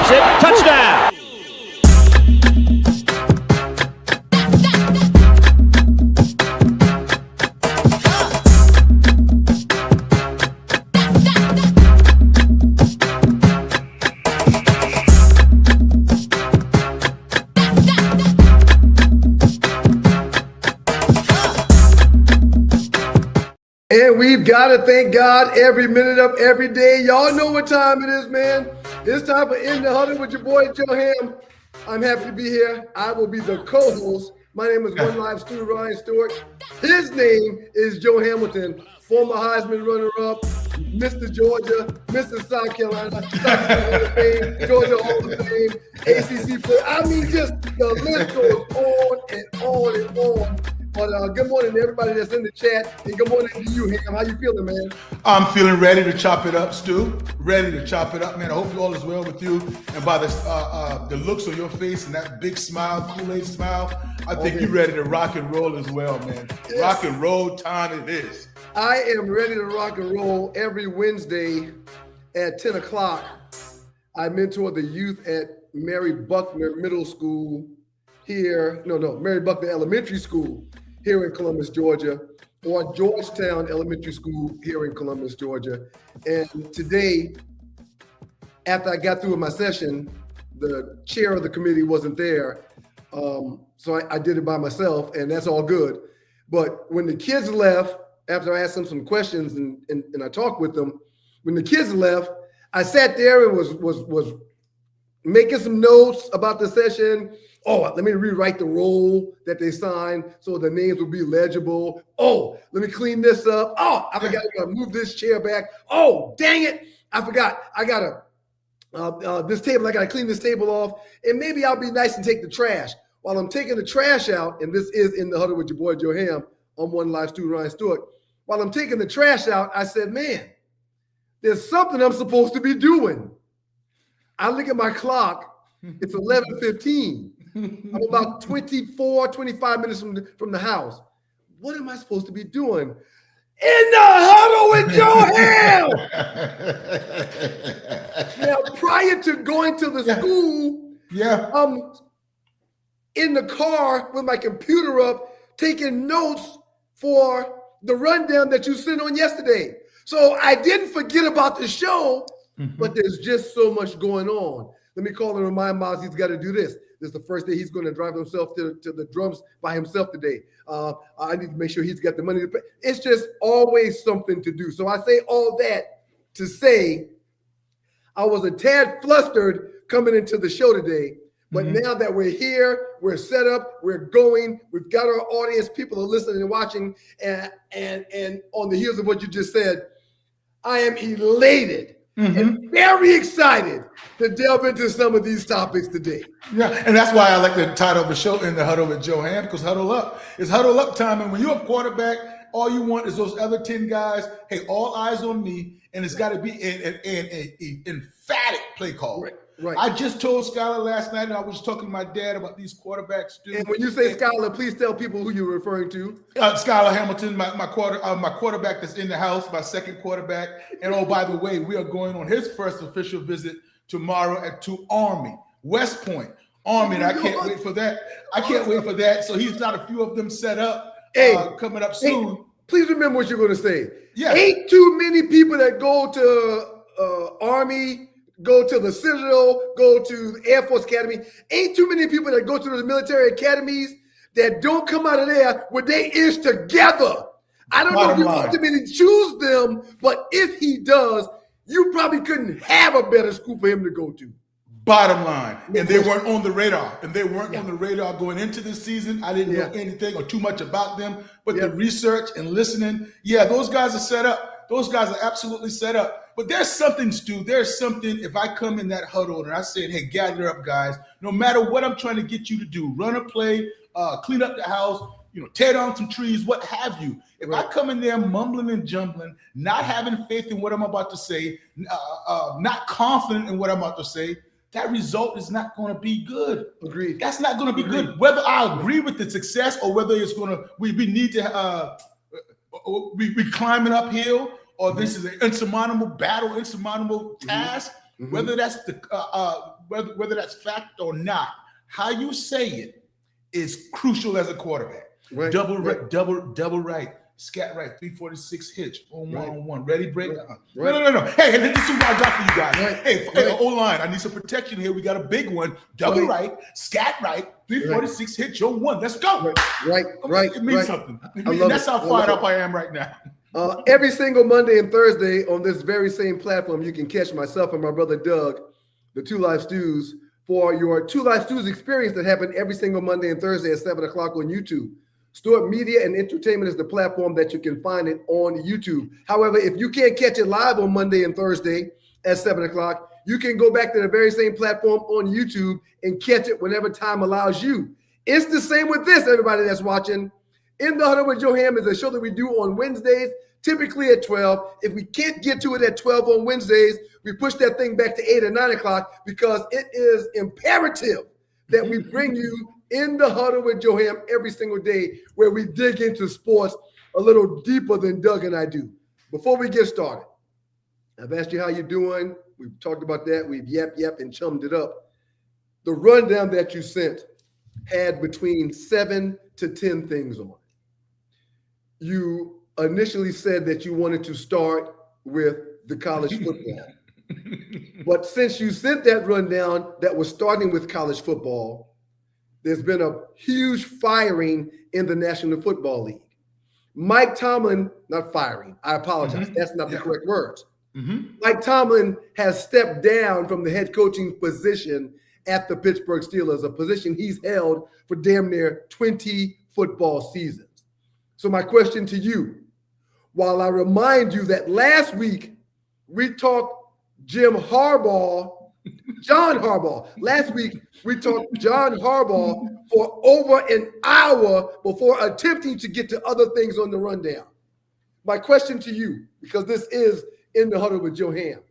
drops it. Touchdown. And we've got to thank God every minute of every day. Y'all know what time it is, man. It's time for In the Huddle with your boy, Joe Ham. I'm happy to be here. I will be the co-host. My name is One Live Stu Ryan Stewart. His name is Joe Hamilton, former Heisman runner-up, Mr. Georgia, Mr. South Carolina, South Carolina Hall of Fame, Georgia Hall of Fame, ACC player. I mean, just the list goes on and on and on. But good morning to everybody that's in the chat, and good morning to you, Ham. How you feeling, man? I'm feeling ready to chop it up, Stu. Ready to chop it up, man. I hope all is well with you. And by the looks on your face and that big smile, Kool-Aid smile, I think you're ready to rock and roll as well, man. Yes. Rock and roll time it is. I am ready to rock and roll every Wednesday at 10 o'clock. I mentor the youth at Mary Buckner Middle School here. Mary Buckner Elementary School here in Columbus, Georgia, or Georgetown Elementary School here in Columbus, Georgia. And today, after I got through with my session, the chair of the committee wasn't there. So I did it by myself, and that's all good. But when the kids left, after I asked them some questions and I talked with them, when the kids left, I sat there and was making some notes about the session. Oh, let me rewrite the roll that they signed so the names will be legible. Oh, let me clean this up. Oh, I forgot to move this chair back. Oh, dang it. I forgot. I got to, this table, I got to clean this table off. And maybe I'll be nice and take the trash. While I'm taking the trash out, and this is In the Huddle with your boy, Joe Ham, on One Live Stu Ryan Stewart. While I'm taking the trash out, I said, man, there's something I'm supposed to be doing. I look at my clock. It's 11:15. I'm about 24, 25 minutes from the house. What am I supposed to be doing? In the Huddle with Joe Ham! Now, prior to going to the school, I'm in the car with my computer up, taking notes for the rundown that you sent on yesterday. So I didn't forget about the show, but there's just so much going on. Let me call and remind Miles he's got to do this. This is the first day he's going to drive himself to the drums by himself today. I need to make sure he's got the money to pay. It's just always something to do. So I say all that to say I was a tad flustered coming into the show today. But now that we're here, we're set up, we're going, we've got our audience, people are listening and watching, and on the heels of what you just said, I am elated and very excited to delve into some of these topics today. Yeah, and that's why I like the title of the show, In the Huddle with Joe Ham, because huddle up. It's huddle up time, and when you're a quarterback, all you want is those other 10 guys, hey, all eyes on me, and it's got to be an emphatic play call. Right. I just told Skylar last night, and I was talking to my dad about these quarterbacks. And when you say Skylar, please tell people who you're referring to. Skylar Hamilton, my quarterback that's in the house, my second quarterback. And oh, by the way, we are going on his first official visit tomorrow to Army, West Point, Army. And I can't wait for that. I can't wait for that. So he's got a few of them set up coming up soon. Hey, please remember what you're going to say. Yeah. Ain't too many people that go to Army, go to the Citadel, go to the Air Force Academy. Ain't too many people that go to the military academies that don't come out of there with their ears together. I don't know if you ultimately choose them, but if he does, you probably couldn't have a better school for him to go to. Bottom line. And they weren't on the radar. And they weren't on the radar going into this season. I didn't know anything or too much about them. But the research and listening, those guys are set up. Those guys are absolutely set up. But there's something, Stu. There's something, if I come in that huddle and I say, hey, gather up, guys, no matter what I'm trying to get you to do, run a play, clean up the house, tear down some trees, what have you. If I come in there mumbling and jumbling, not having faith in what I'm about to say, not confident in what I'm about to say, that result is not going to be good. Agreed. That's not going to be good. Whether I agree with the success or whether it's going to, we need to, we climbing uphill, or this is an insurmountable battle, insurmountable task, whether that's the whether that's fact or not, how you say it is crucial as a quarterback. Right. Double right, scat right, 346 hitch, on one, ready break. No. Hey, this is what I got for you guys. Hey, O-line, I need some protection here. We got a big one. Double right, scat right, 346 hitch on one. Let's go. Right. It means something. That's how fired up I am right now. Every single Monday and Thursday on this very same platform, you can catch myself and my brother Doug, the Two Live Stews, for your Two Live Stews experience that happen every single Monday and Thursday at 7 o'clock on YouTube. Stewart Media and Entertainment is the platform that you can find it on YouTube. However, if you can't catch it live on Monday and Thursday at 7 o'clock, you can go back to the very same platform on YouTube and catch it whenever time allows you. It's the same with this, everybody that's watching. In the Huddle with Joe Ham is a show that we do on Wednesdays, typically at 12. If we can't get to it at 12 on Wednesdays, we push that thing back to 8 or 9 o'clock because it is imperative that we bring you In the Huddle with Joe Ham every single day, where we dig into sports a little deeper than Doug and I do. Before we get started, I've asked you how you're doing. We've talked about that. We've yapped and chummed it up. The rundown that you sent had between 7 to 10 things on it. You initially said that you wanted to start with the college football. But since you sent that rundown that was starting with college football, there's been a huge firing in the National Football League. Mike Tomlin, not firing, I apologize. That's not the correct words. Mike Tomlin has stepped down from the head coaching position at the Pittsburgh Steelers, a position he's held for damn near 20 football seasons. So my question to you, while I remind you that last week we talked John Harbaugh. Last week, we talked John Harbaugh for over an hour before attempting to get to other things on the rundown. My question to you, because this is In the Huddle with Joe Ham,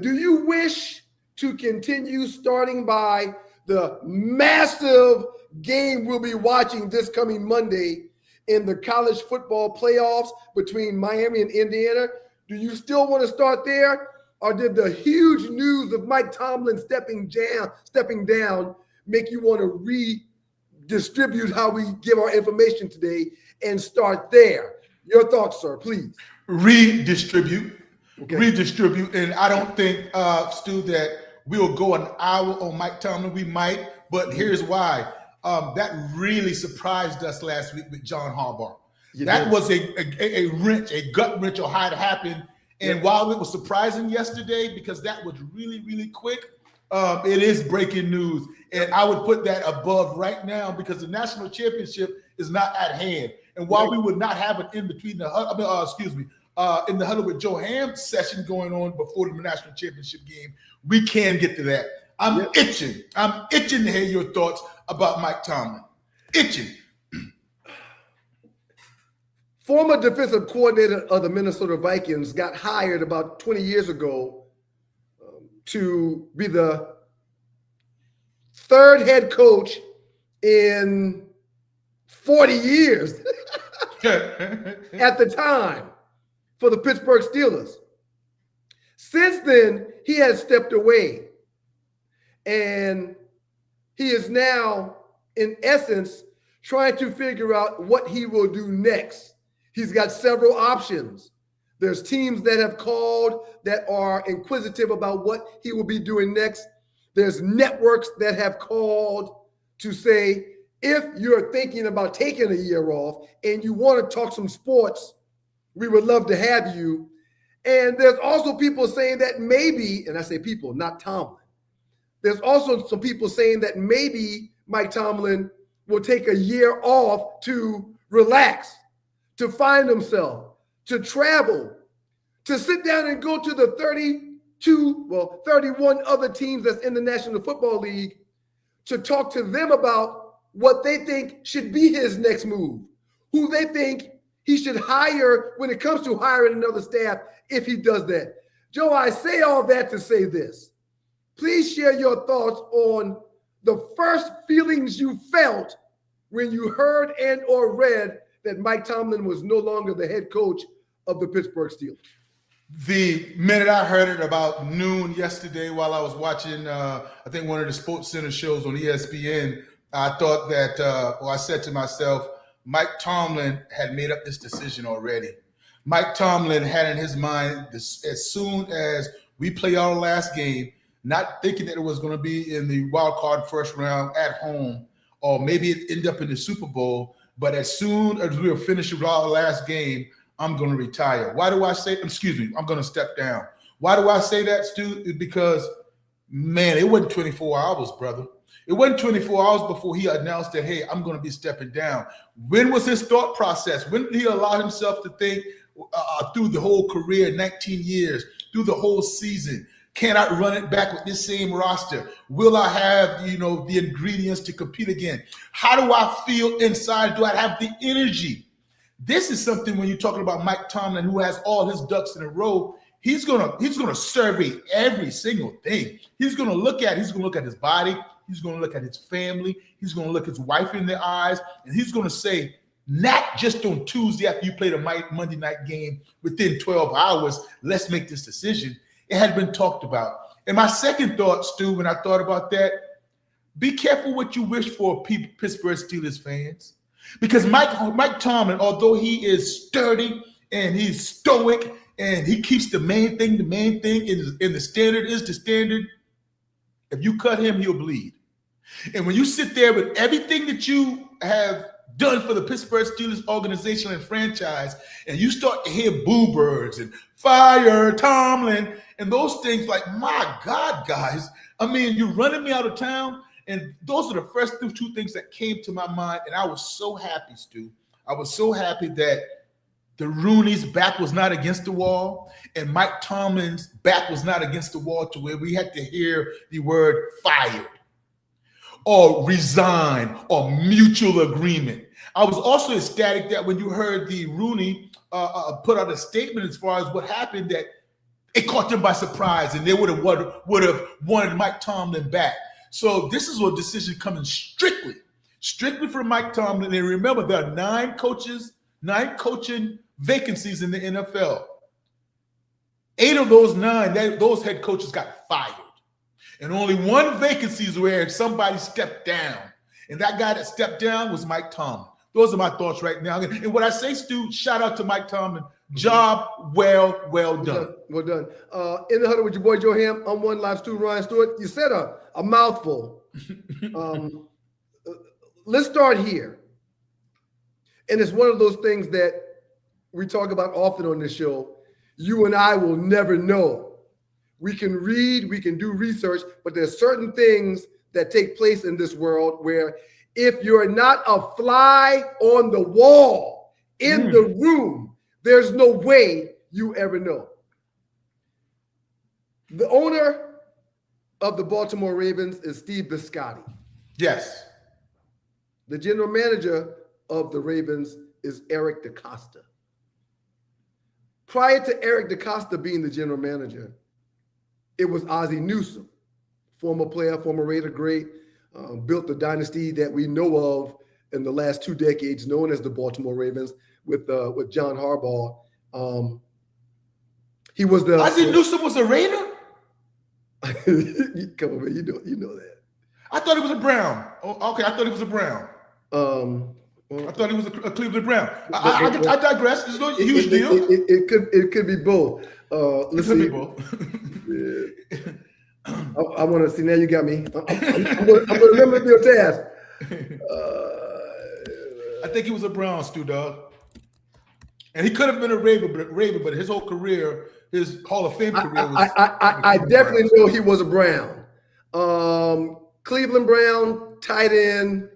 do you wish to continue starting by the massive game we'll be watching this coming Monday in the college football playoffs between Miami and Indiana? Do you still want to start there? Or did the huge news of Mike Tomlin stepping down make you want to redistribute how we give our information today and start there? Your thoughts, sir, please. Redistribute. And I don't think, Stu, that we'll go an hour on Mike Tomlin. We might, but here's why. That really surprised us last week with John Harbaugh. That was a gut wrench of how it happened. And while it was surprising yesterday, because that was really, really quick, it is breaking news. And I would put that above right now because the national championship is not at hand. And while we would not have an in-between in the Huddle with Joe Ham session going on before the national championship game, we can get to that. I'm itching to hear your thoughts about Mike Tomlin. Itching. Former defensive coordinator of the Minnesota Vikings got hired about 20 years ago to be the third head coach in 40 years at the time for the Pittsburgh Steelers. Since then, he has stepped away, and he is now, in essence, trying to figure out what he will do next. He's got several options. There's teams that have called that are inquisitive about what he will be doing next. There's networks that have called to say, if you're thinking about taking a year off and you want to talk some sports, we would love to have you. And there's also people saying that maybe, and I say people, not Tomlin. There's also some people saying that maybe Mike Tomlin will take a year off to relax, to find himself, to travel, to sit down and go to the 31 other teams that's in the National Football League to talk to them about what they think should be his next move, who they think he should hire when it comes to hiring another staff if he does that. Joe, I say all that to say this. Please share your thoughts on the first feelings you felt when you heard and or read that Mike Tomlin was no longer the head coach of the Pittsburgh Steelers. The minute I heard it about noon yesterday while I was watching, I think one of the Sports Center shows on ESPN, I thought that, I said to myself, Mike Tomlin had made up this decision already. Mike Tomlin had in his mind this, as soon as we play our last game, not thinking that it was going to be in the wild card first round at home, or maybe it end up in the Super Bowl. But as soon as we were finished with our last game, I'm going to retire. Why do I say, I'm going to step down. Why do I say that, Stu? It's because, man, it wasn't 24 hours, brother. It wasn't 24 hours before he announced that, hey, I'm going to be stepping down. When was his thought process? When did he allow himself to think through the whole career, 19 years, through the whole season? Can I run it back with this same roster? Will I have, the ingredients to compete again? How do I feel inside? Do I have the energy? This is something when you're talking about Mike Tomlin, who has all his ducks in a row. He's gonna survey every single thing. He's gonna look at his body. He's gonna look at his family. He's gonna look his wife in the eyes, and he's gonna say, not just on Tuesday after you played a Monday night game within 12 hours, let's make this decision. It had been talked about. And my second thought, Stu, when I thought about that, be careful what you wish for, Pittsburgh Steelers fans. Because Mike Tomlin, although he is sturdy and he's stoic and he keeps the main thing, and the standard is the standard, if you cut him, he'll bleed. And when you sit there with everything that you have done for the Pittsburgh Steelers organization and franchise, and you start to hear boo birds and fire Tomlin and those things, like, my God, guys, I mean, you're running me out of town. And those are the first two things that came to my mind. And I was so happy, Stu. I was so happy that the Rooney's back was not against the wall and Mike Tomlin's back was not against the wall to where we had to hear the word fired or resign or mutual agreement. I was also ecstatic that when you heard the Rooney put out a statement as far as what happened, that it caught them by surprise and they would have wanted Mike Tomlin back. So this is a decision coming strictly from Mike Tomlin. And remember, there are 9 coaching vacancies in the NFL. 8 of those 9, those head coaches got fired. And only 1 vacancy is where somebody stepped down. And that guy that stepped down was Mike Tomlin. Those are my thoughts right now. And what I say, Stu, shout out to Mike Tomlin. Job well done. Well done. In the huddle with your boy Joe Ham. I'm one live Stu Ryan Stewart. You said a mouthful. Let's start here. And it's one of those things that we talk about often on this show. You and I will never know. We can read, we can do research, but there's certain things that take place in this world where if you're not a fly on the wall in the room, there's no way you ever know. The owner of the Baltimore Ravens is Steve Bisciotti. Yes. The general manager of the Ravens is Eric DeCosta. Prior to Eric DeCosta being the general manager, it was Ozzie Newsome, former player, former Raider great, built the dynasty that we know of in the last 2 decades, known as the Baltimore Ravens, with John Harbaugh. He was the Ozzie Newsome was a Raider? Come on, man, you know that. I thought he was a Brown. Oh, okay, I thought he was a Brown. I thought he was a Cleveland Brown. I digress. It's no huge deal. It could be both. Let's see. Be both. I want to see. Now you got me. I'm going to remember your task. I think he was a Brown, Stu, dog. And he could have been a Raven, but his whole career, his Hall of Fame career was. I definitely know he was a Brown. Cleveland Brown, tight end,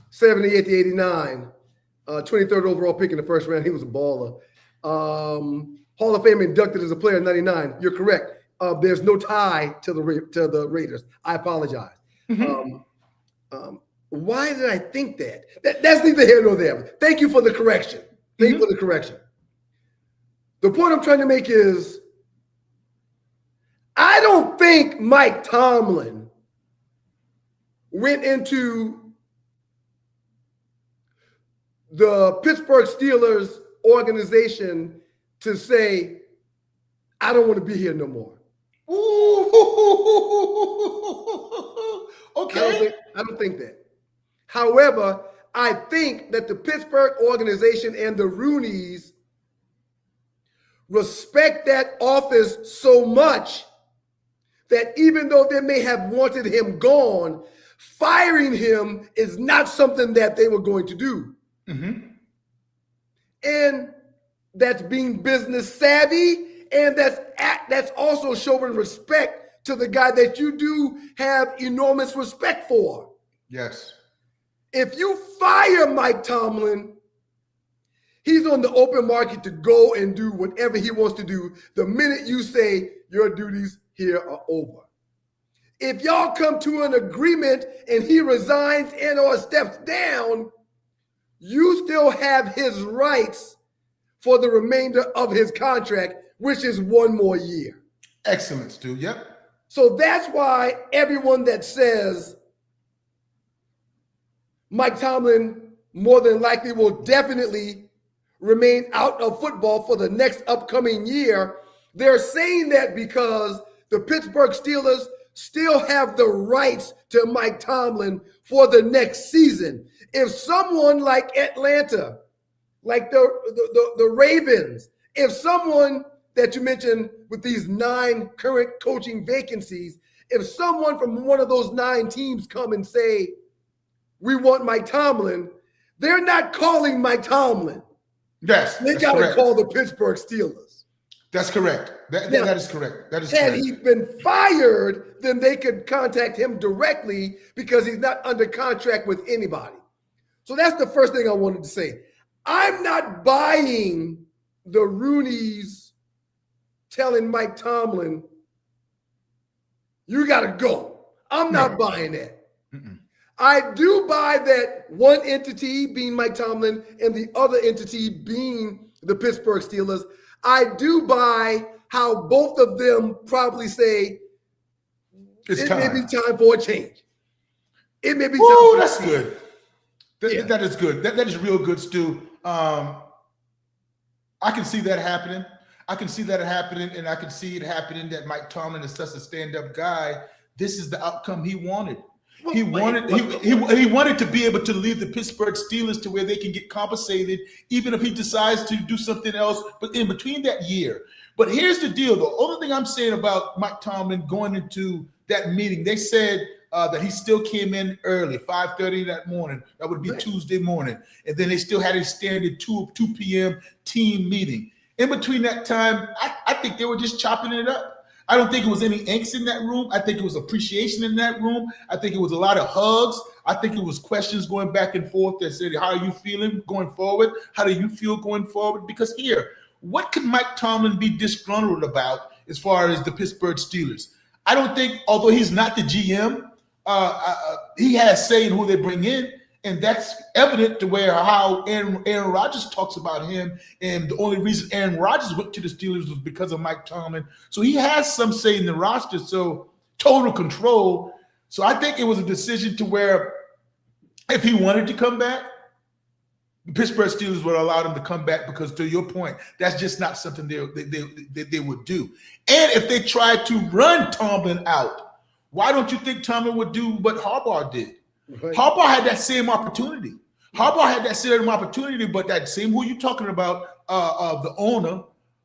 78 to 89, 23rd overall pick in the first round. He was a baller. Hall of Fame inducted as a player in 99. You're correct. There's no tie to the Raiders. I apologize. Why did I think that? That's neither here nor there. Thank you for the correction. Thank you for the correction. The point I'm trying to make is I don't think Mike Tomlin went into the Pittsburgh Steelers organization to say, I don't want to be here no more. Ooh. Okay. I don't think that. However, I think that the Pittsburgh organization and the Rooneys respect that office so much that even though they may have wanted him gone, firing him is not something that they were going to do. Mm-hmm. And that's being business savvy, and that's also showing respect to the guy that you do have enormous respect for. Yes. If you fire Mike Tomlin, he's on the open market to go and do whatever he wants to do the minute you say your duties here are over. If y'all come to an agreement and he resigns and or steps down, you still have his rights for the remainder of his contract, which is 1 more year. Excellent, Stu. Yep. So that's why everyone that says Mike Tomlin more than likely will definitely remain out of football for the next upcoming year, they're saying that because the Pittsburgh Steelers still have the rights to Mike Tomlin for the next season. If someone like Atlanta, like the Ravens, if someone that you mentioned with these 9 current coaching vacancies, if someone from one of those 9 teams come and say, we want Mike Tomlin, they're not calling Mike Tomlin. Yes, they got to call the Pittsburgh Steelers. That's correct. That is correct. That is had correct. he been fired, then they could contact him directly because he's not under contract with anybody. So that's the first thing I wanted to say. I'm not buying the Rooneys telling Mike Tomlin, you got to go. I'm not buying that. Mm-mm. I do buy that one entity being Mike Tomlin and the other entity being the Pittsburgh Steelers. I do buy how both of them probably say it may be time for a change. It may be time for that's a change. good. That is good. That is real good, Stu. I can see that happening. I can see that happening, and I can see it happening that Mike Tomlin is such a stand-up guy. This is the outcome he wanted. He wanted to be able to leave the Pittsburgh Steelers to where they can get compensated, even if he decides to do something else. But in between that year. But here's the deal: the only thing I'm saying about Mike Tomlin going into that meeting, they said that he still came in early, 5:30 that morning. That would be Tuesday morning, and then they still had a standard 2 p.m. team meeting. In between that time, I think they were just chopping it up. I don't think it was any angst in that room. I think it was appreciation in that room. I think it was a lot of hugs. I think it was questions going back and forth that said, how are you feeling going forward? How do you feel going forward? Because here, what could Mike Tomlin be disgruntled about as far as the Pittsburgh Steelers? I don't think, although he's not the GM, he has say in who they bring in. And that's evident to where how Aaron Rodgers talks about him. And the only reason Aaron Rodgers went to the Steelers was because of Mike Tomlin. So he has some say in the roster. So total control. So I think it was a decision to where if he wanted to come back, the Pittsburgh Steelers would allow him to come back because, to your point, that's just not something they would do. And if they tried to run Tomlin out, why don't you think Tomlin would do what Harbaugh did? Right. Harbaugh had that same opportunity. But that same who you talking about, the owner,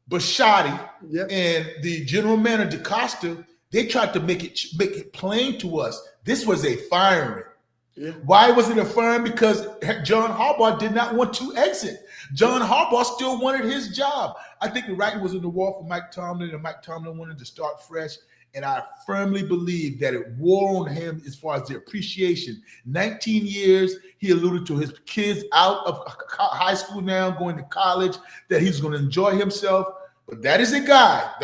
Bisciotti, and the general manager, DeCosta, they tried to make it plain to us. This was a firing. Yeah. Why was it a firing? Because John Harbaugh did not want to exit. John Harbaugh still wanted his job. I think the writing was on the wall for Mike Tomlin, and Mike Tomlin wanted to start fresh. And I firmly believe that it wore on him as far as the appreciation. 19 years, he alluded to his kids out of high school now, going to college, that he's going to enjoy himself. But that is a guy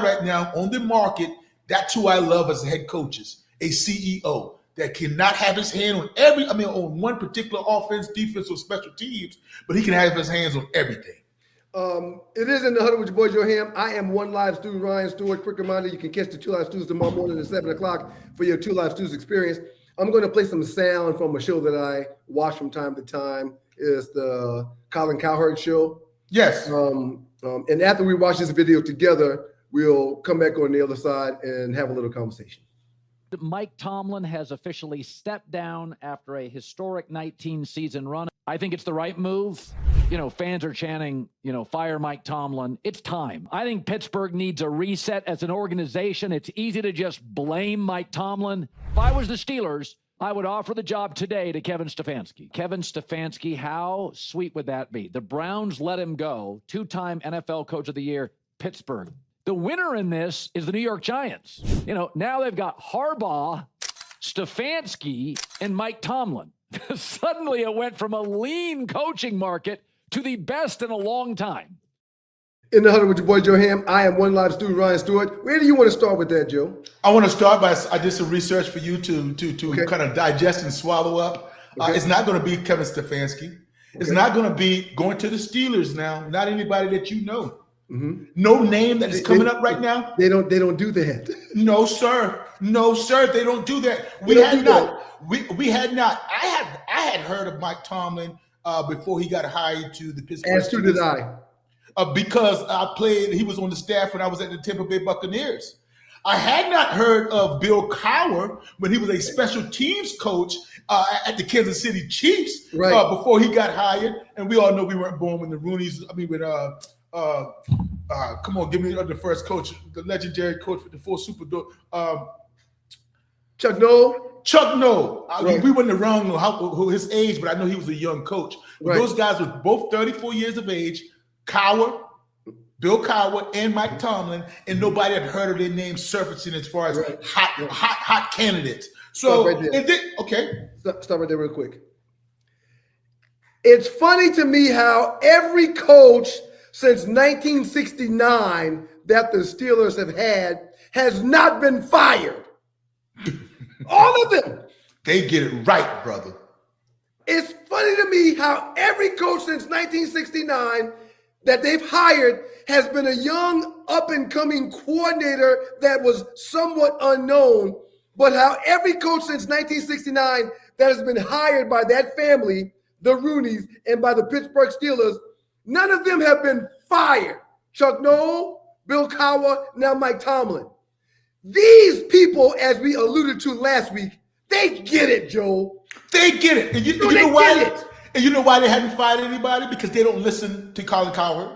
right now on the market. That's who I love as head coaches, a CEO that cannot have his hand on on one particular offense, defense, or special teams, but he can have his hands on everything. It is In the Huddle with your boy Joe Ham. I am one live student, Ryan Stewart. Quick reminder, you can catch the 2 Live Stews tomorrow morning at 7 o'clock for your 2 Live Stews experience. I'm going to play some sound from a show that I watch from time to time. It's the Colin Cowherd show. Yes. And after we watch this video together, we'll come back on the other side and have a little conversation. Mike Tomlin has officially stepped down after a historic 19-season run. I think it's the right move. Fans are chanting, fire Mike Tomlin. It's time. I think Pittsburgh needs a reset as an organization. It's easy to just blame Mike Tomlin. If I was the Steelers, I would offer the job today to Kevin Stefanski. Kevin Stefanski, how sweet would that be? The Browns let him go. 2-time NFL Coach of the Year, Pittsburgh. The winner in this is the New York Giants. Now they've got Harbaugh, Stefanski, and Mike Tomlin. Suddenly it went from a lean coaching market to the best in a long time. In the Huddle with your boy Joe Ham, I am one live student Ryan Stewart. Where do you want to start with that, Joe? I want to start by, I did some research for you to kind of digest and swallow up. Okay. It's not going to be Kevin Stefanski. Okay. It's not going to be going to the Steelers now. Not anybody that you know. Mm-hmm. No name that is coming up right now. They don't do that. No, sir. No, sir. They don't do that. We had not. I had heard of Mike Tomlin before he got hired to the Pittsburgh. As too did I. Because he was on the staff when I was at the Tampa Bay Buccaneers. I had not heard of Bill Cowher when he was a special teams coach at the Kansas City Chiefs before he got hired. And we all know we weren't born when the Rooneys, come on, give me the first coach, the legendary coach for the 4 Super Bowl. Chuck Noll. Chuck Noll. We wouldn't have known his age, but I know he was a young coach. Those guys were both 34 years of age. Bill Cowher, and Mike Tomlin, and nobody had heard of their names surfacing as far as hot candidates. So, stop right there real quick. It's funny to me how every coach since 1969 that the Steelers have had has not been fired. All of them. They get it right, brother. It's funny to me how every coach since 1969 that they've hired has been a young up-and-coming coordinator that was somewhat unknown, but how every coach since 1969 that has been hired by that family, the Rooneys, and by the Pittsburgh Steelers, none of them have been fired. Chuck Noll, Bill Cowher, now Mike Tomlin. These people, as we alluded to last week, they get it, Joe. They get it. And you know why? And you know why they hadn't fired anybody? Because they don't listen to Colin Cowherd.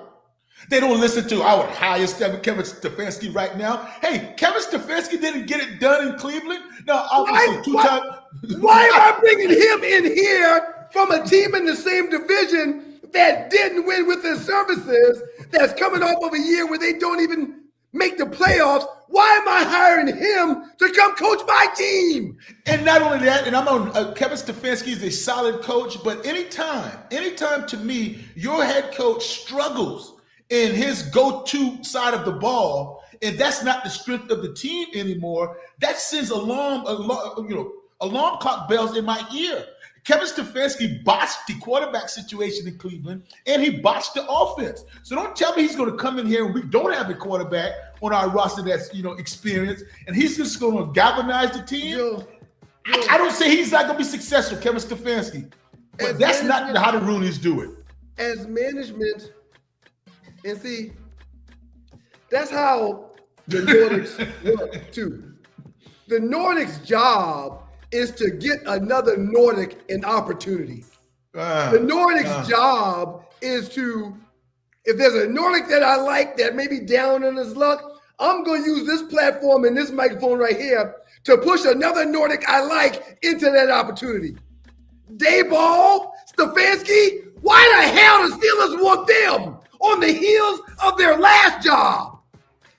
They don't listen to our highest Kevin Stefanski right now. Hey, Kevin Stefanski didn't get it done in Cleveland. Now, why am I bringing him in here from a team in the same division that didn't win with their services, that's coming off of a year where they don't even make the playoffs? Why am I hiring him to come coach my team? And not only that, and I'm on Kevin Stefanski is a solid coach, but anytime to me, your head coach struggles in his go-to side of the ball, and that's not the strength of the team anymore, that sends alarm clock bells in my ear. Kevin Stefanski botched the quarterback situation in Cleveland, and he botched the offense. So don't tell me he's going to come in here and we don't have a quarterback on our roster that's experienced, and he's just going to galvanize the team. I don't say he's not going to be successful, Kevin Stefanski, but that's not how the Rooneys do it. As management, and see, that's how the Nordics work too. The Nordics' job is to get another Nordic an opportunity. The Nordics' job is to, if there's a Nordic that I like that may be down on his luck, I'm going to use this platform and this microphone right here to push another Nordic I like into that opportunity. Dayball, Stefanski, why the hell the Steelers want them on the heels of their last job?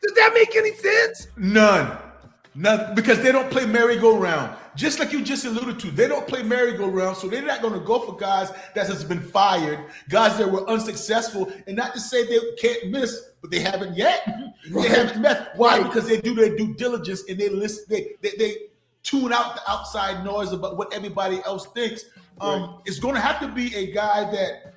Does that make any sense? None, because they don't play merry-go-round. Just like you just alluded to, they don't play merry-go-round, so they're not going to go for guys that has been fired, guys that were unsuccessful, and not to say they can't miss, but they haven't yet. Right. They haven't missed. Why? Right. Because they do their due diligence and they listen. They tune out the outside noise about what everybody else thinks. It's going to have to be a guy that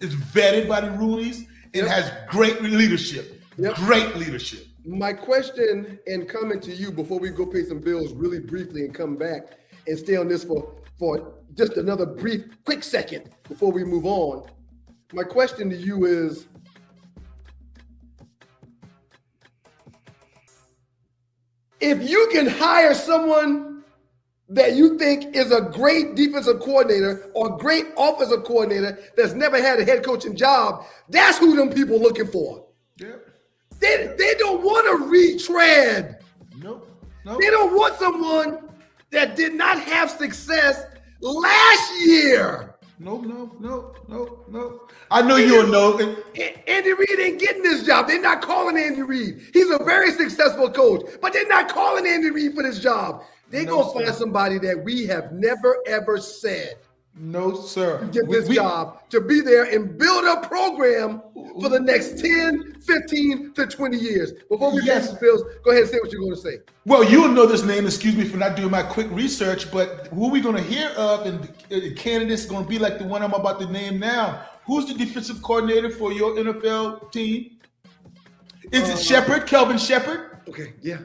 is vetted by the Rooneys and has great leadership. Yep. Great leadership. My question and comment to you before we go pay some bills really briefly and come back and stay on this for just another quick second before we move on. My question to you is, if you can hire someone that you think is a great defensive coordinator or great offensive coordinator that's never had a head coaching job, that's who them people looking for. Yep. They don't want to retread. Nope. They don't want someone that did not have success last year. Nope. I know you'll know. Andy Reid ain't getting this job. They're not calling Andy Reid. He's a very successful coach, but they're not calling Andy Reid for this job. They're going to find somebody that we have never, ever said. No, sir. To get this job, to be there and build a program for the next 10, 15 to 20 years. Before we pass the bills, go ahead and say what you're going to say. Well, you'll know this name. Excuse me for not doing my quick research, but who are we going to hear of? And the candidate's going to be like the one I'm about to name now. Who's the defensive coordinator for your NFL team? Is it Shepard, Kelvin Shepard? Okay, yeah.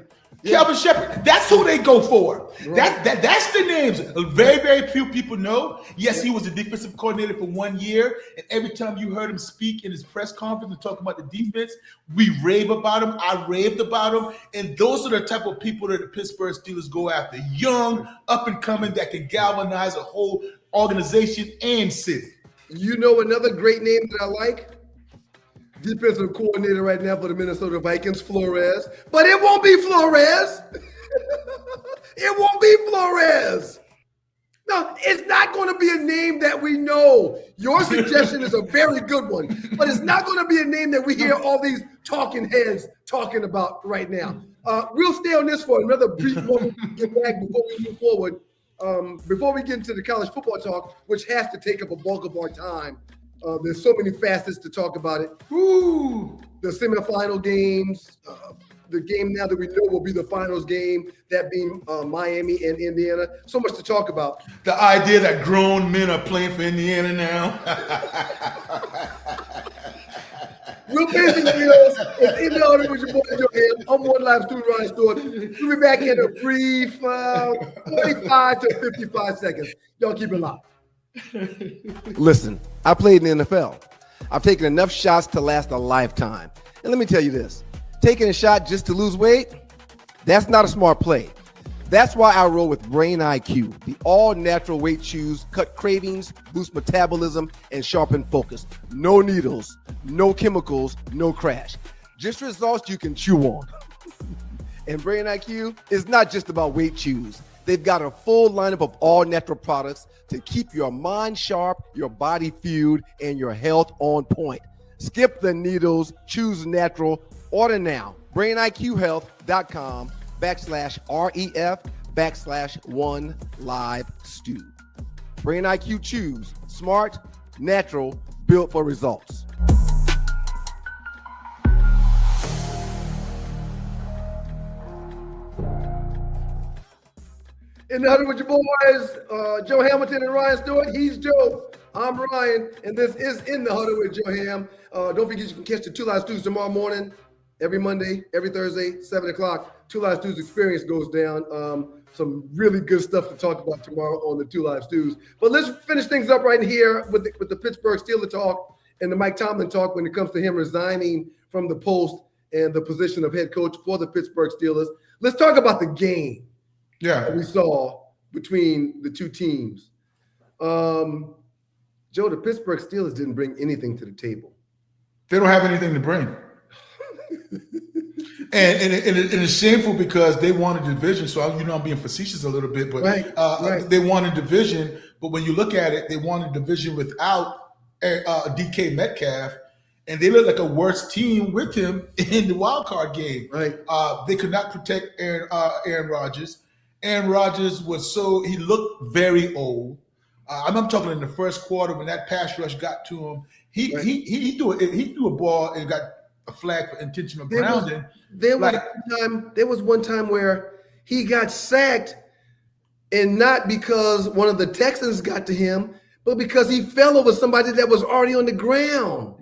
Kelvin Shepard, that's who they go for. Right. That's the names. Very, very few people know. Yes, he was a defensive coordinator for 1 year, and every time you heard him speak in his press conference and talk about the defense, we rave about him. I raved about him, and those are the type of people that the Pittsburgh Steelers go after. Young, up and coming, that can galvanize a whole organization and city. You know another great name that I like? Defensive coordinator right now for the Minnesota Vikings, Flores. But it won't be Flores. It won't be Flores. No, it's not going to be a name that we know. Your suggestion is a very good one, but it's not going to be a name that we hear all these talking heads talking about right now. We'll stay on this for another brief moment get back before we move forward. Before we get into the college football talk, which has to take up a bulk of our time. There's so many facets to talk about it. Ooh. The semifinal games, the game now that we know will be the finals game, that being Miami and Indiana. So much to talk about. The idea that grown men are playing for Indiana now. We'll basically, it's in the order with your boy Joe. I'm one live student Ryan Stewart. We'll be back in a brief 45 to 55 seconds. Y'all keep it locked. Listen, I played in the NFL. I've taken enough shots to last a lifetime. And let me tell you this, taking a shot just to lose weight, that's not a smart play. That's why I roll with Brain IQ. The all-natural weight chews cut cravings, boost metabolism, and sharpen focus. No needles, no chemicals, no crash. Just results you can chew on. And Brain IQ is not just about weight chews. They've got a full lineup of all-natural products to keep your mind sharp, your body fueled, and your health on point. Skip the needles, choose natural. Order now. BrainIQHealth.com/REF/1LiveStew. Brain IQ Chews. Smart, natural, built for results. In the huddle with your boys, Joe Hamilton and Ryan Stewart. He's Joe. I'm Ryan, and this is In the Huddle with Joe Ham. Don't forget you can catch the Two Live Stews tomorrow morning, every Monday, every Thursday, 7 o'clock. Two Live Stews Experience goes down. Some really good stuff to talk about tomorrow on the Two Live Stews. But let's finish things up right here with the Pittsburgh Steelers talk and the Mike Tomlin talk when it comes to him resigning from the post and the position of head coach for the Pittsburgh Steelers. Let's talk about the game. That we saw between the two teams. Joe, the Pittsburgh Steelers didn't bring anything to the table. They don't have anything to bring. and it's shameful because they won a division. So, I'm being facetious a little bit, but they won a division. But when you look at it, they won a division without DK Metcalf. And they look like a worse team with him in the wild card game. Right. They could not protect Aaron Rodgers. Aaron Rodgers he looked very old. I'm talking in the first quarter when that pass rush got to him. He threw a ball and got a flag for intentional grounding. There was one time where he got sacked, and not because one of the Texans got to him, but because he fell over somebody that was already on the ground.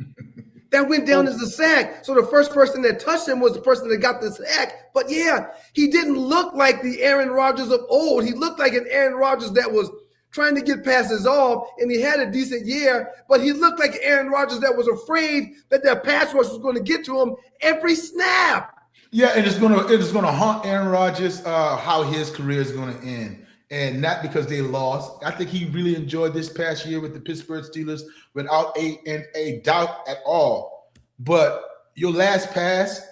That went down as a sack. So the first person that touched him was the person that got the sack. But yeah, he didn't look like the Aaron Rodgers of old. He looked like an Aaron Rodgers that was trying to get passes off, and he had a decent year, but he looked like Aaron Rodgers that was afraid that pass rush was going to get to him every snap. Yeah, and it's gonna haunt Aaron Rodgers how his career is gonna end. And not because they lost. I think he really enjoyed this past year with the Pittsburgh Steelers without a doubt at all. But your last pass,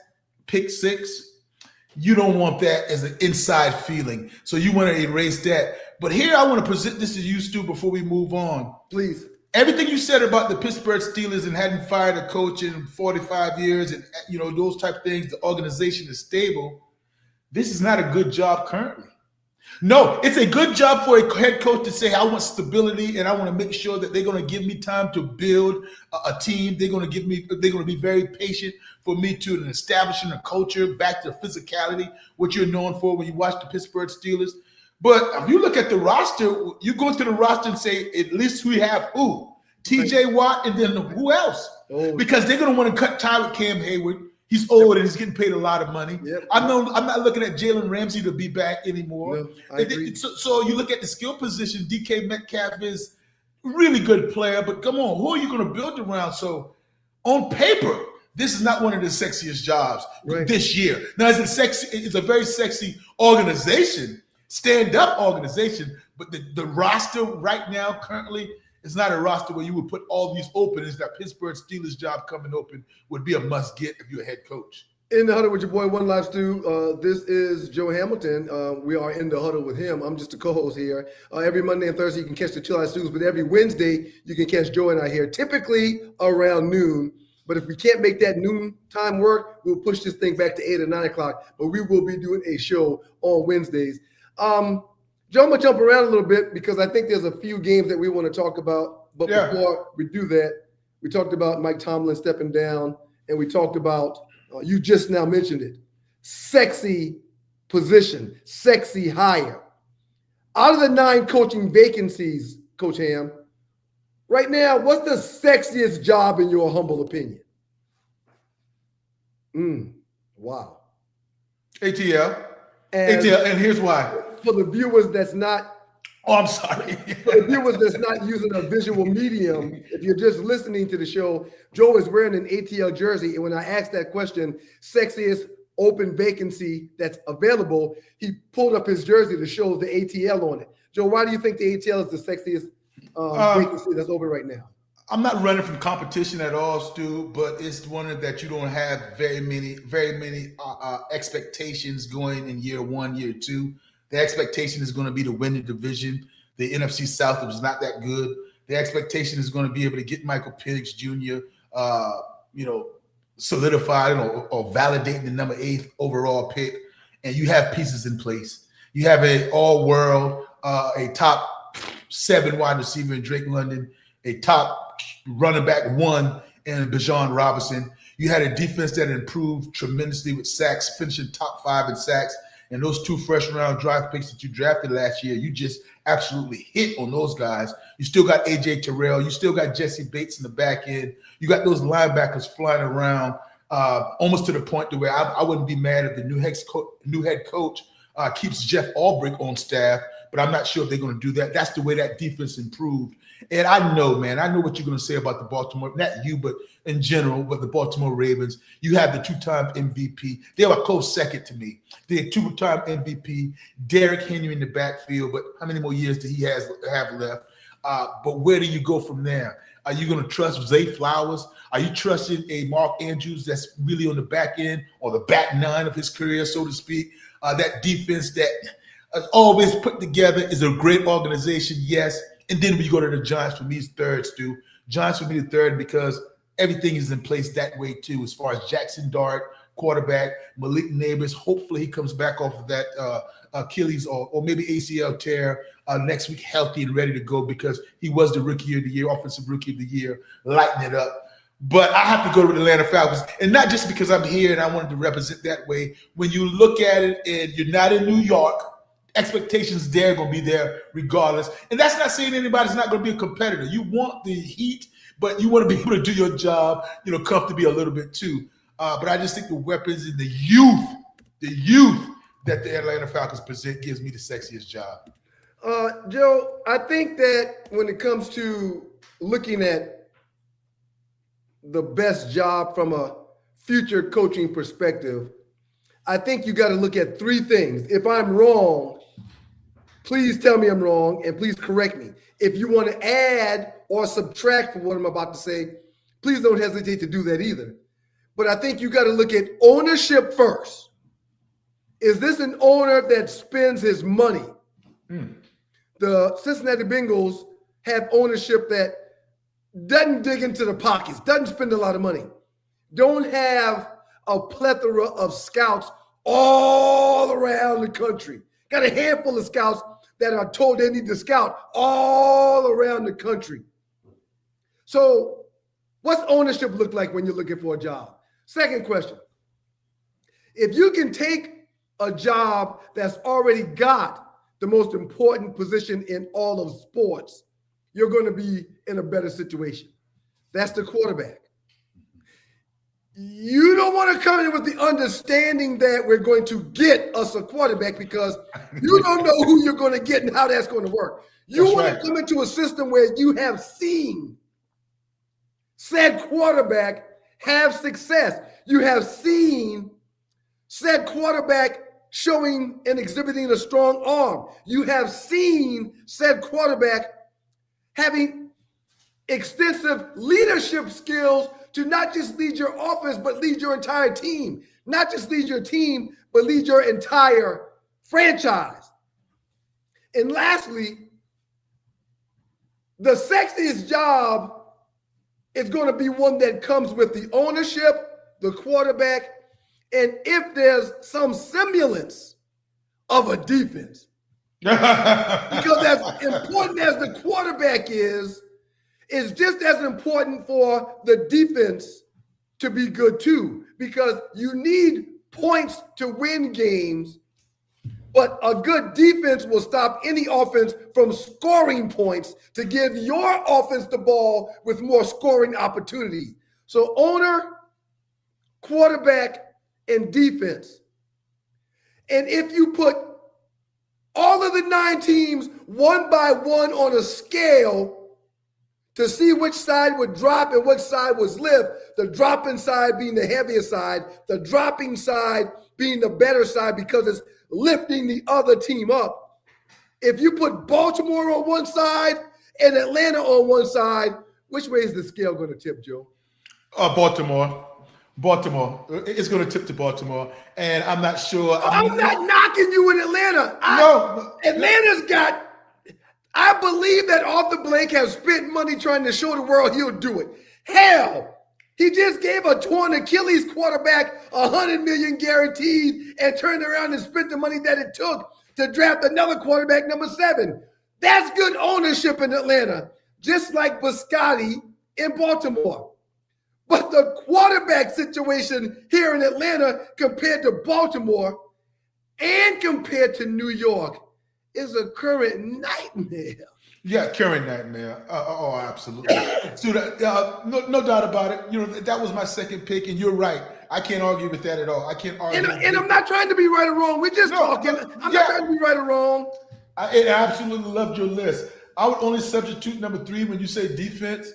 pick six, you don't want that as an inside feeling. So you want to erase that. But here I want to present this to you, Stu, before we move on. Please. Everything you said about the Pittsburgh Steelers and hadn't fired a coach in 45 years and those type of things, the organization is stable. This is not a good job currently. No, it's a good job for a head coach to say, I want stability and I want to make sure that they're going to give me time to build a team. They're going to be very patient for me to establishing a culture back to physicality, what you're known for when you watch the Pittsburgh Steelers. But if you look at the roster, you go to the roster and say, at least we have who? TJ Watt and then who else? Oh. Because they're going to want to cut tie with Cam Hayward. He's old and he's getting paid a lot of money. Yep. I'm not looking at Jalen Ramsey to be back anymore. No, I agree. So you look at the skill position, DK Metcalf is a really good player, but come on, who are you going to build around? So on paper, this is not one of the sexiest jobs this year. Now, it's a very sexy organization, stand-up organization, but the roster right now currently is not a roster where you would put all these openings. That Pittsburgh Steelers job coming open would be a must-get if you're a head coach. In the huddle with your boy, One Life Stu. This is Joe Hamilton. We are in the huddle with him. I'm just a co-host here. Every Monday and Thursday, you can catch the Chill Out Stews, but every Wednesday, you can catch Joe and I here, typically around noon. But if we can't make that noon time work, we'll push this thing back to 8 or 9 o'clock. But we will be doing a show on Wednesdays. Joe, I'm going to jump around a little bit because I think there's a few games that we want to talk about. But before we do that, we talked about Mike Tomlin stepping down, and we talked about, you just now mentioned it, sexy position, sexy hire. Out of the 9 coaching vacancies, Coach Ham, right now, what's the sexiest job in your humble opinion? Wow. ATL. And here's why. For the viewers that's not, I'm sorry. for the viewers that's not using a visual medium, if you're just listening to the show, Joe is wearing an ATL jersey. And when I asked that question, sexiest open vacancy that's available, he pulled up his jersey to show the ATL on it. Joe, why do you think the ATL is the sexiest vacancy that's open right now? I'm not running from competition at all, Stu, but it's one that you don't have very many expectations going in year 1, year 2. The expectation is going to be to win the division. The NFC South was not that good. The expectation is going to be able to get Michael Penix Jr. Solidified or validating the number 8 overall pick, and you have pieces in place. You have an all-world, a top 7 wide receiver in Drake London, a top running back 1 in Bijan Robinson. You had a defense that improved tremendously with sacks, finishing top 5 in sacks. And those 2 first-round draft picks that you drafted last year, you just absolutely hit on those guys. You still got A.J. Terrell. You still got Jesse Bates in the back end. You got those linebackers flying around almost to the point to where I wouldn't be mad if the new head coach keeps Jeff Ulbrich on staff, but I'm not sure if they're going to do that. That's the way that defense improved. And I know what you're going to say about the Baltimore, not you, but in general, but the Baltimore Ravens. You have the 2-time MVP. They were a close second to me. They're 2-time MVP, Derrick Henry in the backfield, but how many more years do he have left? But where do you go from there? Are you going to trust Zay Flowers? Are you trusting a Mark Andrews that's really on the back end or the back 9 of his career, so to speak? That defense that is always put together is a great organization, yes. And then we go to the Giants. For me, it's third, Stu. Giants for me the third because everything is in place that way too. As far as Jackson Dart, quarterback, Malik Neighbors. Hopefully he comes back off of that Achilles or maybe ACL tear next week, healthy and ready to go because he was the Rookie of the Year, Offensive Rookie of the Year, lighting it up. But I have to go to the Atlanta Falcons, and not just because I'm here and I wanted to represent that way. When you look at it and you're not in New York, expectations there are going to be there regardless. And that's not saying anybody's not going to be a competitor. You want the heat, but you want to be able to do your job, comfortably a little bit too. But I just think the weapons and the youth that the Atlanta Falcons present gives me the sexiest job. Joe, I think that when it comes to looking at the best job from a future coaching perspective, I think you got to look at three things. If I'm wrong, please tell me I'm wrong and please correct me. If you want to add or subtract from what I'm about to say, please don't hesitate to do that either. But I think you got to look at ownership first. Is this an owner that spends his money? The Cincinnati Bengals have ownership that doesn't dig into the pockets, doesn't spend a lot of money, don't have a plethora of scouts all around the country. Got a handful of scouts that are told they need to scout all around the country. So what's ownership look like when you're looking for a job? Second question. If you can take a job that's already got the most important position in all of sports, you're going to be in a better situation. That's the quarterback. You don't want to come in with the understanding that we're going to get us a quarterback because you don't know who you're going to get and how that's going to work. You want to come into a system where you have seen said quarterback have success. You have seen said quarterback showing and exhibiting a strong arm. You have seen said quarterback having extensive leadership skills to not just lead your offense, but lead your entire team. Not just lead your team, but lead your entire franchise. And lastly, the sexiest job is going to be one that comes with the ownership, the quarterback, and if there's some semblance of a defense. Because as important as the quarterback is just as important for the defense to be good too, because you need points to win games, but a good defense will stop any offense from scoring points to give your offense the ball with more scoring opportunities. So owner, quarterback, and defense. And if you put all of the 9 teams one by one on a scale to see which side would drop and which side was lift, the dropping side being the heavier side, the dropping side being the better side because it's lifting the other team up. If you put Baltimore on one side and Atlanta on one side, which way is the scale going to tip, Joe? Baltimore. It's going to tip to Baltimore, and I'm not sure. I'm not knocking you in Atlanta. Atlanta's got. I believe that Arthur Blank has spent money trying to show the world he'll do it. Hell, he just gave a torn Achilles quarterback $100 million guaranteed and turned around and spent the money that it took to draft another quarterback, number 7. That's good ownership in Atlanta, just like Biscotti in Baltimore. But the quarterback situation here in Atlanta compared to Baltimore and compared to New York is a current nightmare. Yeah, current nightmare. Absolutely. So no doubt about it. You know, that was my second pick, and you're right. I can't argue with that at all. I can't argue. And I'm not trying to be right or wrong. We're just talking. I'm not trying to be right or wrong. I absolutely loved your list. I would only substitute number 3 when you say defense,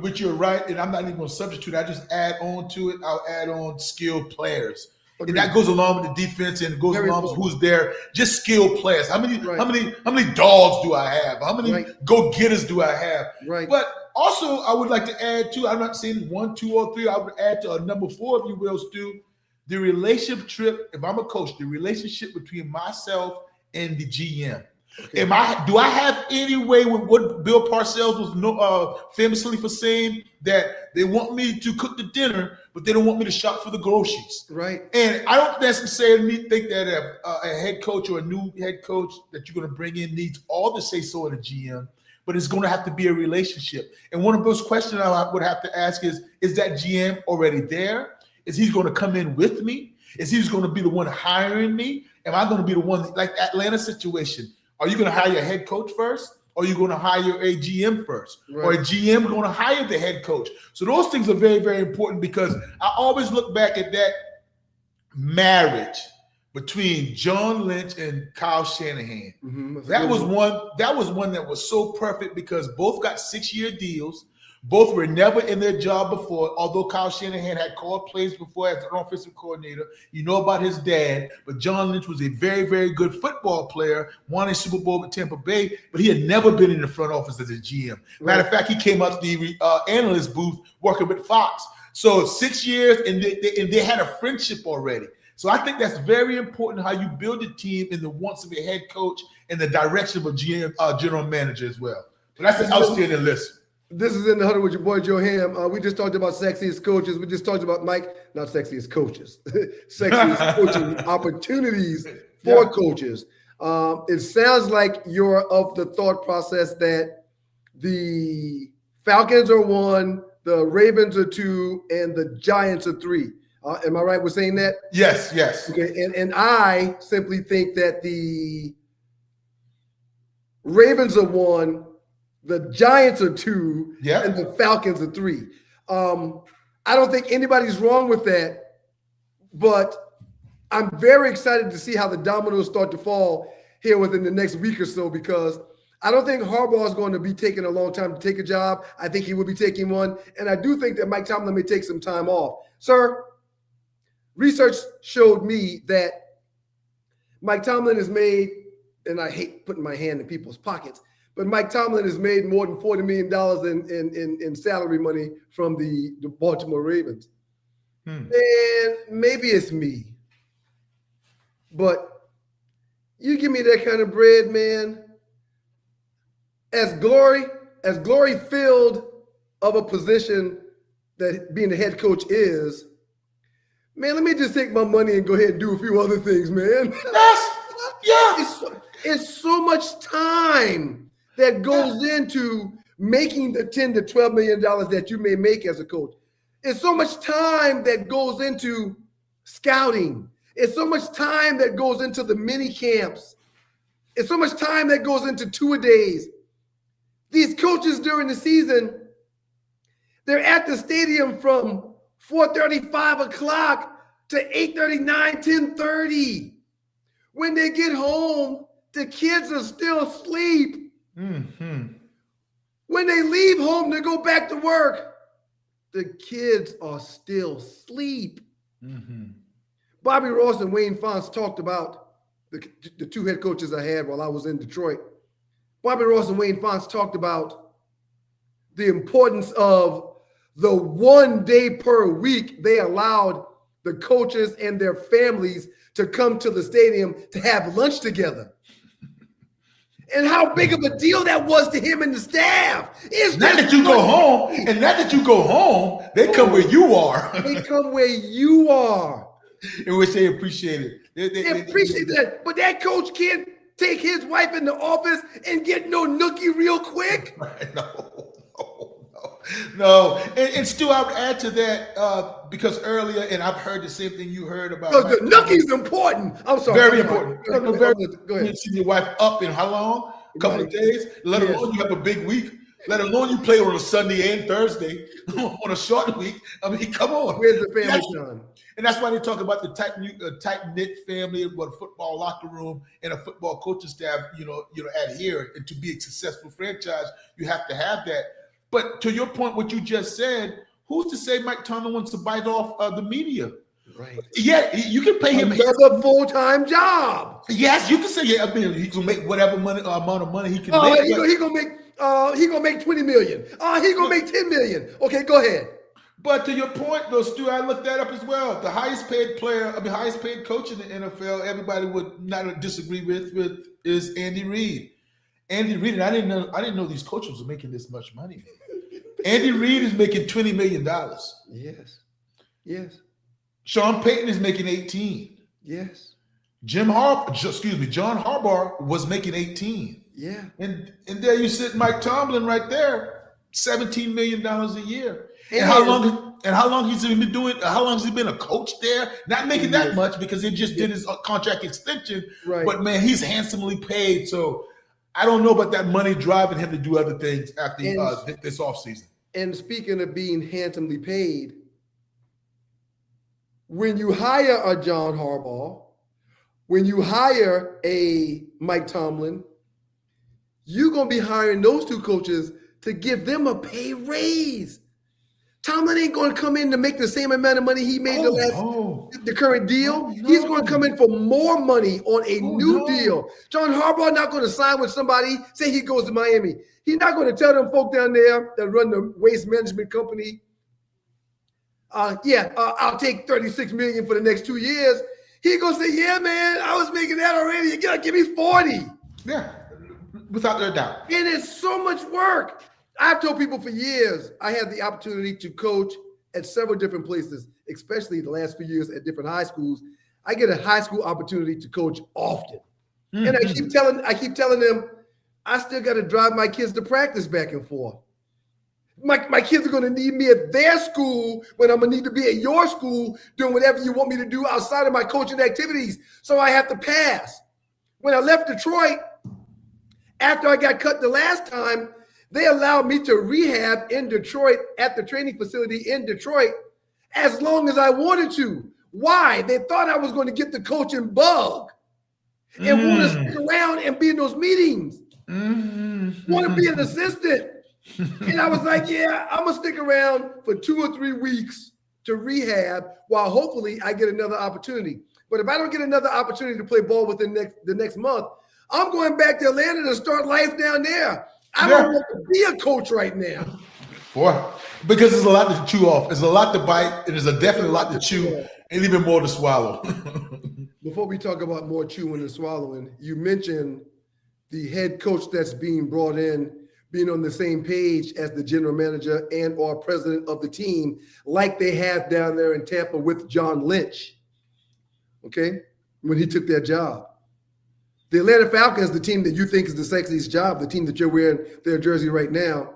which you're right, and I'm not even going to substitute. I just add on to it. I'll add on skilled players. And that goes along with the defense and goes along with who's there. Just skilled players. How many dogs do I have? How many go-getters do I have? Right. But also, I would like to add to, I'm not saying 1, 2, or 3. I would add to a number 4, if you will, Stu, the relationship, if I'm a coach, the relationship between myself and the GM. Okay. Do I have any way with what Bill Parcells was famously for saying that they want me to cook the dinner, but they don't want me to shop for the groceries? Right. And I don't necessarily think that a head coach or a new head coach that you're going to bring in needs all the say so in a GM, but it's going to have to be a relationship. And one of those questions I would have to ask is that GM already there? Is he going to come in with me? Is he going to be the one hiring me? Am I going to be the one, like Atlanta situation? Are you going to hire a head coach first? Or are you going to hire a GM first? Right. Or a GM going to hire the head coach? So those things are very, very important because I always look back at that marriage between John Lynch and Kyle Shanahan. Mm-hmm. That was one that was so perfect because both got 6-year deals. Both were never in their job before, although Kyle Shanahan had called plays before as an offensive coordinator. You know about his dad, but John Lynch was a very, very good football player, won a Super Bowl with Tampa Bay, but he had never been in the front office as a GM. Matter of fact, he came up the analyst booth working with Fox. So 6 years, and they had a friendship already. So I think that's very important, how you build a team in the wants of a head coach and the direction of a GM, general manager as well. But that's an outstanding list. This is In the Huddle with your boy Joe Ham. We just talked about sexiest coaches. We just talked about not sexiest coaches, sexiest coaching opportunities for coaches. It sounds like you're of the thought process that the Falcons are 1, the Ravens are 2, and the Giants are 3. Am I right with saying that? Yes. Okay, and I simply think that the Ravens are 1, the Giants are 2, and the Falcons are 3. I don't think anybody's wrong with that, but I'm very excited to see how the dominoes start to fall here within the next week or so, because I don't think Harbaugh is going to be taking a long time to take a job. I think he will be taking one, and I do think that Mike Tomlin may take some time off. Sir, research showed me that Mike Tomlin has made, and I hate putting my hand in people's pockets, but Mike Tomlin has made more than $40 million in salary money from the Baltimore Ravens. And maybe it's me, but you give me that kind of bread, man. As glory-filled of a position that being the head coach is, man, let me just take my money and go ahead and do a few other things, man. It's so much time that goes into making the $10 to $12 million that you may make as a coach. It's so much time that goes into scouting. It's so much time that goes into the mini camps. It's so much time that goes into two-a-days. These coaches during the season, they're at the stadium from 4:30, 5 o'clock to 8:30, 10:30. When they get home, the kids are still asleep. When they leave home to go back to work, the kids are still asleep. Bobby Ross and Wayne Fontes talked about the two head coaches I had while I was in Detroit. Bobby Ross and Wayne Fontes talked about the importance of the 1 day per week they allowed the coaches and their families to come to the stadium to have lunch together. And how big of a deal that was to him and the staff. Not that you go home, they come where you are. They come where you are. In which they appreciate it. They appreciate that. But that coach can't take his wife in the office and get no nookie real quick. No. And Stu, I would add to that because earlier, and I've heard the same thing you heard about. Because the nookie's important. I'm sorry. Very important. Go ahead. You see your wife up in how long? A couple of days. Let alone you have a big week. Let alone you play on a Sunday and Thursday on a short week. I mean, come on. Where's the family time? And that's why they talk about the tight-knit family, what a football locker room and a football coaching staff, adhere. And to be a successful franchise, you have to have that. But to your point, what you just said, who's to say Mike Tomlin wants to bite off the media? Right. Yeah, you can pay him another full-time job. Yes, you can say, yeah, I mean, he can make whatever amount of money he can make. He gonna make $20 million. He gonna make $10 million. Okay, go ahead. But to your point, though, Stu, I looked that up as well. The highest paid coach in the NFL, everybody would not disagree with is Andy Reid. Andy Reid, and I didn't know these coaches were making this much money. Andy Reid is making $20 million. Yes. Sean Payton is making 18. Yes. John Harbaugh was making 18. Yeah. And there you sit Mike Tomlin right there, $17 million a year. And how long has he been doing? How long has he been a coach there? Not making that much because he just did his contract extension. Right. But man, he's handsomely paid. So I don't know about that money driving him to do other things after this offseason. And speaking of being handsomely paid, when you hire a John Harbaugh, when you hire a Mike Tomlin, you're going to be hiring those two coaches to give them a pay raise. Tomlin ain't going to come in to make the same amount of money he made the current deal. He's going to come in for more money on a new deal. John Harbaugh not going to sign with somebody, say he goes to Miami. He's not going to tell them folk down there that run the waste management company, I'll take $36 million for the next 2 years. He going to say, yeah, man, I was making that already. You got to give me 40. Yeah, without a doubt. And it's so much work. I've told people for years, I had the opportunity to coach at several different places, especially the last few years at different high schools. I get a high school opportunity to coach often. Mm-hmm. And I keep telling them, I still got to drive my kids to practice back and forth. My kids are going to need me at their school when I'm going to need to be at your school doing whatever you want me to do outside of my coaching activities. So I have to pass. When I left Detroit, after I got cut the last time, they allowed me to rehab in Detroit at the training facility in Detroit as long as I wanted to. Why? They thought I was going to get the coaching bug and want to stick around and be in those meetings. Want to be an assistant. And I was like, yeah, I'm going to stick around for 2 or 3 weeks to rehab while hopefully I get another opportunity. But if I don't get another opportunity to play ball within the next month, I'm going back to Atlanta to start life down there. I don't want to be a coach right now. Boy, because there's a lot to chew off. There's a lot to bite, and there's definitely a lot to chew, and even more to swallow. Before we talk about more chewing and swallowing, you mentioned the head coach that's being brought in being on the same page as the general manager and or president of the team, like they have down there in Tampa with John Lynch, okay, when he took that job. The Atlanta Falcons, the team that you think is the sexiest job, the team that you're wearing their jersey right now,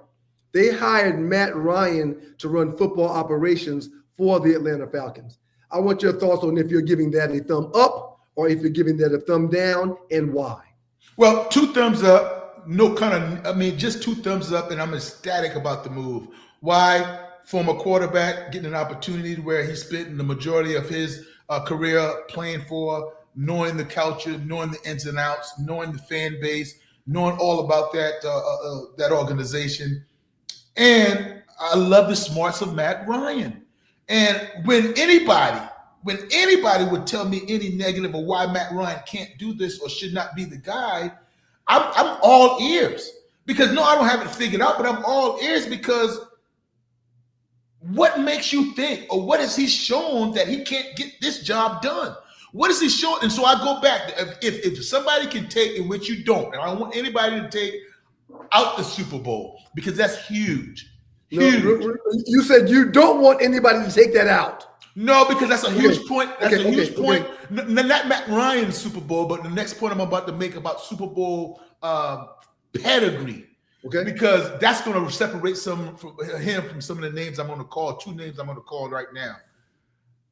they hired Matt Ryan to run football operations for the Atlanta Falcons. I want your thoughts on if you're giving that a thumb up or if you're giving that a thumb down and why. Well, 2 thumbs up, just 2 thumbs up, and I'm ecstatic about the move. Why? Former quarterback getting an opportunity where he spent the majority of his career playing for, knowing the culture, knowing the ins and outs, knowing the fan base, knowing all about that organization. And I love the smarts of Matt Ryan. And when anybody would tell me any negative of why Matt Ryan can't do this or should not be the guy, I'm all ears. Because no, I don't have it figured out, but I'm all ears because what makes you think, or what has he shown that he can't get this job done? What is he showing? And so I go back. If somebody can take, in which you don't, and I don't want anybody to take out the Super Bowl because that's huge. Huge. No, you said you don't want anybody to take that out. No, because that's a huge point. That's a huge point. Not Matt Ryan's Super Bowl, but the next point I'm about to make about Super Bowl pedigree. Okay. Because that's going to separate him from some of the names I'm going to call. 2 names I'm going to call right now.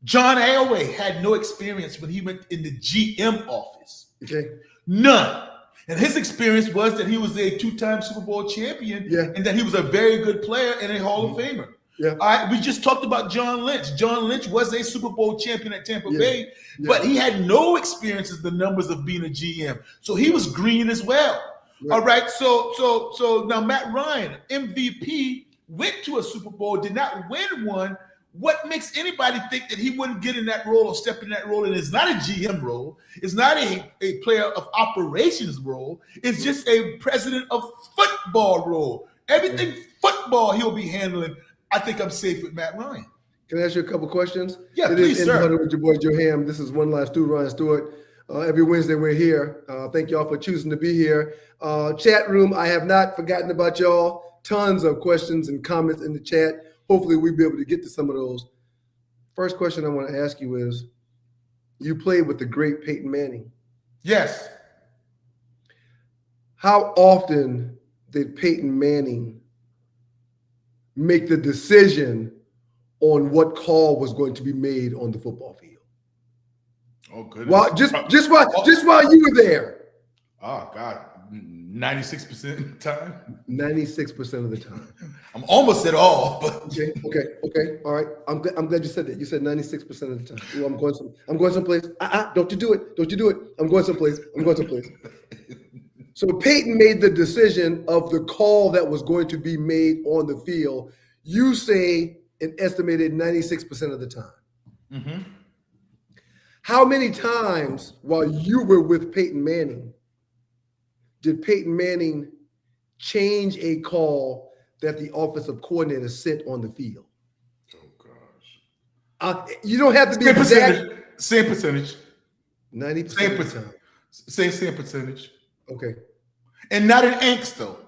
John Elway had no experience when he went in the GM office. Okay. None. And his experience was that he was a 2-time Super Bowl champion and that he was a very good player and a Hall of Famer. Yeah. All right. We just talked about John Lynch. John Lynch was a Super Bowl champion at Tampa Bay, but he had no experience in the numbers of being a GM. So he was green as well. All right. So now Matt Ryan, MVP, went to a Super Bowl, did not win one. What makes anybody think that he wouldn't get in that role or step in that role? And it's not a GM role. It's not a player of operations role. It's just a president of football role. Everything football he'll be handling. I think I'm safe with Matt Ryan. Can I ask you a couple questions? Yeah, please, sir. With your boy Joe Ham. This is One Last Dude, Ryan Stewart. Every Wednesday we're here. Thank y'all for choosing to be here. Chat room, I have not forgotten about y'all. Tons of questions and comments in the chat. Hopefully we'll be able to get to some of those. First question I want to ask you is, you played with the great Peyton Manning. Yes. How often did Peyton Manning make the decision on what call was going to be made on the football field? Oh, goodness. Well, just while you were there. Oh, God. 96% of the time? 96% of the time. I'm almost at all, but okay. All right. I'm glad you said that. You said 96% of the time. Ooh, I'm going someplace. Don't you do it. I'm going someplace. So Peyton made the decision of the call that was going to be made on the field. You say an estimated 96% of the time. Mm-hmm. How many times while you were with Peyton Manning did Peyton Manning change a call that the offensive coordinator sent on the field? Oh, gosh. You don't have to be Same exact. percentage. Same percentage. 90% of the time. Same percentage. Okay. And not in angst, though.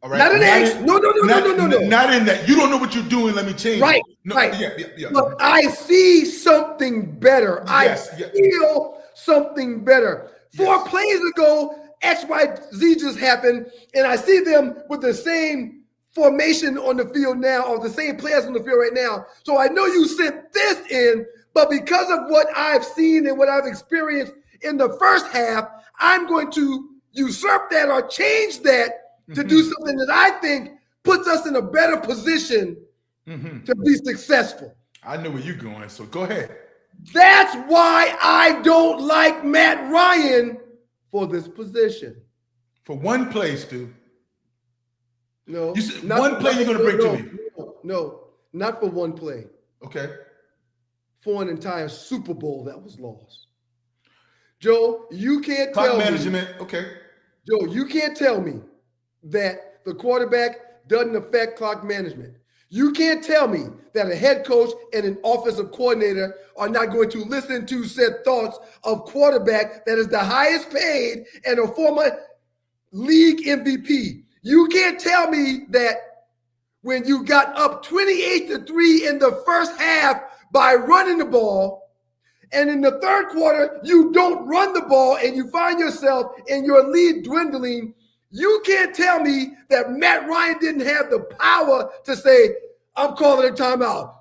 All right. Not in angst. No. Not in that. You don't know what you're doing. Let me change. Right. It. No, right. Yeah. But I see something better. Yes, I feel something better. 4 plays ago, XYZ just happened, and I see them with the same formation on the field now, or the same players on the field right now. So I know you sent this in, but because of what I've seen and what I've experienced in the first half, I'm going to usurp that or change that to do something that I think puts us in a better position to be successful. I know where you're going, so go ahead. That's why I don't like Matt Ryan for this position. For one play, Stu. No. You said one play you're going to bring to me. No, not for one play. Okay. For an entire Super Bowl that was lost. Joe, you can't Clock tell management. Okay. Joe, you can't tell me that the quarterback doesn't affect clock management. You can't tell me that a head coach and an offensive coordinator are not going to listen to said thoughts of quarterback that is the highest paid and a former league MVP. You can't tell me that when you got up 28-3 in the first half by running the ball, and in the third quarter, you don't run the ball and you find yourself in your lead dwindling. You can't tell me that Matt Ryan didn't have the power to say, I'm calling a timeout.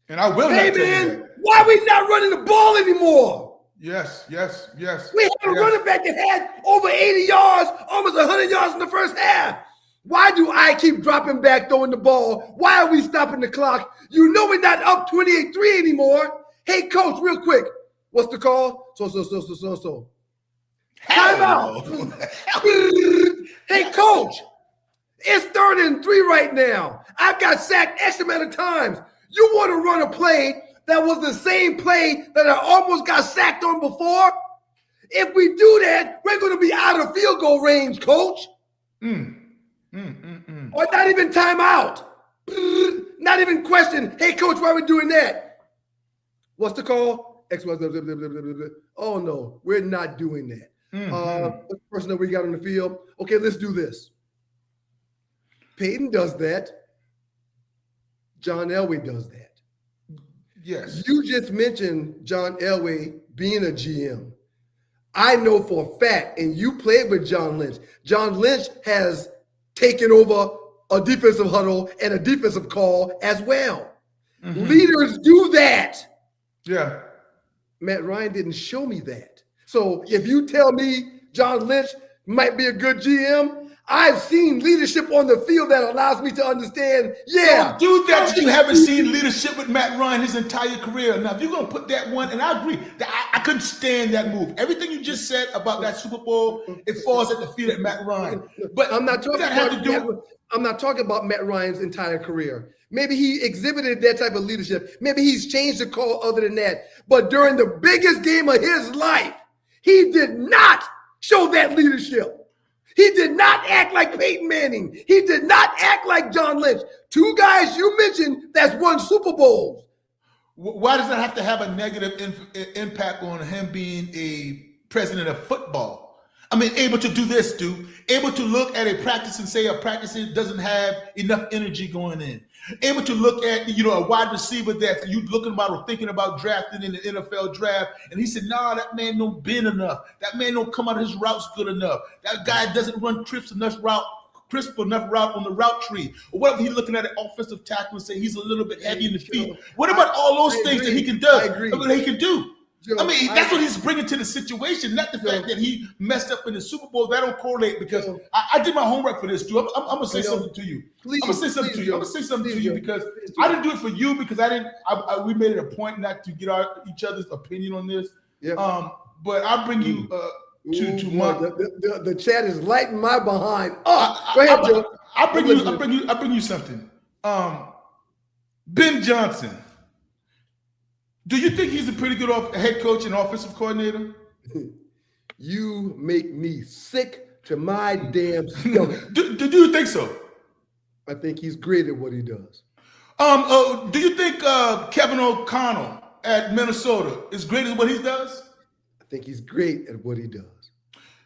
And I will Hey, not tell you man, that. why are we not running the ball anymore? Yes. We had a running back that had over 80 yards, almost 100 yards in the first half. Why do I keep dropping back, throwing the ball? Why are we stopping the clock? You know we're not up 28-3 anymore. Hey, coach, real quick. What's the call? So. Timeout. Hey, coach, it's 3rd and 3 right now. I've got sacked X amount of times. You want to run a play that was the same play that I almost got sacked on before? If we do that, we're going to be out of field goal range, coach. Or not even timeout. Not even question, hey, coach, why are we doing that? What's the call? X, Y, Z, blah, blah, blah, blah, blah. Oh, no, we're not doing that. The person that we got on the field, okay, let's do this. Peyton does that. John Elway does that. Yes. You just mentioned John Elway being a GM. I know for a fact, and you played with John Lynch. John Lynch has taken over a defensive huddle and a defensive call as well. Leaders do that. Yeah. Matt Ryan didn't show me that. So if you tell me John Lynch might be a good GM, I've seen leadership on the field that allows me to understand, Don't do that. You haven't seen leadership with Matt Ryan his entire career. Now, if you're going to put that one, and I agree, that I couldn't stand that move. Everything you just said about that Super Bowl, it falls at the feet of Matt Ryan. But I'm not talking about Matt Ryan's entire career. Maybe he exhibited that type of leadership. Maybe he's changed the call other than that. But during the biggest game of his life, he did not show that leadership. He did not act like Peyton Manning. He did not act like John Lynch. 2 guys you mentioned that's won Super Bowls. Why does that have to have a negative impact on him being a president of football? I mean, able to do this, Stu. Able to look at a practice and say a practice doesn't have enough energy going in. Able to look at, a wide receiver that you looking about or thinking about drafting in the NFL draft, and he said, "Nah, that man don't bend enough. That man don't come out of his routes good enough. That guy doesn't run crisp enough route on the route tree." Or what if he's looking at an offensive tackle and say he's a little bit heavy in the feet? What about all those things that he can do? That he can do. Joe, that's what he's bringing to the situation, not the fact that he messed up in the Super Bowl. That don't correlate because I did my homework for this, Drew. I'm going to say something to you. I'm going to say something to you because I didn't do it for you because we made it a point not to get each other's opinion on this. Yeah. But I bring you to boy, Mont. the chat is lighting my behind up. Go ahead, Joe. I'll bring you something. Ben Johnson. Do you think he's a pretty good head coach and offensive coordinator? You make me sick to my damn stomach. Do you think so? I think he's great at what he does. Do you think Kevin O'Connell at Minnesota is great at what he does? I think he's great at what he does.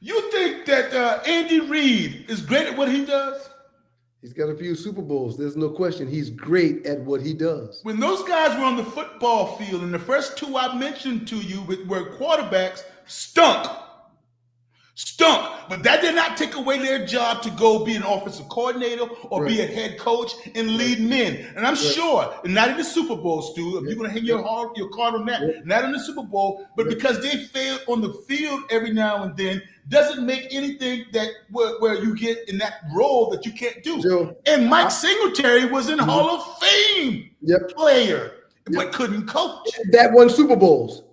You think that Andy Reid is great at what he does? He's got a few Super Bowls. There's no question. He's great at what he does. When those guys were on the football field, and the first two I mentioned to you were quarterbacks, stunk. But that did not take away their job to go be an offensive coordinator or be a head coach and lead men. And I'm sure, and not in the Super Bowl, Stu, if you're going to hang your card on that, not in the Super Bowl, but because they fail on the field every now and then, doesn't make anything that where you get in that role that you can't do. Joe, and Mike Singletary was in Hall of Fame player, but couldn't coach. That won Super Bowls.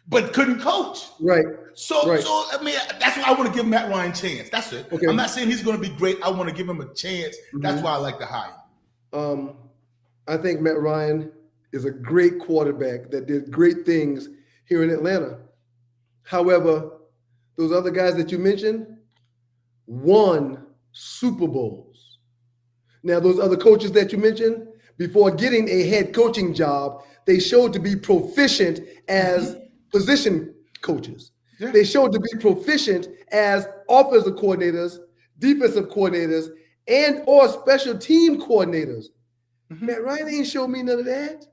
But couldn't coach. Right. So I mean, that's why I want to give Matt Ryan a chance. That's it. Okay. I'm not saying he's going to be great. I want to give him a chance. That's why I like to hire him. I think Matt Ryan is a great quarterback that did great things here in Atlanta. However, those other guys that you mentioned won Super Bowls. Now, those other coaches that you mentioned, before getting a head coaching job, they showed to be proficient as position coaches. Yeah. They showed to be proficient as offensive coordinators, defensive coordinators, and or special team coordinators. Matt Ryan ain't showed me none of that.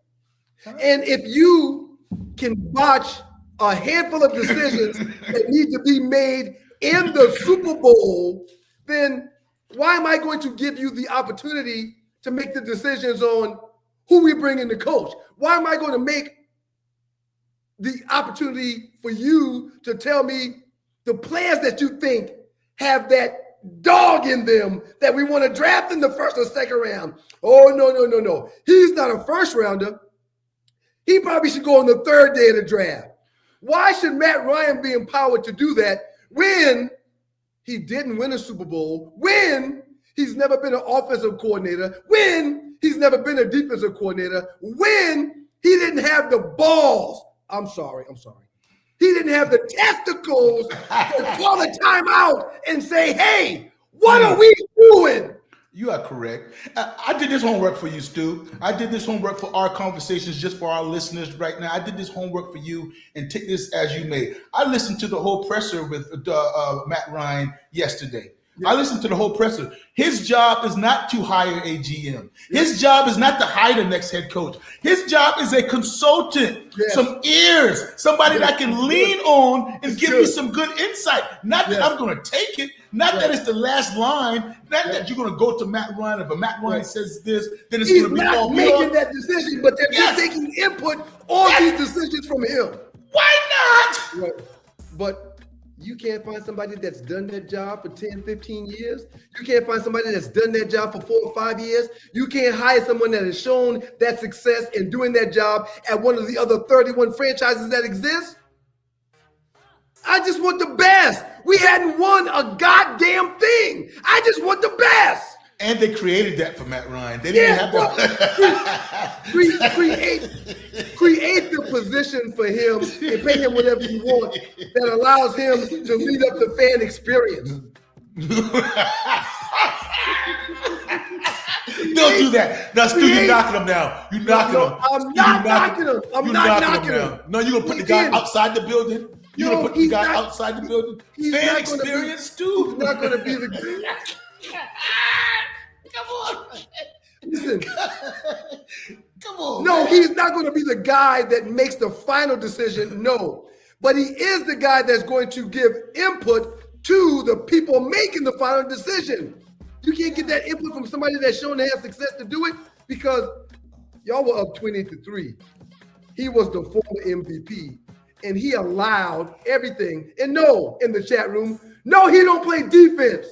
And if you can botch a handful of decisions that need to be made in the Super Bowl, then why am I going to give you the opportunity to make the decisions on who we bring in the coach? Why am I going to make the opportunity for you to tell me the players that you think have that dog in them that we want to draft in the first or second round? Oh, no. He's not a first rounder. He probably should go on the third day of the draft. Why should Matt Ryan be empowered to do that when he didn't win a Super Bowl, when he's never been an offensive coordinator, when he's never been a defensive coordinator, when he didn't have the balls? I'm sorry. He didn't have the testicles to call a timeout and say, hey, what are we doing? You are correct. I did this homework for you, Stu. I did this homework for our conversations, just for our listeners right now. I did this homework for you, and take this as you may. I listened to the whole presser with Matt Ryan yesterday. I listened to the whole presser. His job is not to hire a GM. His job is not to hire the next head coach. His job is a consultant, some ears, somebody that I can lean on and give me some good insight. Not that I'm going to take it, not that it's the last line, not that you're going to go to Matt Ryan. If a Matt Ryan says this, then it's going to be all He's not making that decision, but they're taking input on these decisions from him. Why not? Right. But you can't find somebody that's done that job for 10, 15 years. You can't find somebody that's done that job for 4 or 5 years. You can't hire someone that has shown that success in doing that job at one of the other 31 franchises that exist. I just want the best. We hadn't won a goddamn thing. I just want the best. And they created that for Matt Ryan. They didn't have that. Create the position for him and pay him whatever you want that allows him to lead up the fan experience. Don't do that. Now, Stu, you're knocking him now. You're knocking him. I'm not knocking him. I'm not knocking him. No, you're going to put the guy outside the building? You're going to put the guy outside the building? Fan experience, Stu? He's not going to be the guy. Come on. Listen. Come on. No, he's not going to be the guy that makes the final decision. No. But he is the guy that's going to give input to the people making the final decision. You can't get that input from somebody that's shown to have success to do it because y'all were up 28-3. He was the former MVP, and he allowed everything. And no, in the chat room, no, he don't play defense.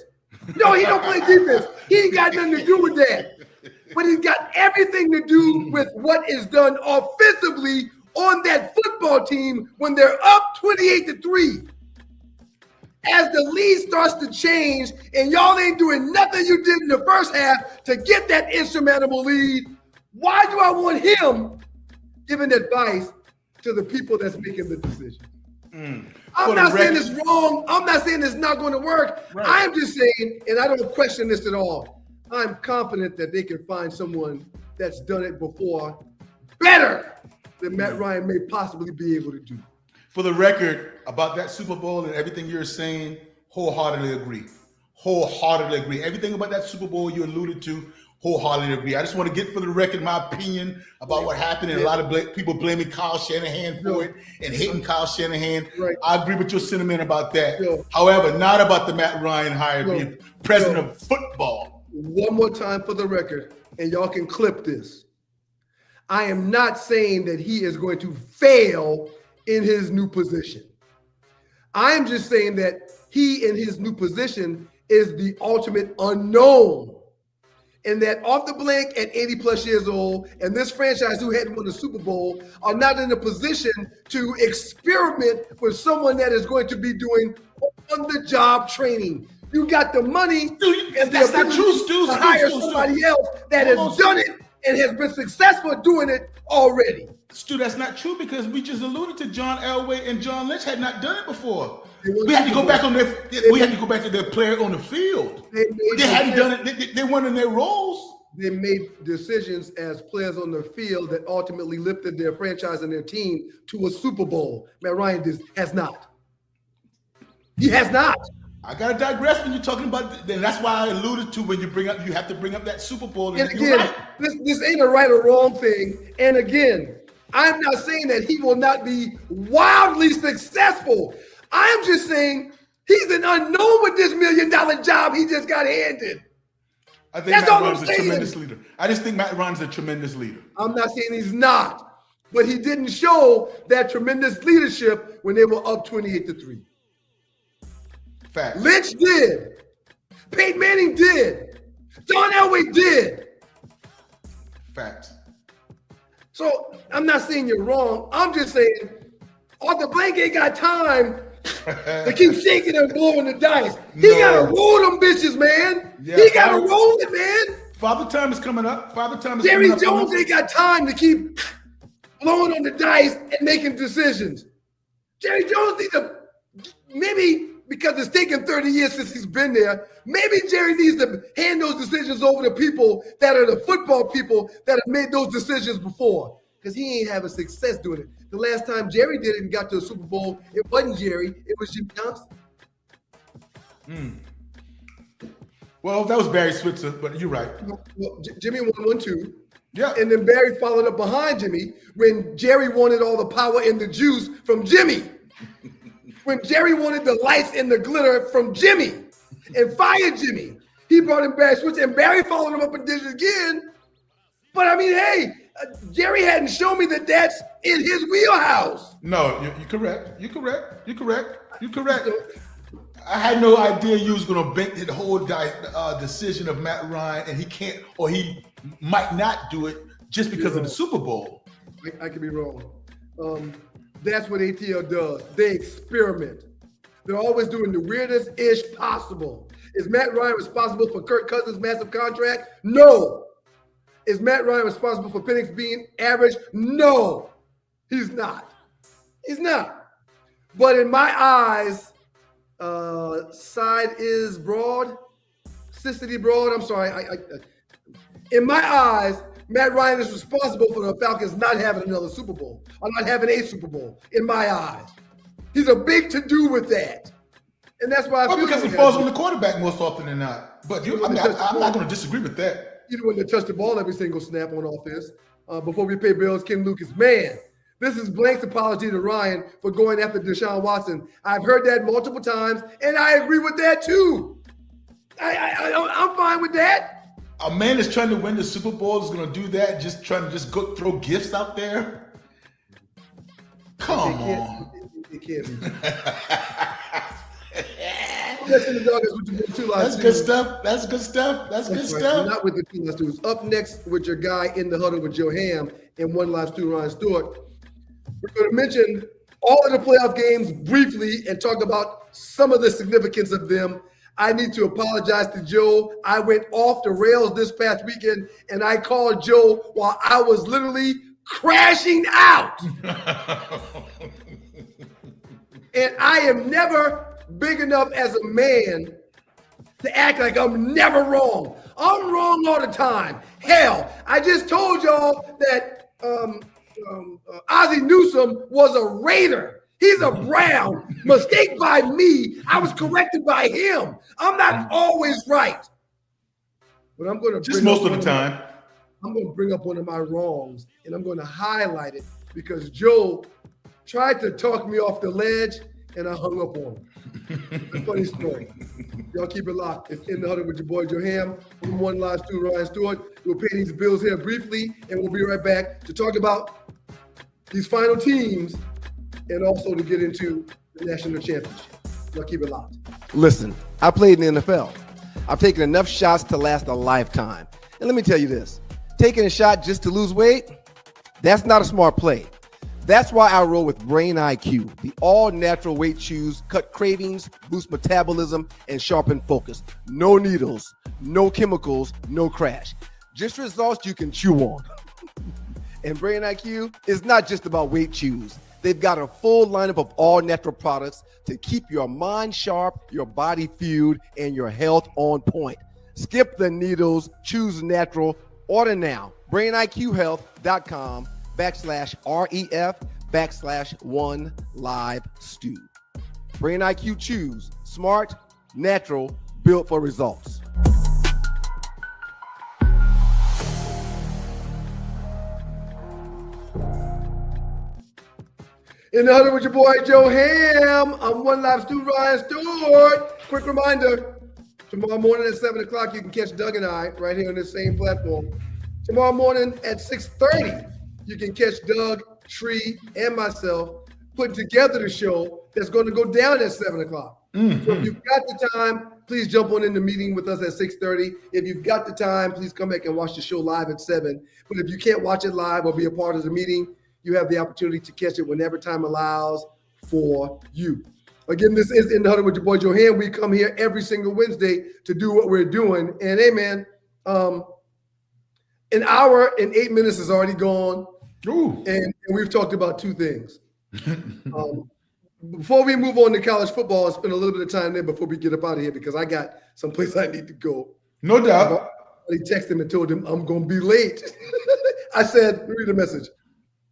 No, he don't play defense. He ain't got nothing to do with that. But he's got everything to do with what is done offensively on that football team when they're up 28-3. as the lead starts to change and y'all ain't doing nothing you did in the first half to get that insurmountable lead, why do I want him giving advice to the people that's making the decision? I'm not saying it's wrong. I'm not saying it's not going to work. Right. I'm just saying, and I don't question this at all, I'm confident that they can find someone that's done it before better than Matt Ryan may possibly be able to do. For the record, about that Super Bowl and everything you're saying, wholeheartedly agree. Wholeheartedly agree. Everything about that Super Bowl you alluded to, wholeheartedly agree. I just want to get for the record my opinion about what happened, and a lot of people blaming Kyle Shanahan for it and hating Kyle Shanahan. Right. I agree with your sentiment about that. However, not about the Matt Ryan hire being president of football. One more time for the record, and y'all can clip this. I am not saying that he is going to fail in his new position. I am just saying that he in his new position is the ultimate unknown. And that off the blank at 80 plus years old, and this franchise who hadn't won the Super Bowl are not in a position to experiment with someone that is going to be doing on-the-job training. You got the money, Dude, and that's not true, Stu. to hire somebody else that has done it and has been successful at doing it already. Stu, that's not true, because we just alluded to John Elway and John Lynch had not done it before. We had to go back on their. We had to go back to their player on the field. They hadn't done it. They weren't in their roles. They made decisions as players on the field that ultimately lifted their franchise and their team to a Super Bowl. Matt Ryan has not. He has not. I gotta digress when you're talking about. Then that's why I alluded to when you have to bring up that Super Bowl. And again, this ain't a right or wrong thing. And again, I'm not saying that he will not be wildly successful. I'm just saying he's an unknown with this $1 million job he just got handed. I think Matt Ryan's a tremendous leader. I just think Matt Ryan's a tremendous leader. I'm not saying he's not, but he didn't show that tremendous leadership when they were up 28-3. Fact. Lynch did. Peyton Manning did. John Elway did. Facts. So I'm not saying you're wrong. I'm just saying Arthur Blank ain't got time to keep shaking and blowing the dice. He gotta roll them bitches, man. Yeah, he gotta roll it, man. Father Time is coming up. Jerry Jones ain't got time to keep blowing on the dice and making decisions. Jerry Jones needs to, maybe because it's taken 30 years since he's been there, maybe Jerry needs to hand those decisions over to people that are the football people that have made those decisions before. Because he ain't having success doing it. The last time Jerry did it and got to a Super Bowl, it wasn't Jerry, it was Jim Johnson. Well, that was Barry Switzer, but you're right. Well, Jimmy won 1-2. Yeah. And then Barry followed up behind Jimmy when Jerry wanted all the power and the juice from Jimmy. When Jerry wanted the lights and the glitter from Jimmy and fired Jimmy. He brought in Barry Switzer, and Barry followed him up and did it again. But I mean, hey, Jerry hadn't shown me that that's in his wheelhouse. No, you're correct. You're correct. I had no idea you was going to bend the whole decision of Matt Ryan, and he can't, or he might not do it just because of the Super Bowl. I could be wrong. That's what ATL does. They experiment. They're always doing the weirdest-ish possible. Is Matt Ryan responsible for Kirk Cousins' massive contract? No. Is Matt Ryan responsible for Penix being average? No, he's not. He's not. But in my eyes, side is broad, city broad. I'm sorry. In my eyes, Matt Ryan is responsible for the Falcons not having another Super Bowl or not having a Super Bowl. In my eyes, he's a big to-do with that, and that's why I feel because it falls on the quarterback most often than not. But I'm not going to disagree with that. You know, when they touch the ball every single snap on offense. Before we pay bills, Kim Lucas, man, this is Blank's apology to Ryan for going after Deshaun Watson. I've heard that multiple times, and I agree with that too. I'm fine with that. A man that's trying to win the Super Bowl is going to do that, trying to go throw gifts out there? Come on. It can't be. That's good stuff. That's good stuff. You're not with the two last twos. Up next with your guy in the huddle with Joe Ham and one last two, Ryan Stewart. We're going to mention all of the playoff games briefly and talk about some of the significance of them. I need to apologize to Joe. I went off the rails this past weekend, and I called Joe while I was literally crashing out. And I am never big enough as a man to act like I'm never wrong. I'm wrong all the time. Hell, I just told y'all that Ozzie Newsome was a Raider. He's a Brown. Mistake by me. I was corrected by him. I'm not always right. But I'm going to just most of the time. I'm going to bring up one of my wrongs, and I'm going to highlight it because Joe tried to talk me off the ledge, and I hung up on him. A funny story. Y'all keep it locked. It's In the Huddle with your boy Joe Ham. I'm one live student, Ryan Stewart. We'll pay these bills here briefly, and we'll be right back to talk about these final teams and also to get into the national championship. Y'all keep it locked. Listen, I played in the NFL. I've taken enough shots to last a lifetime. And let me tell you this, taking a shot just to lose weight, that's not a smart play. That's why I roll with Brain IQ, the all-natural weight chews, cut cravings, boost metabolism, and sharpen focus. No needles, no chemicals, no crash. Just results you can chew on. And Brain IQ is not just about weight chews. They've got a full lineup of all-natural products to keep your mind sharp, your body fueled, and your health on point. Skip the needles, choose natural. Order now. BrainIQHealth.com/REF/1LiveStew. Brain IQ Chews. Smart, natural, built for results. In the Huddle with your boy Joe Ham. I'm one live student, Ryan Stewart. Quick reminder, tomorrow morning at 7 o'clock, you can catch Doug and I right here on this same platform. Tomorrow morning at 6:30, you can catch Doug, Tree, and myself putting together the show that's going to go down at 7 o'clock. So if you've got the time, please jump on in the meeting with us at 6:30. If you've got the time, please come back and watch the show live at 7. But if you can't watch it live or be a part of the meeting, you have the opportunity to catch it whenever time allows for you. Again, this is In the Huddle with your boy Joe Ham. We come here every single Wednesday to do what we're doing. And hey, man, an hour and 8 minutes is already gone. And we've talked about two things. Before we move on to college football, I'll spend a little bit of time there before we get up out of here because I got someplace I need to go. No doubt. He texted him and told him I'm going to be late. I said, read the message.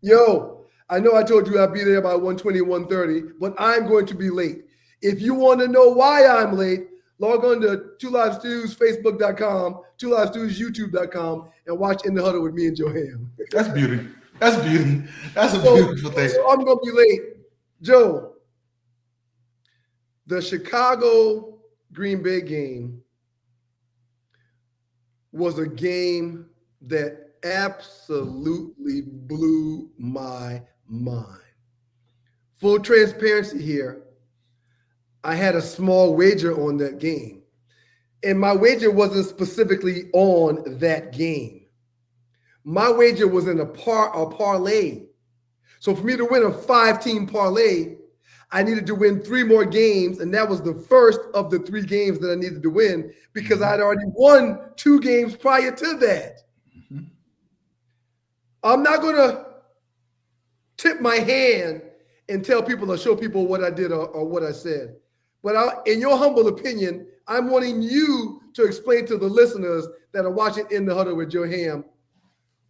Yo, I know I told you I'd be there by 1:20, 1:30, but I'm going to be late. If you want to know why I'm late, log on to 2Live Stews, Facebook.com, 2Live Stews, YouTube.com, and watch In the Huddle with me and Joe Ham. That's beauty. That's beauty. That's a beautiful thing. So I'm going to be late. Joe, the Chicago Green Bay game was a game that absolutely blew my mind. Full transparency here, I had a small wager on that game. And my wager wasn't specifically on that game. My wager was in a parlay. So for me to win a 5-team parlay, I needed to win 3 more games, and that was the first of the 3 games that I needed to win because I'd already won 2 games prior to that. I'm not going to tip my hand and tell people or show people what I did or what I said. But in your humble opinion, I'm wanting you to explain to the listeners that are watching In the Huddle with Joe Ham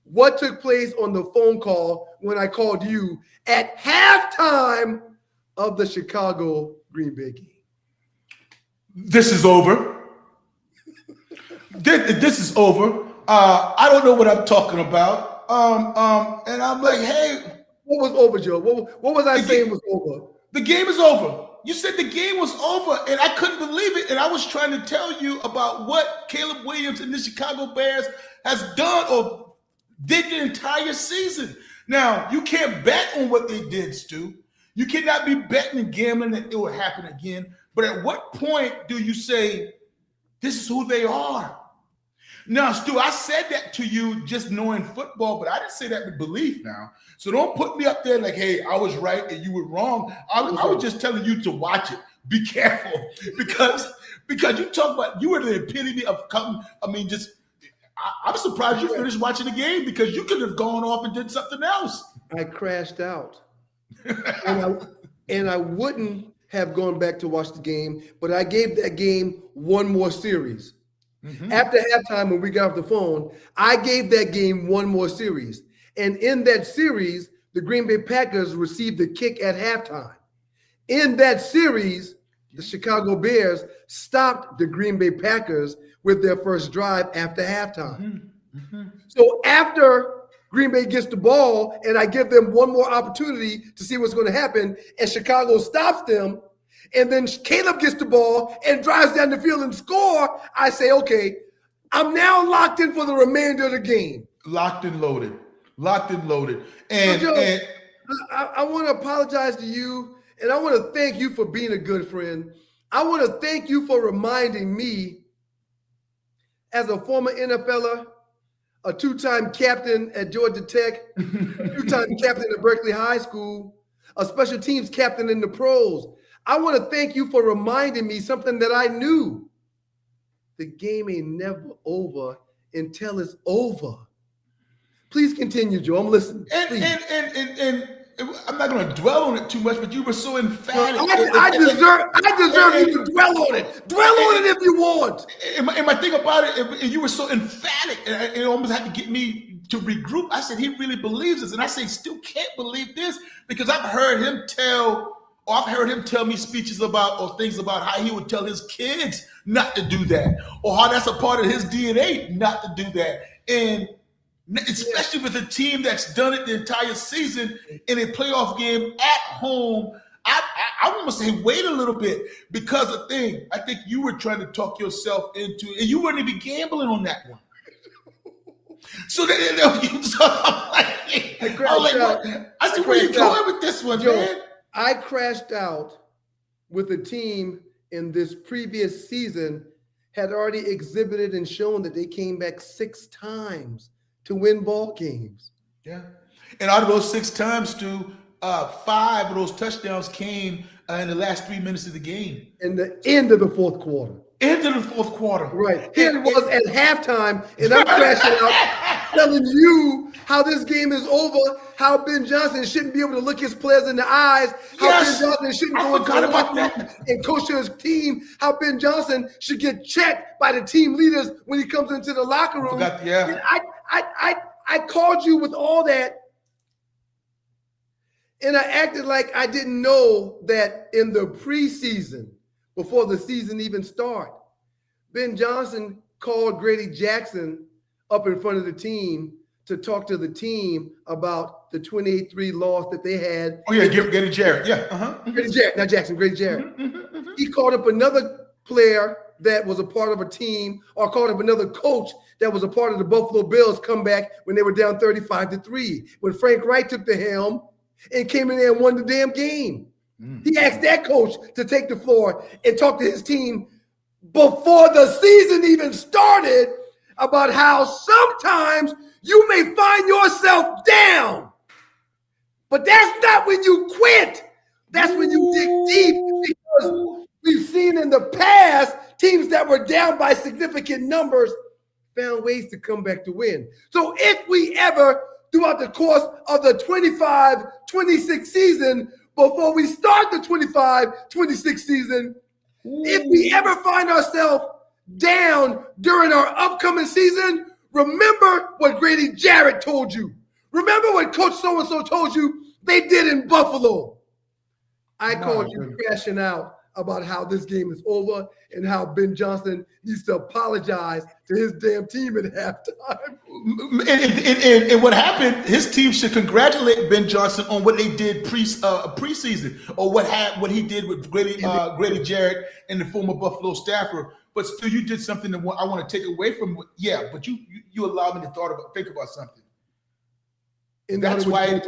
what took place on the phone call when I called you at halftime of the Chicago Green Bay game. This is over. This is over. I don't know what I'm talking about. And I'm like, hey. What was over, Joe? What was I saying was over? The game is over. You said the game was over, and I couldn't believe it. And I was trying to tell you about what Caleb Williams and the Chicago Bears has done or did the entire season. Now, you can't bet on what they did, Stu. You cannot be betting and gambling that it will happen again. But at what point do you say, this is who they are? Now, Stu, I said that to you just knowing football, but I didn't say that with belief now. So don't put me up there like, hey, I was right and you were wrong. I was just telling you to watch it. Be careful because you talk about, you were the epitome of coming. I mean, I'm surprised you finished watching the game because you could have gone off and did something else. I crashed out. and I wouldn't have gone back to watch the game, but I gave that game one more series. Mm-hmm. After halftime, when we got off the phone, I gave that game one more series. And in that series, the Green Bay Packers received the kick at halftime. In that series, the Chicago Bears stopped the Green Bay Packers with their first drive after halftime. Mm-hmm. Mm-hmm. So after Green Bay gets the ball and I give them one more opportunity to see what's going to happen, and Chicago stops them, and then Caleb gets the ball and drives down the field and score, I say, okay, I'm now locked in for the remainder of the game. Locked and loaded. Locked and loaded. And, so Joe, I want to apologize to you, and I want to thank you for being a good friend. I want to thank you for reminding me, as a former NFLer, a two-time captain at Georgia Tech, a two-time captain at Berkeley High School, a special teams captain in the pros. I want to thank you for reminding me something that I knew. The game ain't never over until it's over. Please continue, Joe. I'm listening. And I'm not going to dwell on it too much, but you were so emphatic. I deserve you to dwell on it. Dwell on it if you want. And my thing about it, and you were so emphatic, and it almost had to get me to regroup. I said, he really believes this. And I say, still can't believe this, because I've heard him tell me speeches about, or things about how he would tell his kids not to do that, or how that's a part of his DNA not to do that. And especially with a team that's done it the entire season in a playoff game at home, I want to say wait a little bit, because the thing, I think you were trying to talk yourself into, and you weren't even gambling on that one. So then, I said, where you going with this one, Joe, man? I crashed out with a team in this previous season had already exhibited and shown that they came back 6 times to win ball games. Yeah. And out of those 6 times, Stu, 5 of those touchdowns came in the last 3 minutes of the game. In the end of the fourth quarter. End of the fourth quarter. Right. Here it was at halftime, and I'm crashing out telling you how this game is over, how Ben Johnson shouldn't be able to look his players in the eyes, how Ben Johnson shouldn't go into the locker room and coach his team, how Ben Johnson should get checked by the team leaders when he comes into the locker room. And I called you with all that, and I acted like I didn't know that in the preseason, before the season even started, Ben Johnson called Grady Jackson up in front of the team to talk to the team about the 28-3 loss that they had. Oh, yeah, Grady Jarrett. Yeah. Uh-huh. Grady Jarrett, not Jackson, Grady Jarrett. He called up another player that was a part of a team, or called up another coach that was a part of the Buffalo Bills comeback when they were down 35-3, when Frank Wright took the helm and came in there and won the damn game. He asked that coach to take the floor and talk to his team before the season even started about how sometimes you may find yourself down, but that's not when you quit. That's when you dig deep, because we've seen in the past teams that were down by significant numbers found ways to come back to win. So if we ever, throughout the course of the 25-26 season, before we start the 25-26 season, if we ever find ourselves down during our upcoming season, remember what Grady Jarrett told you. Remember what Coach so-and-so told you they did in Buffalo. I called you crashing out about how this game is over and how Ben Johnson needs to apologize to his damn team at halftime. And what happened, his team should congratulate Ben Johnson on what they did preseason, or what he did with Grady Jarrett and the former Buffalo staffer. But still, you did something that I want to take away from. Yeah, but you allowed me to think about something. And that's why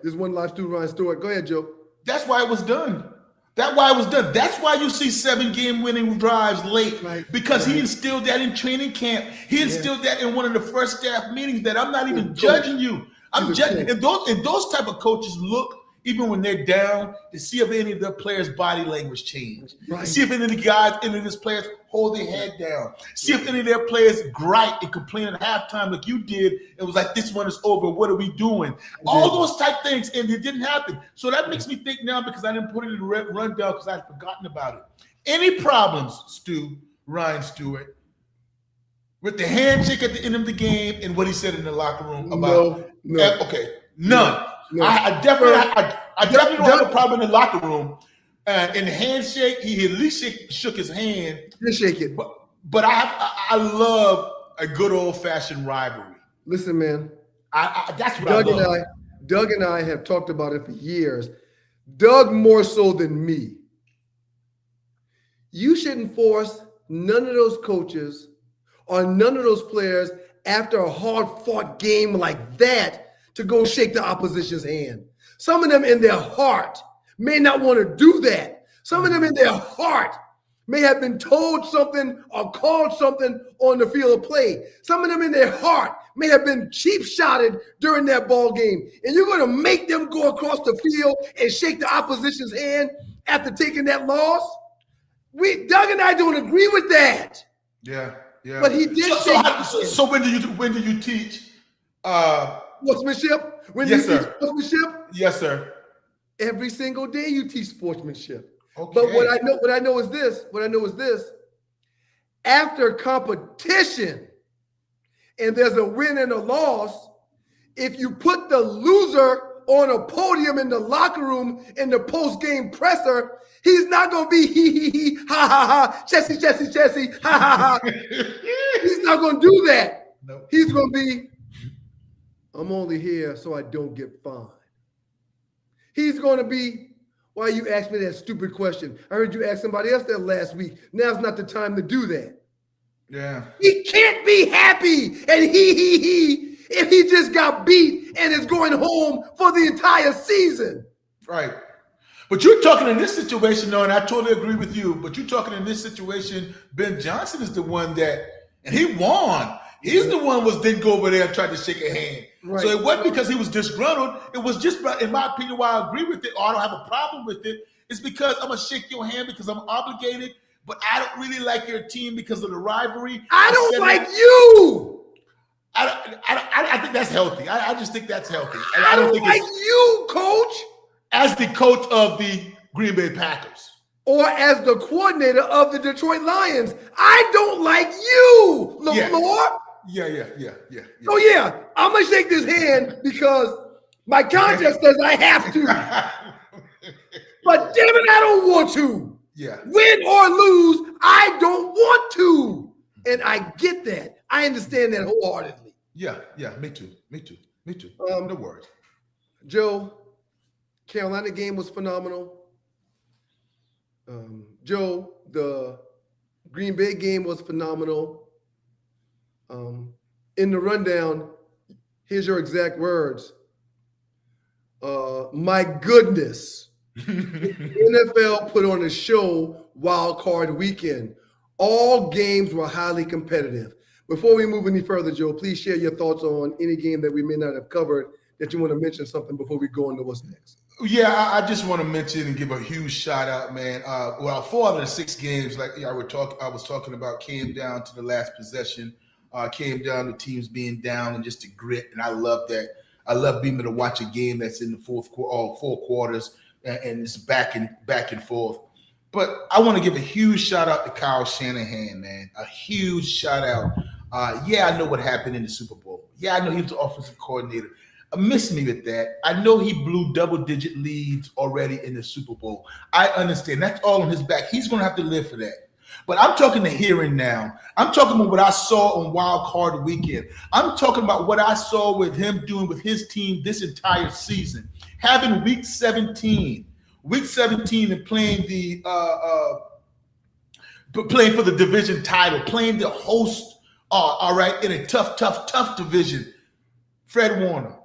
there's one live Stu Ryan Stewart. Go ahead, Joe. That's why it was done. That's why it was done. That's why you see 7-game winning drives late, because he instilled that in training camp. He instilled that in one of the first staff meetings. That I'm not even judging you. I'm judging. And those type of coaches look, even when they're down, to see if any of their players' body language change. Right. See if any of the guys, any of these players hold their head down. See if any of their players gripe and complain at halftime like you did. It was like, this one is over. What are we doing? All those type things, and it didn't happen. So that makes me think now, because I didn't put it in the rundown because I had forgotten about it. Any problems, Ryan Stewart, with the handshake at the end of the game and what he said in the locker room about? No. Okay, none. No. I definitely don't have a problem in the locker room. In the handshake, he at least shook his hand. Just shake it. But I love a good old-fashioned rivalry. Listen, man. That's what I love. Doug and I have talked about it for years. Doug more so than me. You shouldn't force none of those coaches or none of those players after a hard-fought game like that to go shake the opposition's hand. Some of them in their heart may not want to do that. Some of them in their heart may have been told something or called something on the field of play. Some of them in their heart may have been cheap-shotted during that ball game. And you're going to make them go across the field and shake the opposition's hand after taking that loss? Doug and I don't agree with that. Yeah. But he did. So when do you teach? Sportsmanship? When you teach sportsmanship? Yes, sir. Every single day you teach sportsmanship. Okay. But what I know is this. After competition, and there's a win and a loss, if you put the loser on a podium in the locker room in the post-game presser, he's not going to be hee, ha, ha, ha, Chessie, ha, ha, ha. He's not going to do that. No. He's going to be, I'm only here so I don't get fined. He's going to be, why you asked me that stupid question? I heard you ask somebody else that last week. Now's not the time to do that. Yeah. He can't be happy and he if he just got beat and is going home for the entire season. Right. But you're talking in this situation, though, and I totally agree with you, but you're talking in this situation, Ben Johnson is the one that, and he won. He's the one didn't go over there and try to shake a hand. Right. So it wasn't because he was disgruntled. It was just, in my opinion, why I agree with it, or I don't have a problem with it, is because I'm going to shake your hand because I'm obligated, but I don't really like your team because of the rivalry. I don't like you. I think that's healthy. I just think that's healthy. And I don't think like you, coach. As the coach of the Green Bay Packers. Or as the coordinator of the Detroit Lions. I don't like you, LaFleur. Yeah. So yeah, I'm going to shake this hand because my contract says I have to. But damn it, I don't want to. Yeah. Win or lose, I don't want to. And I get that. I understand that wholeheartedly. Yeah, me too. No worries. Joe, Carolina game was phenomenal. Joe, the Green Bay game was phenomenal. In the rundown, here's your exact words. My goodness. The NFL put on a show wild card weekend. All games were highly competitive. Before we move any further, Joe, please share your thoughts on any game that we may not have covered that you want to mention something before we go into what's next. Yeah, I just want to mention and give a huge shout out, man. 4 out of the 6 games, like I was talking about, came down to the last possession, came down to teams being down and just the grit. And I love that. I love being able to watch a game that's in the four quarters and it's back and forth. But I want to give a huge shout out to Kyle Shanahan, man. A huge shout out. I know what happened in the Super Bowl. Yeah, I know he was the offensive coordinator. Miss me with that. I know he blew double-digit leads already in the Super Bowl. I understand. That's all on his back. He's going to have to live for that. But I'm talking the here and now. I'm talking about what I saw on Wild Card Weekend. I'm talking about what I saw with him doing with his team this entire season. Having Week 17 and playing playing for the division title, playing the host, all right, in a tough division. Fred Warner.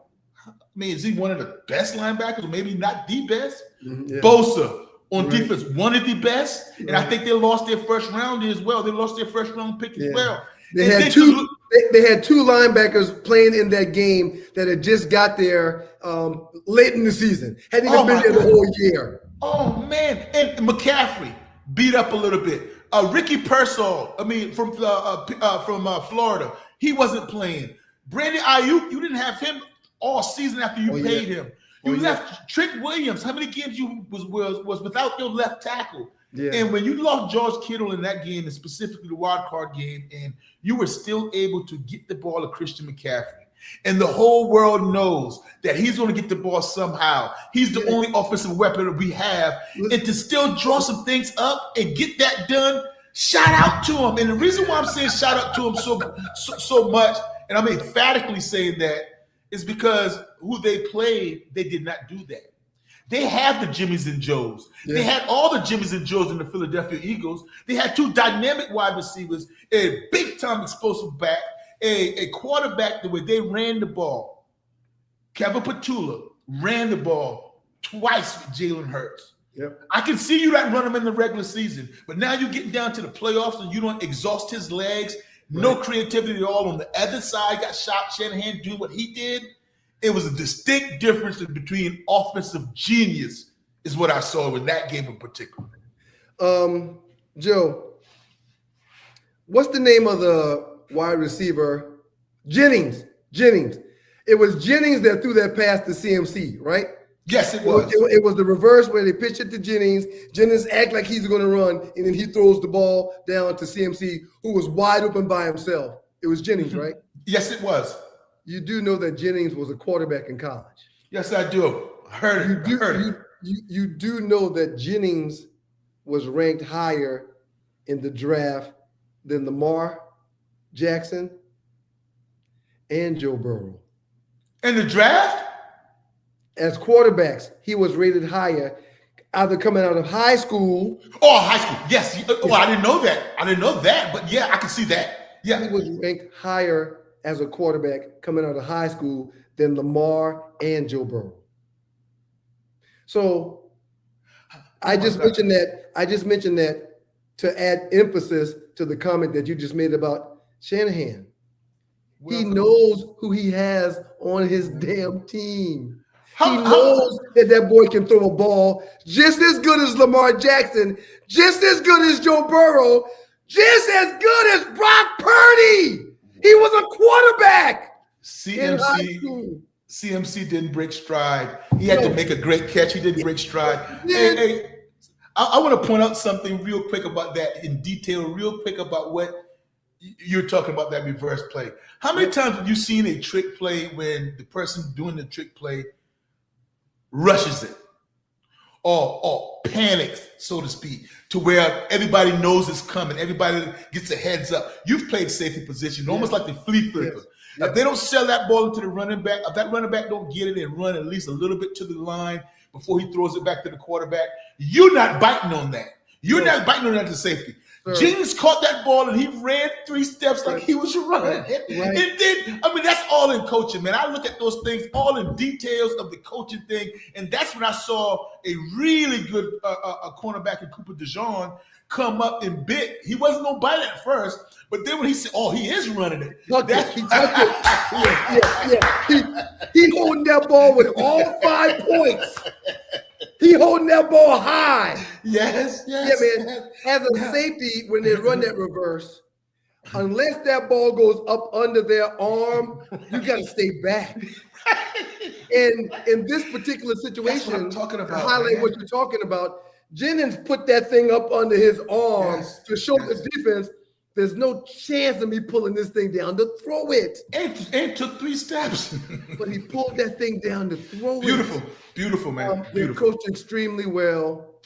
I mean, is he one of the best linebackers, or maybe not the best? Yeah. Bosa, on defense, one of the best. And I think they lost their first round as well. They lost their first round pick as well. They had two linebackers playing in that game that had just got there late in the season. Hadn't even been there the whole year. Oh, man. And McCaffrey beat up a little bit. Ricky Pearsall, from Florida, he wasn't playing. Brandon Ayuk, you didn't have him all season after you paid him. You left Trent Williams. How many games you was without your left tackle? Yeah. And when you lost George Kittle in that game, and specifically the wild card game, and you were still able to get the ball to Christian McCaffrey, and the whole world knows that he's going to get the ball somehow. He's the only offensive weapon that we have, and to still draw some things up and get that done, shout out to him. And the reason why I'm saying shout out to him so much, and I'm emphatically saying that, is because who they played, they did not do that. They have the Jimmies and Joes. Yeah. They had all the Jimmies and Joes in the Philadelphia Eagles. They had two dynamic wide receivers, a big-time explosive back, a quarterback the way they ran the ball. Kevin Petula ran the ball twice with Jalen Hurts. Yep. I can see you not run him in the regular season, but now you're getting down to the playoffs and you don't exhaust his legs. Right. No creativity at all on the other side. Got Shanahan doing what he did. It was a distinct difference between offensive genius is what I saw in that game in particular. Joe, what's the name of the wide receiver? Jennings. It was Jennings that threw that pass to CMC, right? Yes, it was. It was the reverse where they pitch it to Jennings. Jennings act like he's going to run, and then he throws the ball down to CMC, who was wide open by himself. It was Jennings, right? Yes, it was. You do know that Jennings was a quarterback in college. Yes, I do. I heard it. You do know that Jennings was ranked higher in the draft than Lamar Jackson and Joe Burrow. In the draft? As quarterbacks, he was rated higher, either coming out of high school. Oh, high school. Yes. Oh, I didn't know that. But yeah, I can see that. Yeah. He was ranked higher as a quarterback coming out of high school than Lamar and Joe Burrow. So I just mentioned that to add emphasis to the comment that you just made about Shanahan. He knows who he has on his damn team. He knows that boy can throw a ball just as good as Lamar Jackson, just as good as Joe Burrow, just as good as Brock Purdy. He was a quarterback. CMC didn't break stride. He had to make a great catch. He didn't break stride. Hey, I want to point out something real quick about that in detail, real quick about what you're talking about, that reverse play. How many times have you seen a trick play when the person doing the trick play rushes it or panics, so to speak, to where everybody knows it's coming, everybody gets a heads up? You've played safety position, almost like the flea flicker. If they don't sell that ball into the running back, if that running back don't get it and run at least a little bit to the line before he throws it back to the quarterback, you're not biting on that. You're not biting on that to safety. Jennings caught that ball and he ran 3 steps like he was running. And then, that's all in coaching, man. I look at those things all in details of the coaching thing, and that's when I saw a really good a cornerback in Cooper DeJean come up and bit. He wasn't going to bite at first, but then when he said, oh, he is running it. He holding that ball with all 5 points. He holding that ball high. Yes. Yeah, man. As a safety, when they run that reverse, unless that ball goes up under their arm, you got to stay back. And in this particular situation, what I'm talking about, to highlight what you're talking about, Jennings put that thing up under his arm to show the defense there's no chance of me pulling this thing down to throw it. And took 3 steps. But he pulled that thing down to throw it. Beautiful, man. They coached extremely well.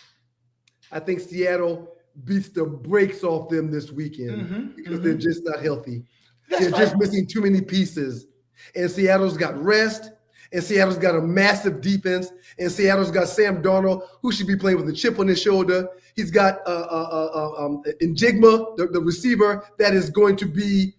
I think Seattle beats the brakes off them this weekend because they're just not healthy. They're just missing too many pieces. And Seattle's got rest. And Seattle's got a massive defense. And Seattle's got Sam Darnold, who should be playing with a chip on his shoulder. He's got Njigma, the receiver, that is going to be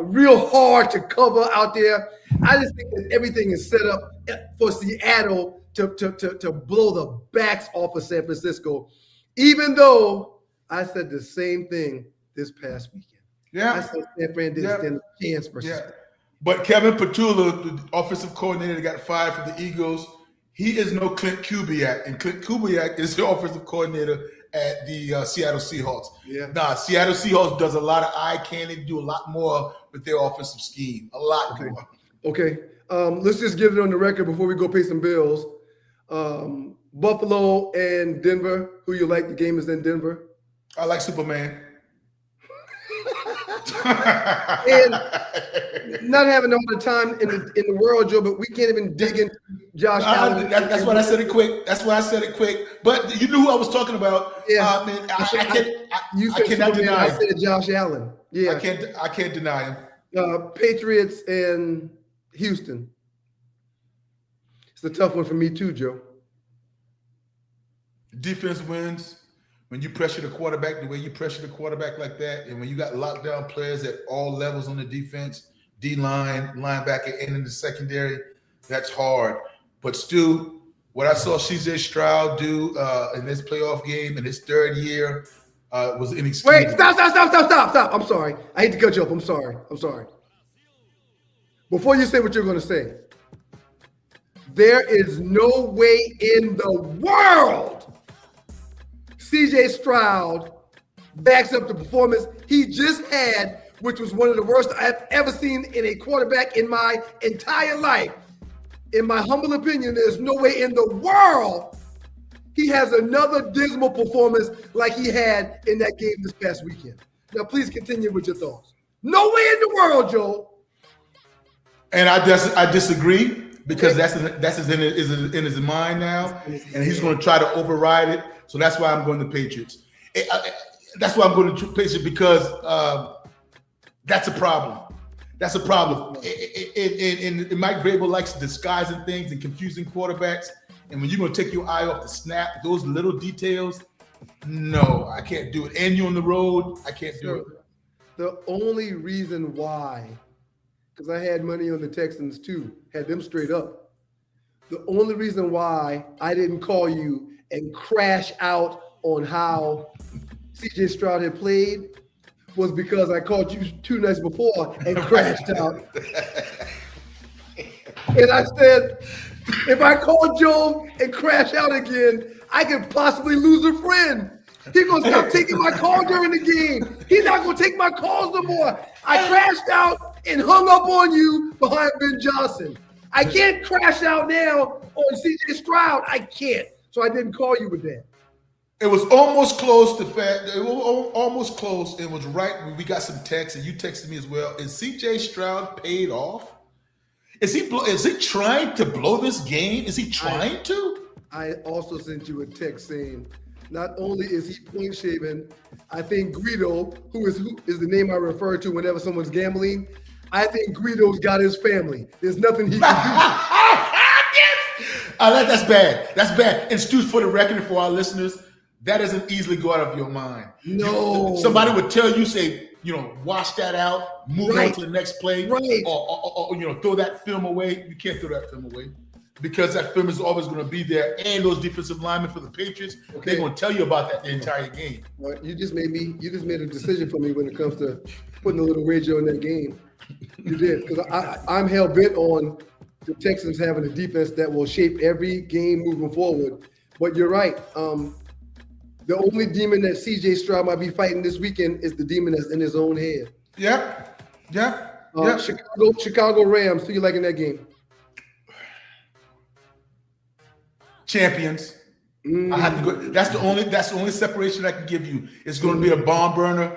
real hard to cover out there. I just think that everything is set up for Seattle to blow the backs off of San Francisco, even though I said the same thing this past weekend. Yeah. I said San Fran didn't stand a chance versus. But Kevin Petula, the offensive coordinator that got fired for the Eagles, he is no Clint Kubiak, and Clint Kubiak is the offensive coordinator at the Seattle Seahawks. Yeah. Nah, Seattle Seahawks does a lot of eye candy, do a lot more with their offensive scheme. A lot more. Okay. Let's just get it on the record before we go pay some bills. Buffalo and Denver. Who you like? The game is in Denver. I like Superman. And not having all the time in the world, Joe, but we can't even dig into Josh Allen. That's why I said it quick. But you knew who I was talking about. Yeah. Man, You I said cannot Superman, deny I him. said Josh Allen. Yeah. I can't deny him. Patriots and Houston. It's a tough one for me too, Joe. Defense wins when you pressure the quarterback the way you pressure the quarterback like that, and when you got lockdown players at all levels on the defense, D-line, linebacker, and in the secondary, that's hard. But Stu, what I saw CJ Stroud do in this playoff game in his third year was inexcusable. Wait, stop. I'm sorry. I hate to cut you up. I'm sorry. Before you say what you're going to say, there is no way in the world CJ Stroud backs up the performance he just had, which was one of the worst I've ever seen in a quarterback in my entire life. In my humble opinion, there's no way in the world he has another dismal performance like he had in that game this past weekend. Now, please continue with your thoughts. No way in the world, Joel. And I disagree because that's in his mind now, and he's going to try to override it. So that's why I'm going to Patriots. That's why I'm going to Patriots because that's a problem. That's a problem. And Mike Vrabel likes disguising things and confusing quarterbacks. And when you're going to take your eye off the snap, those little details, no, I can't do it. And you're on the road, I can't do it. The only reason why, because I had money on the Texans too, had them straight up. The only reason why I didn't call you and crash out on how CJ Stroud had played was because I called you 2 nights before and crashed out. And I said, if I call Joe and crash out again, I could possibly lose a friend. He's going to stop taking my call during the game. He's not going to take my calls no more. I crashed out and hung up on you behind Ben Johnson. I can't crash out now on CJ Stroud. I can't. So I didn't call you with that. It was almost close to fact. It was almost close. It was right when we got some texts, and you texted me as well. Is CJ Stroud paid off? Is he trying to blow this game? Is he trying to? I also sent you a text saying, not only is he point shaving, I think Guido, who is the name I refer to whenever someone's gambling, I think Guido's got his family. There's nothing he can do. That's bad. That's bad. And Stu, for the record, for our listeners, that doesn't easily go out of your mind. No. Somebody would tell you, say, wash that out, move on to the next play, or throw that film away. You can't throw that film away because that film is always going to be there. And those defensive linemen for the Patriots, they're going to tell you about that the entire game. Well, you just made a decision for me when it comes to putting a little wager on that game. You did, because I'm hell bent on the Texans having a defense that will shape every game moving forward. But you're right. The only demon that CJ Stroud might be fighting this weekend is the demon that's in his own head. Yep. Chicago Rams. Who you like in that game? Champions. I have to go. That's the only separation I can give you. It's going to be a barn burner.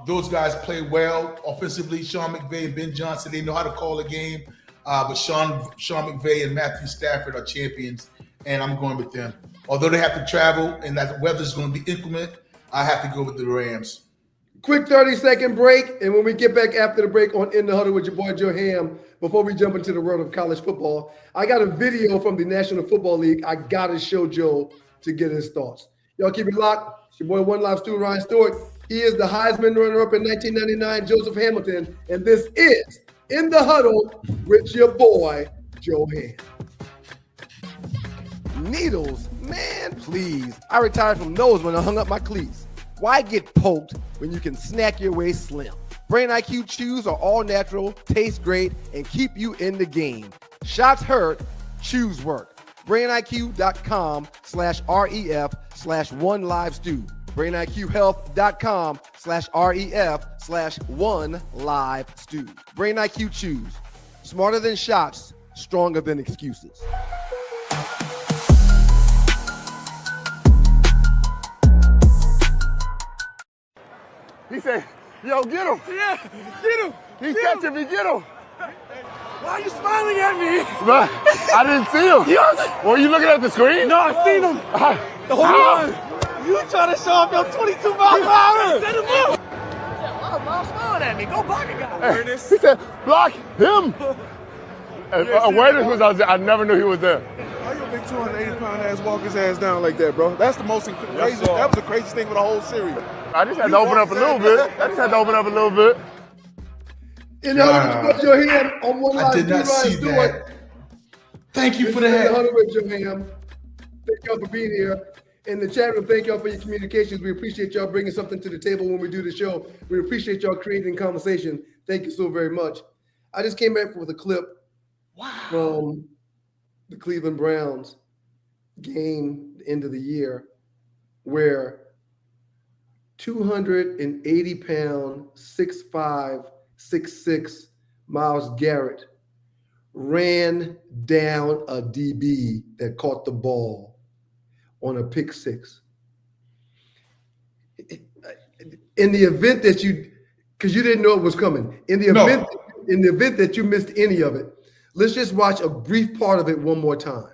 Those guys play well offensively. Sean McVay and Ben Johnson, they know how to call a game. But Sean McVay and Matthew Stafford are champions, and I'm going with them. Although they have to travel and that the weather's going to be inclement, I have to go with the Rams. Quick 30-second break, and when we get back after the break on In the Huddle with your boy Joe Ham, before we jump into the world of college football, I got a video from the National Football League I got to show Joe to get his thoughts. Y'all keep it locked. It's your boy One Live Stu Ryan Stewart. He is the Heisman runner-up in 1999, Joseph Hamilton, and this is In the Huddle with your boy Joe Ham. Needles? Man, please. I retired from those when I hung up my cleats. Why get poked when you can snack your way slim? Brain IQ chews are all natural, taste great, and keep you in the game. Shots hurt, chews work. BrainIQ.com/REF/OneLiveStew. BrainIQHealth.com/REF/OneLiveStew. Brain IQ chews. Smarter than shots, stronger than excuses. He said, yo, get him. Yeah, get him. He's catching me, get him. Why are you smiling at me? But I didn't see him. Were you looking at the screen? No, I seen him. The whole time. You trying to show off your 22 miles per hour. Set him up. Why smiling at me? Go block it, guy. He said, block him. Awareness was out there. I never knew he was there. How your big 280-pound ass walk his ass down like that, bro? That's the most crazy. That was the craziest thing for the whole series. I just had to open up a little bit. In the huddle, put your hand on one line. I did not see that. Thank you for In the that. huddle with your hand. Thank y'all for being here. In the chat room, thank y'all for your communications. We appreciate y'all bringing something to the table when we do the show. We appreciate y'all creating conversation. Thank you so very much. I just came back with a clip from the Cleveland Browns game, the end of the year, where 280-pound, 6'5", 6'6" Myles Garrett ran down a DB that caught the ball on a pick six. In the event that because you didn't know it was coming, in the event that you missed any of it, let's just watch a brief part of it one more time.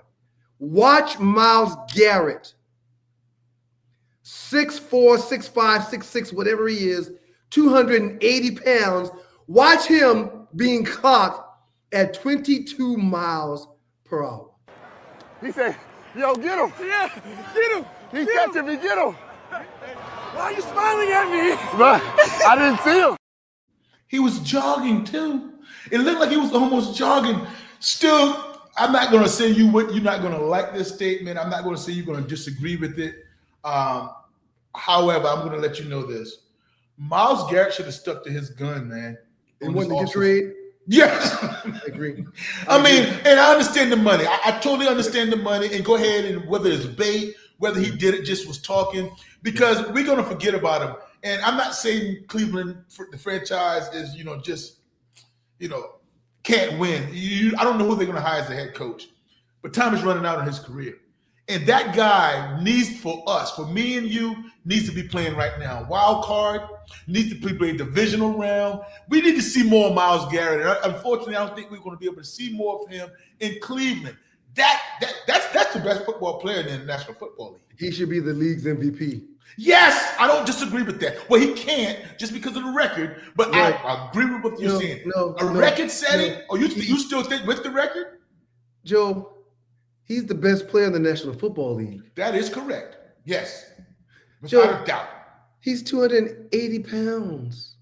Watch Myles Garrett, 6'4", 6'5", 6'6", whatever he is, 280 pounds. Watch him being clocked at 22 miles per hour. He said, yo, get him. Yeah, get him. He's catching me, get him. Why are you smiling at me? But I didn't see him. He was jogging too. It looked like he was almost jogging. Still, I'm not going to say you're not going to like this statement. I'm not going to say you're going to disagree with it. However, I'm going to let you know this. Myles Garrett should have stuck to his gun, man. And when to get trade? Yes. I agree. I mean, and I understand the money. I totally understand the money. And go ahead, and whether it's bait, whether he did it, just was talking, because we're going to forget about him. And I'm not saying Cleveland, the franchise, is can't win. I don't know who they're going to hire as the head coach, but time is running out on his career. And that guy needs, for us, for me and you, needs to be playing right now. Wild card, needs to be playing divisional round. We need to see more of Myles Garrett. And unfortunately, I don't think we're going to be able to see more of him in Cleveland. That's the best football player in the National Football League. He should be the league's MVP. Yes, I don't disagree with that. Well, he can't just because of the record, but right. I agree with what you're saying. Record setting, or you still think with the record? Joe, he's the best player in the National Football League. That is correct. Yes. Without a doubt. He's 280 pounds.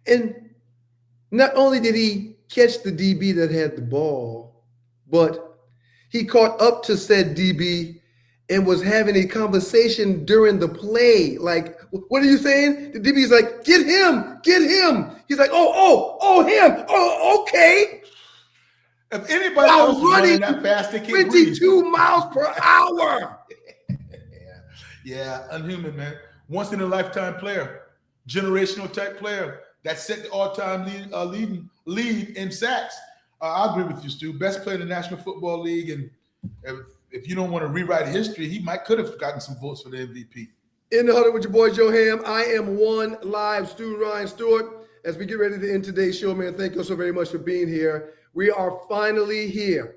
And not only did he catch the DB that had the ball, but he caught up to said DB and was having a conversation during the play. Like, what are you saying? The DB's like, get him. He's like, him. Oh, okay. If anybody else is running that fast, they can't 22 miles per hour. Yeah, unhuman, man. Once in a lifetime player, generational type player that set the all-time lead in sacks. I agree with you, Stu. Best player in the National Football League, and if you don't want to rewrite history, he could have gotten some votes for the MVP. In the huddle with your boy Joe Ham. I am One Live Stu Ryan Stewart. As we get ready to end today's show, man, thank you so very much for being here. We are finally here.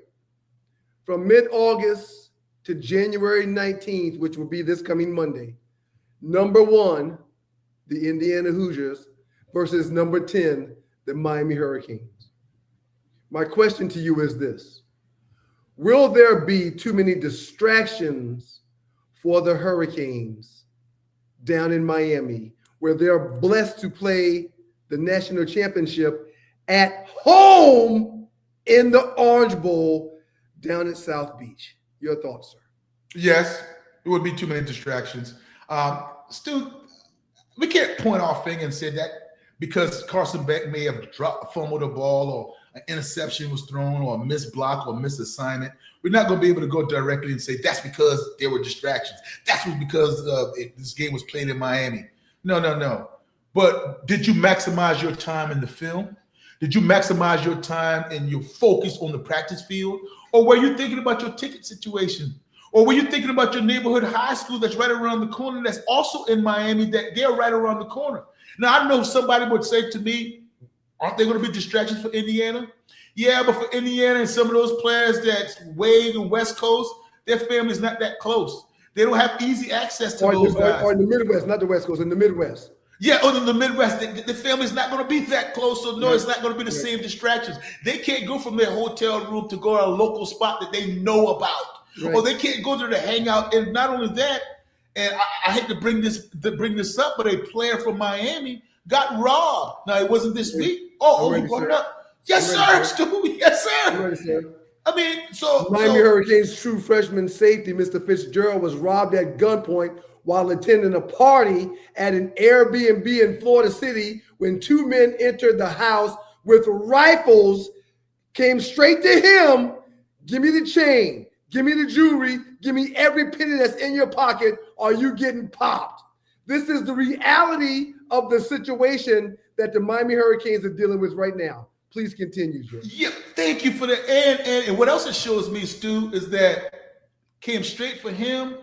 From mid-August to January 19th, which will be this coming Monday. Number 1, the Indiana Hoosiers versus number 10, the Miami Hurricanes. My question to you is this. Will there be too many distractions for the Hurricanes down in Miami, where they're blessed to play the national championship at home in the Orange Bowl, down at South Beach. Your thoughts, sir? Yes, it would be too many distractions. Still, we can't point our finger and say that because Carson Beck may have fumbled a ball or an interception was thrown or a missed block or missed assignment. We're not going to be able to go directly and say that's because there were distractions. That's because this game was played in Miami. No. But did you maximize your time in the film? Did you maximize your time and your focus on the practice field? Or were you thinking about your ticket situation? Or were you thinking about your neighborhood high school that's right around the corner that's also in Miami, that they're right around the corner? Now, I know somebody would say to me, aren't there going to be distractions for Indiana? Yeah, but for Indiana and some of those players that's way in West Coast, their family's not that close. They don't have easy access to those guys. Or in the Midwest, not the West Coast, in the Midwest. Yeah, or in the Midwest, the family's not going to be that close, so no, it's not going to be the same distractions. They can't go from their hotel room to go to a local spot that they know about, or they can't go to the hangout. And not only that, and I hate to bring this up, but a player from Miami got robbed. Now, it wasn't this week. You brought it up. Yes, sir, Stu. Yes, sir. I'm ready, sir. I mean, so Miami Hurricanes true freshman safety, Mr. Fitzgerald, was robbed at gunpoint while attending a party at an Airbnb in Florida City when two men entered the house with rifles, came straight to him. Give me the chain. Give me the jewelry. Give me every penny that's in your pocket, or you getting popped. This is the reality of the situation that the Miami Hurricanes are dealing with right now. Please continue, Joe. Yeah, thank you for that. And what else it shows me, Stu, is that came straight for him.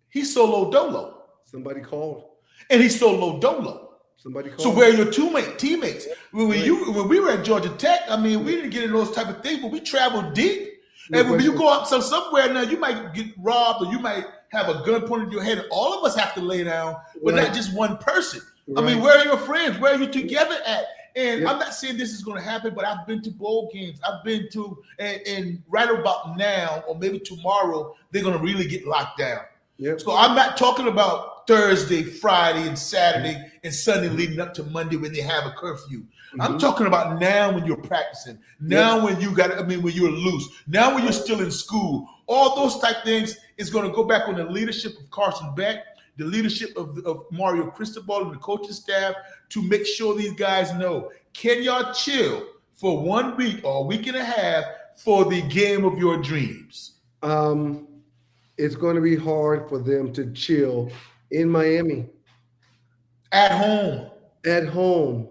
He's solo dolo. Somebody called. And he's solo dolo. Somebody called. So where are your teammates? When we were at Georgia Tech, I mean, we didn't get into those type of things, but we traveled deep. And when you go up somewhere now, you might get robbed or you might have a gun pointed at your head. And all of us have to lay down, but not just one person. I mean, where are your friends? Where are you together at? And I'm not saying this is going to happen, but I've been to bowl games. I've been to, and right about now, or maybe tomorrow, they're going to really get locked down. So I'm not talking about Thursday, Friday, and Saturday, and Sunday leading up to Monday when they have a curfew. I'm talking about now when you're practicing, now when when you're loose, now when you're still in school. All those type things is going to go back on the leadership of Carson Beck, the leadership of Mario Cristobal and the coaching staff to make sure these guys know, can y'all chill for 1 week or a week and a half for the game of your dreams? It's going to be hard for them to chill in Miami. At home. At home.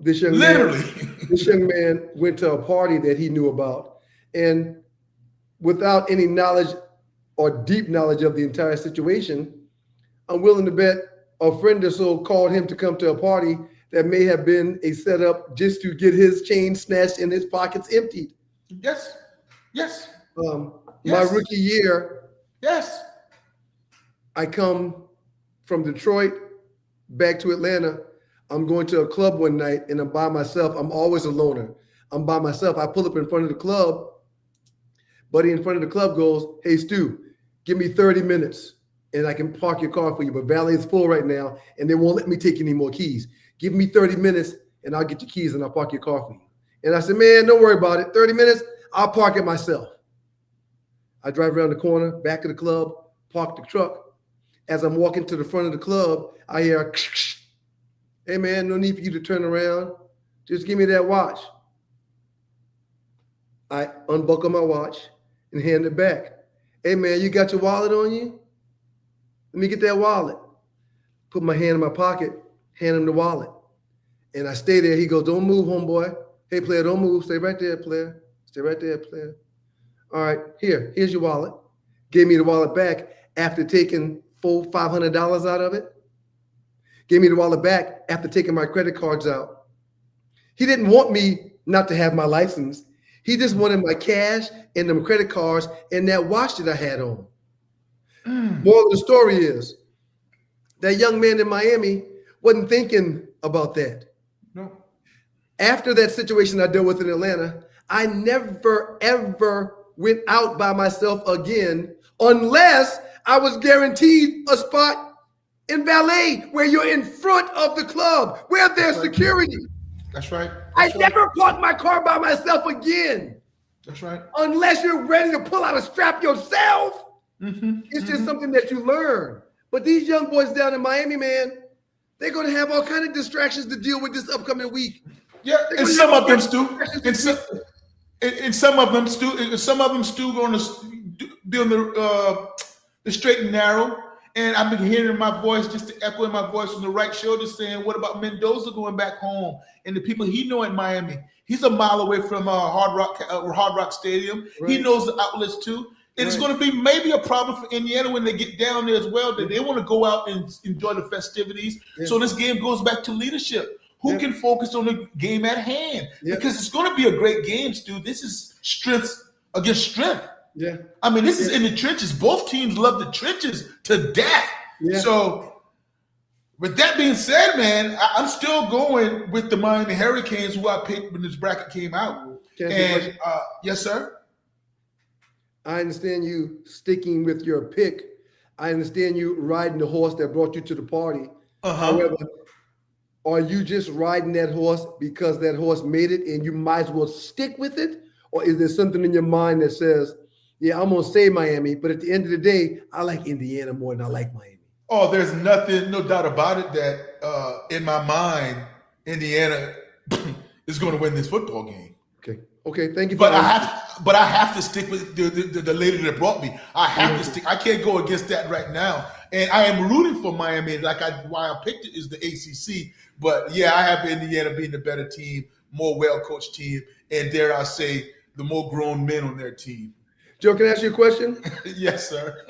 This young man went to a party that he knew about, and without any knowledge or deep knowledge of the entire situation, I'm willing to bet a friend or so called him to come to a party that may have been a setup just to get his chain snatched and his pockets emptied. Yes. My rookie year, I come from Detroit back to Atlanta. I'm going to a club one night and I'm by myself. I'm always a loner. I'm by myself. I pull up in front of the club. Buddy in front of the club goes, "Hey, Stu, give me 30 minutes and I can park your car for you. But valet is full right now and they won't let me take any more keys. Give me 30 minutes and I'll get your keys and I'll park your car for you." And I said, "Man, don't worry about it. 30 minutes, I'll park it myself." I drive around the corner, back of the club, park the truck. As I'm walking to the front of the club, I hear, "Hey, man, no need for you to turn around. Just give me that watch." I unbuckle my watch and hand it back. "Hey, man, you got your wallet on you? Let me get that wallet." Put my hand in my pocket, hand him the wallet. And I stay there. He goes, "Don't move, homeboy. Hey, player, don't move. Stay right there, player. Stay right there, player. All right, here's your wallet." Gave me the wallet back after taking $500 out of it. Gave me the wallet back after taking my credit cards out. He didn't want me not to have my license. He just wanted my cash and them credit cards and that watch that I had on. Moral of the story is that young man in Miami wasn't thinking about that. No. After that situation I dealt with in Atlanta, I never, ever went out by myself again unless I was guaranteed a spot in valet where you're in front of the club, where there's security. That's right. I never parked my car by myself again. That's right. Unless you're ready to pull out a strap yourself, it's just something that you learn. But these young boys down in Miami, man, they're going to have all kind of distractions to deal with this upcoming week. Yeah, and some of them, Stu, and some of them, Stu, going to be on the straight and narrow. And I've been hearing my voice, just to echo my voice from the right shoulder, saying, "What about Mendoza going back home and the people he know in Miami? He's a mile away from Hard Rock Stadium. Right. He knows the outlets too." And it's going to be maybe a problem for Indiana when they get down there as well. That they want to go out and enjoy the festivities. Yeah. So this game goes back to leadership. Who can focus on the game at hand? Because it's going to be a great game, Stu. This is strength against strength. Yeah. I mean, this is in the trenches. Both teams love the trenches to death. Yeah. So with that being said, man, I'm still going with the Miami Hurricanes, who I picked when this bracket came out. And yes, sir. I understand you sticking with your pick. I understand you riding the horse that brought you to the party. However, are you just riding that horse because that horse made it and you might as well stick with it? Or is there something in your mind that says, yeah, I'm going to say Miami, but at the end of the day, I like Indiana more than I like Miami? Oh, there's no doubt about it that in my mind, Indiana is going to win this football game. Okay, thank you. But I have to stick with the lady that brought me. I have to stick. I can't go against that right now. And I am rooting for Miami. Why I picked it is the ACC. But yeah, I have Indiana being the better team, more well-coached team, and dare I say, the more grown men on their team. Joe, can I ask you a question? Yes, sir.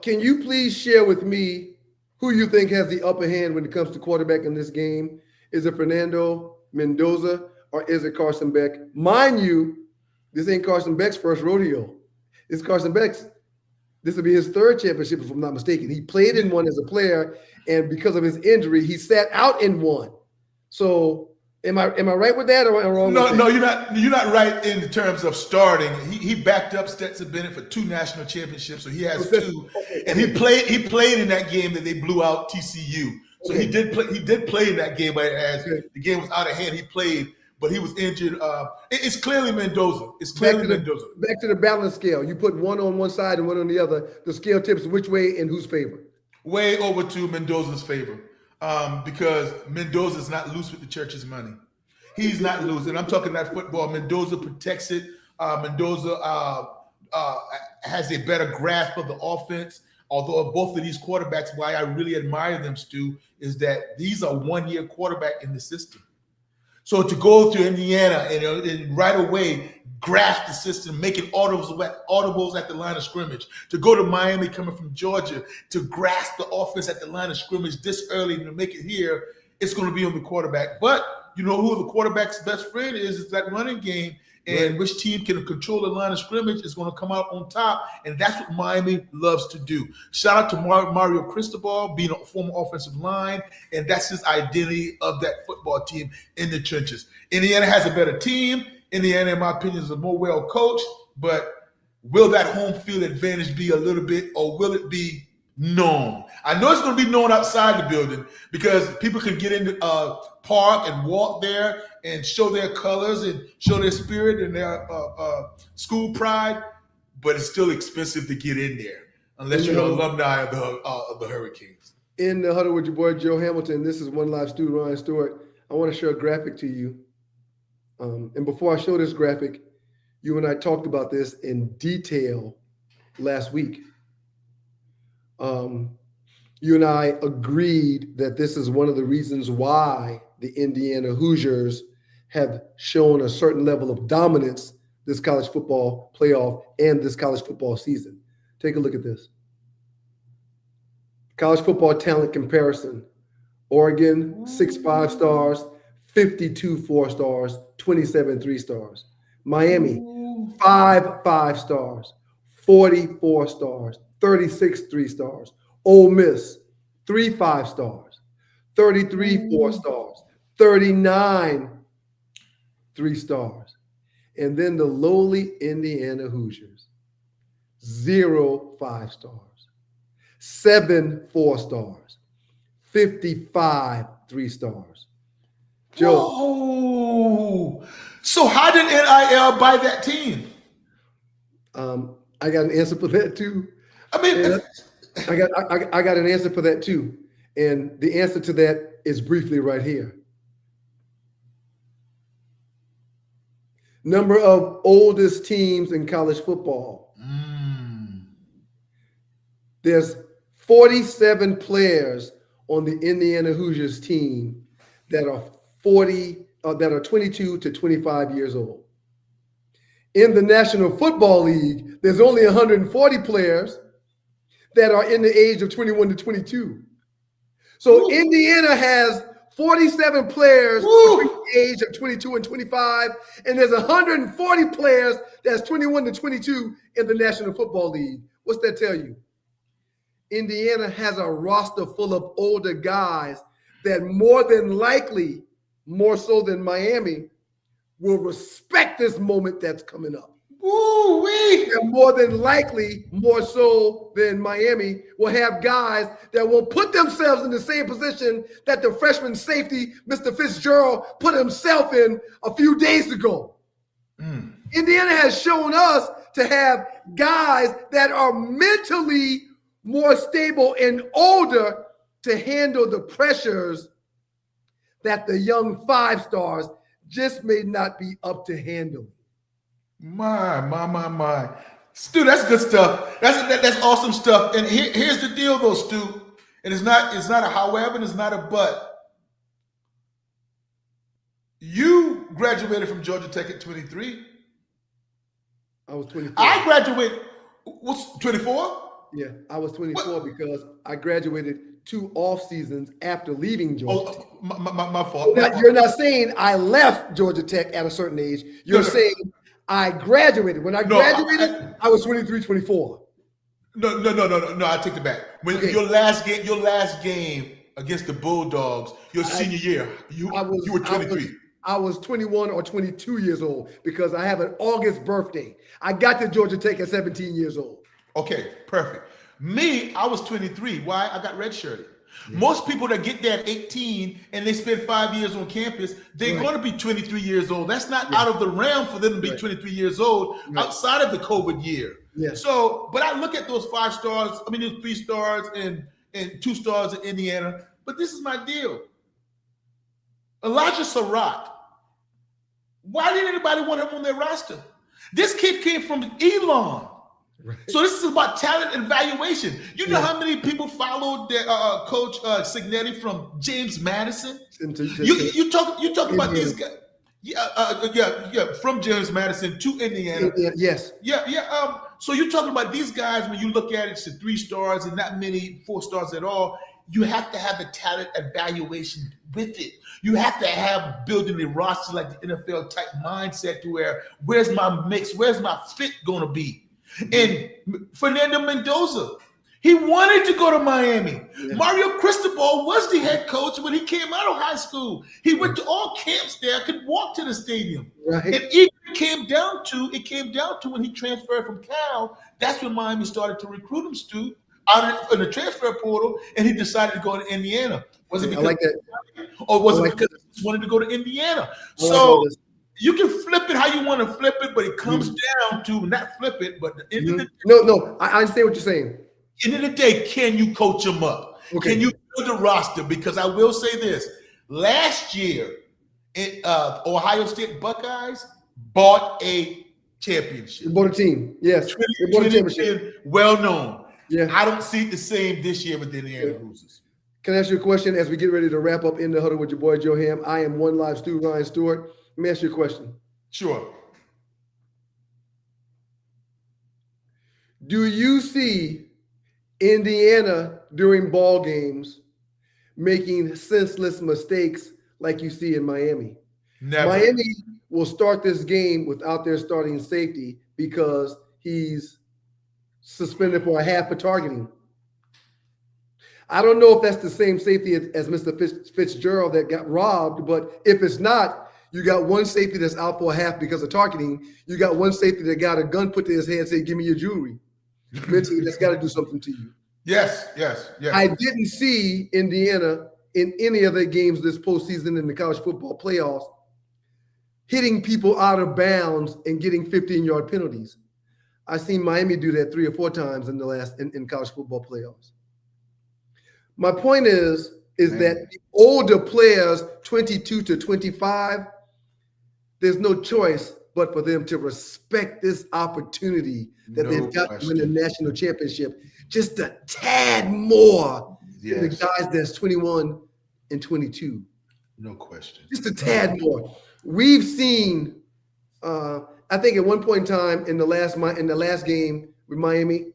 Can you please share with me who you think has the upper hand when it comes to quarterback in this game? Is it Fernando Mendoza or is it Carson Beck? Mind you, this ain't Carson Beck's first rodeo. It's Carson Beck's. This will be his third championship, if I'm not mistaken. He played in one as a player, and because of his injury, he sat out in one. So am I right with that, or am I wrong? No, you're not right in terms of starting. He backed up Stetson Bennett for 2 national championships, so he has 2. And he played in that game that they blew out TCU. So he did play in that game, but as the game was out of hand, he played. But he was injured. It's clearly Mendoza. Mendoza. Back to the balance scale. You put one on one side and one on the other. The scale tips which way and whose favor? Way over to Mendoza's favor, because Mendoza is not loose with the church's money. He's not loose, and I'm talking that football. Mendoza protects it. Mendoza has a better grasp of the offense. Although both of these quarterbacks, why I really admire them, Stu, is that these are one-year quarterback in the system. So to go to Indiana and right away grasp the system, making audibles at the line of scrimmage, to go to Miami coming from Georgia, to grasp the offense at the line of scrimmage this early and to make it here, it's going to be on the quarterback. But you know who the quarterback's best friend is? It's that running game. And which team can control the line of scrimmage is going to come out on top. And that's what Miami loves to do. Shout out to Mario Cristobal, being a former offensive line. And that's his identity of that football team in the trenches. Indiana has a better team. Indiana, in my opinion, is a more well-coached. But will that home field advantage be a little bit, or will it be known? I know it's going to be known outside the building because people can get into park and walk there and show their colors and show their spirit and their school pride, but it's still expensive to get in there unless you're an alumni of the Hurricanes. In the huddle with your boy Joe Hamilton, this is One Live Stu, Ryan Stewart. I want to show a graphic to you. And before I show this graphic, you and I talked about this in detail last week. You and I agreed that this is one of the reasons why the Indiana Hoosiers have shown a certain level of dominance this college football playoff and this college football season. Take a look at this. College football talent comparison. Oregon, 6 5-stars, 52 4-stars, 27 3-stars. Miami, 5 5-stars, 44 stars, 36 3-stars. Ole Miss, 3 5-stars, 33 4-stars, 39 3-stars. And then the lowly Indiana Hoosiers, 0 5-stars, 7 4-stars, 55 3-stars. Joe. Oh, So how did NIL buy that team? I got an answer for that too. I mean, I got an answer for that too. And the answer to that is briefly right here. Number of oldest teams in college football. There's 47 players on the Indiana Hoosiers team that are 22 to 25 years old. In the National Football League, there's only 140 players that are in the age of 21 to 22. So Indiana has 47 players between the age of 22 and 25, and there's 140 players that's 21 to 22 in the National Football League. What's that tell you? Indiana has a roster full of older guys that more than likely, more so than Miami, will respect this moment that's coming up. And more than likely, more so than Miami, will have guys that will put themselves in the same position that the freshman safety, Mr. Fitzgerald, put himself in a few days ago. Indiana has shown us to have guys that are mentally more stable and older to handle the pressures that the young five stars just may not be up to handle. My. Stu, that's good stuff. That's awesome stuff. And here's the deal though, Stu. And it's not a however, and it's not a but. You graduated from Georgia Tech at 23. I was 24. I graduated, what's 24? Yeah, I was 24 because I graduated 2 off seasons after leaving Georgia Tech. My fault. You're not saying I left Georgia Tech at a certain age. You're saying I graduated. When I graduated, I was 23, 24. No, I take it back. When your last game against the Bulldogs, your senior year, you were 23. I was 21 or 22 years old because I have an August birthday. I got to Georgia Tech at 17 years old. Okay, perfect. Me, I was 23. Why? I got redshirted. Yeah. Most people that get there at 18 and they spend 5 years on campus, they're going to be 23 years old. That's not out of the realm for them to be 23 years old outside of the COVID year. Yeah. So, but I look at those 5 stars, I mean, those 3 stars and 2 stars in Indiana. But this is my deal. Elijah Surratt. Why didn't anybody want him on their roster? This kid came from Elon. Right. So this is about talent and evaluation. You know how many people followed their coach Signetti from James Madison? You talk about these guys. From James Madison to Indiana. Yes. So you're talking about these guys. When you look at it, it's the 3 stars and not many 4 stars at all. You have to have the talent evaluation with it. You have to have building the roster like the NFL type mindset to where's my mix? Where's my fit going to be? And Fernando Mendoza, he wanted to go to Miami. Yeah. Mario Cristobal was the head coach when he came out of high school. He went to all camps there, could walk to the stadium. Right. And it came down to when he transferred from Cal, that's when Miami started to recruit him, Stu, out in the transfer portal, and he decided to go to Indiana. Was it because I like that. Or was it because he wanted to go to Indiana? So you can flip it how you want to flip it, but it comes down to not flip it, but the end of the day. No, I understand what you're saying. End of the day, can you coach them up? Okay. Can you build a roster? Because I will say this: last year, Ohio State Buckeyes bought a championship. They bought a team, yes. They bought a championship. Well known. Yeah. I don't see it the same this year with the Indiana Hoosiers. Can I ask you a question as we get ready to wrap up In the Huddle with your boy Joe Ham? I am One Live Stu, Ryan Stewart. Let me ask you a question. Sure. Do you see Indiana during ball games making senseless mistakes like you see in Miami? Never. Miami will start this game without their starting safety because he's suspended for a half a targeting. I don't know if that's the same safety as Mr. Fitzgerald that got robbed, but if it's not, you got one safety that's out for a half because of targeting. You got one safety that got a gun put to his head and said, "Give me your jewelry." Mentally, that's got to do something to you. Yes. I didn't see Indiana in any of their games this postseason in the college football playoffs hitting people out of bounds and getting 15-yard penalties. I've seen Miami do that 3 or 4 times in in college football playoffs. My point is that the older players, 22 to 25, there's no choice but for them to respect this opportunity that they've got to win the national championship just a tad more than the guys that's 21 and 22. No question. Just a tad more. We've seen, I think at one point in time in the last game with Miami,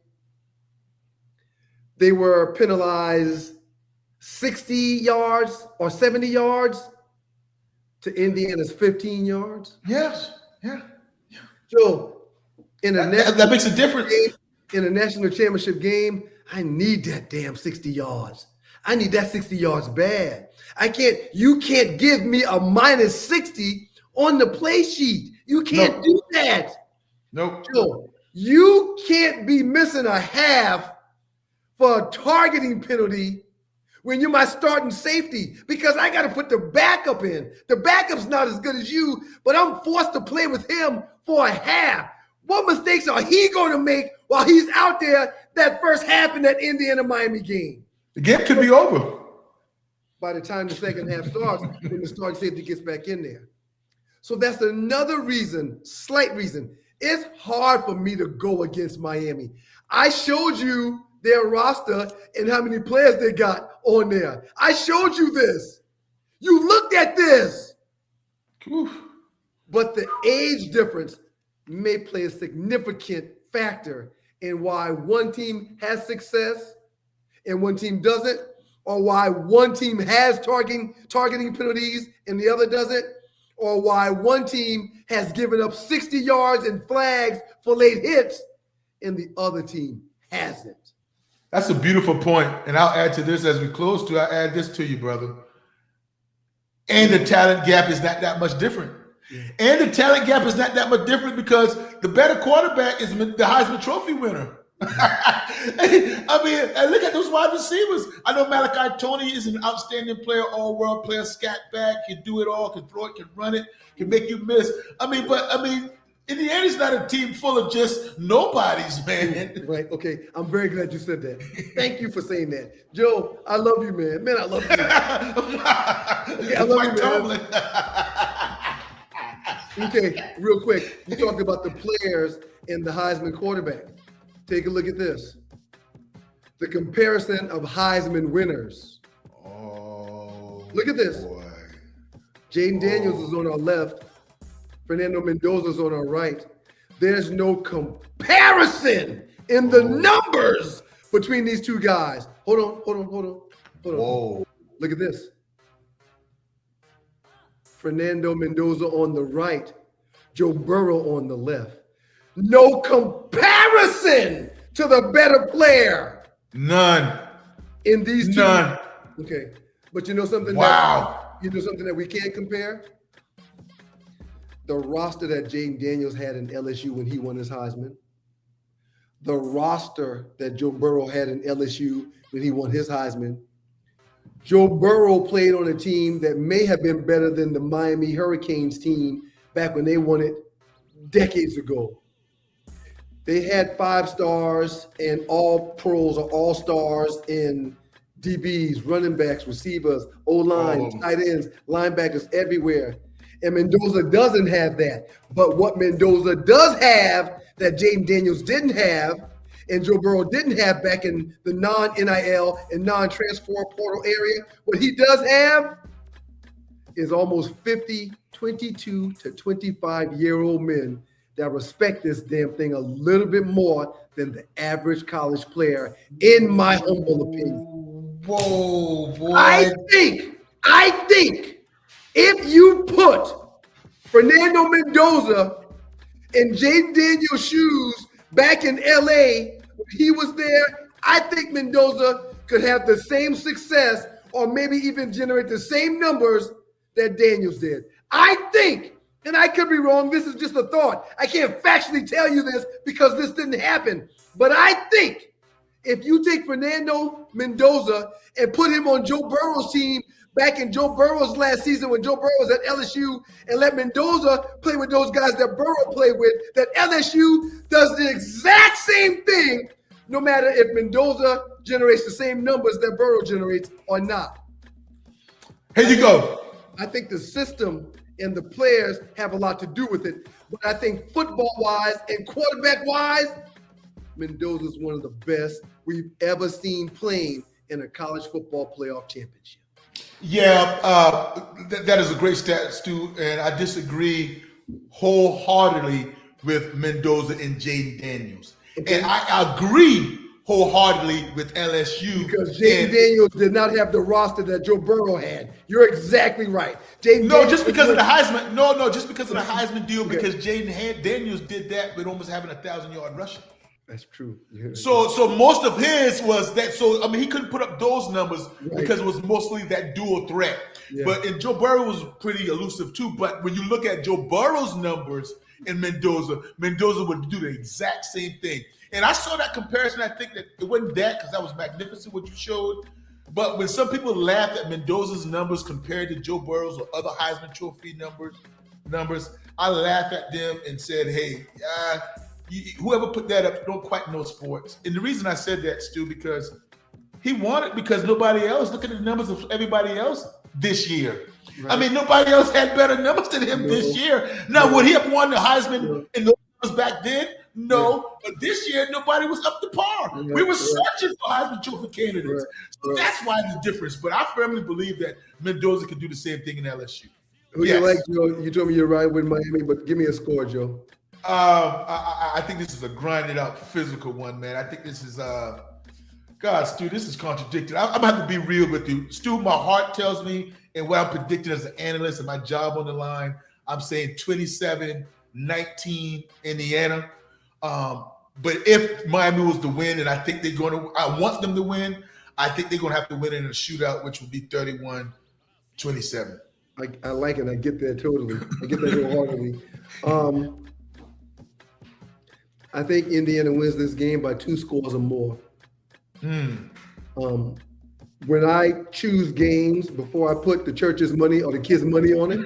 they were penalized 60 yards or 70 yards to Indiana's 15 yards. Yes. Yeah. So that makes a difference. In a national championship game, I need that damn 60 yards. I need that 60 yards bad. You can't give me a minus 60 on the play sheet. You can't do that. Nope. Joe, you can't be missing a half for a targeting penalty when you're my starting safety, because I got to put the backup in. The backup's not as good as you, but I'm forced to play with him for a half. What mistakes are he going to make while he's out there that first half in that Indiana-Miami game? The game could be over by the time the second half starts, when the starting safety gets back in there. So that's another reason, slight reason. It's hard for me to go against Miami. I showed you their roster and how many players they got on there. I showed you this. You looked at this. Oof. But the age difference may play a significant factor in why one team has success and one team doesn't, or why one team has targeting penalties and the other doesn't, or why one team has given up 60 yards and flags for late hits and the other team hasn't. That's a beautiful point. And I'll add to this as we close to, I'll add this to you, brother. And the talent gap is not that much different. And the talent gap is not that much different because the better quarterback is the Heisman Trophy winner. I mean, and look at those wide receivers. I know Malachi Tony is an outstanding player, all-world player, scat back, can do it all, can throw it, can run it, can make you miss. Indiana's not a team full of just nobodies, man. Right. Okay. I'm very glad you said that. Thank you for saying that. Joe, I love you, man. Man, I love you. I love you, man. Tomlin. Okay, real quick. You talked about the players and the Heisman quarterback. Take a look at this. The comparison of Heisman winners. Oh, look at this. Boy. Jaden Daniels is on our left. Fernando Mendoza's on our right. There's no comparison in the numbers between these two guys. Hold on. Whoa. Look at this. Fernando Mendoza on the right, Joe Burrow on the left. No comparison to the better player. None. In these two. None. Okay. But you know something? Wow. You know something that we can't compare? The roster that Jaden Daniels had in LSU when he won his Heisman. The roster that Joe Burrow had in LSU when he won his Heisman. Joe Burrow played on a team that may have been better than the Miami Hurricanes team back when they won it decades ago. They had 5 stars and all pros or all stars in DBs, running backs, receivers, O-line, tight ends, linebackers everywhere. And Mendoza doesn't have that. But what Mendoza does have that Jaden Daniels didn't have and Joe Burrow didn't have back in the non-NIL and non-transfer portal area, what he does have is almost 50, 22 to 25-year-old men that respect this damn thing a little bit more than the average college player, in my humble opinion. Whoa, boy. I think if you put Fernando Mendoza in Jaden Daniels' shoes back in LA when he was there, I think Mendoza could have the same success or maybe even generate the same numbers that Daniels did. I think, and I could be wrong, this is just a thought. I can't factually tell you this because this didn't happen. But I think if you take Fernando Mendoza and put him on Joe Burrow's team back in Joe Burrow's last season when Joe Burrow was at LSU and let Mendoza play with those guys that Burrow played with, that LSU does the exact same thing, no matter if Mendoza generates the same numbers that Burrow generates or not. Here you go. I think the system and the players have a lot to do with it. But I think football-wise and quarterback-wise, Mendoza's one of the best we've ever seen playing in a college football playoff championship. Yeah, that is a great stat, Stu, and I disagree wholeheartedly with Mendoza and Jaden Daniels. Okay. And I agree wholeheartedly with LSU. Because Jaden Daniels did not have the roster that Joe Burrow had. You're exactly right. Just because of the Heisman. No, just because of the Heisman deal, because Jaden Daniels did that with almost having 1,000-yard rushing. That's true. Yeah. So most of his was that. So, I mean, he couldn't put up those numbers because it was mostly that dual threat. Yeah. But and Joe Burrow was pretty elusive too. But when you look at Joe Burrow's numbers in Mendoza would do the exact same thing. And I saw that comparison. I think that it wasn't that because that was magnificent what you showed. But when some people laughed at Mendoza's numbers compared to Joe Burrow's or other Heisman Trophy numbers, I laughed at them and said, hey, whoever put that up don't quite know sports. And the reason I said that, Stu, because he won it because nobody else, look at the numbers of everybody else this year. Right. I mean, nobody else had better numbers than him this year. Now, would he have won the Heisman in those numbers back then? No, but this year nobody was up to par. We were searching for Heisman Trophy candidates. So that's why the difference. But I firmly believe that Mendoza can do the same thing in LSU. Who you like, Joe? You told me you're right with Miami, but give me a score, Joe. I think this is a grinded out physical one, man. I think this is God, Stu, this is contradicted. I'm gonna have to be real with you. Stu, my heart tells me, and what I'm predicting as an analyst and my job on the line, I'm saying 27-19 Indiana. But if Miami was to win, and I think they're going to, I want them to win, I think they're going to have to win in a shootout, which would be 31-27. I like it. I get that totally. I get that wholeheartedly. I think Indiana wins this game by 2 scores or more. When I choose games before I put the church's money or the kids' money on it,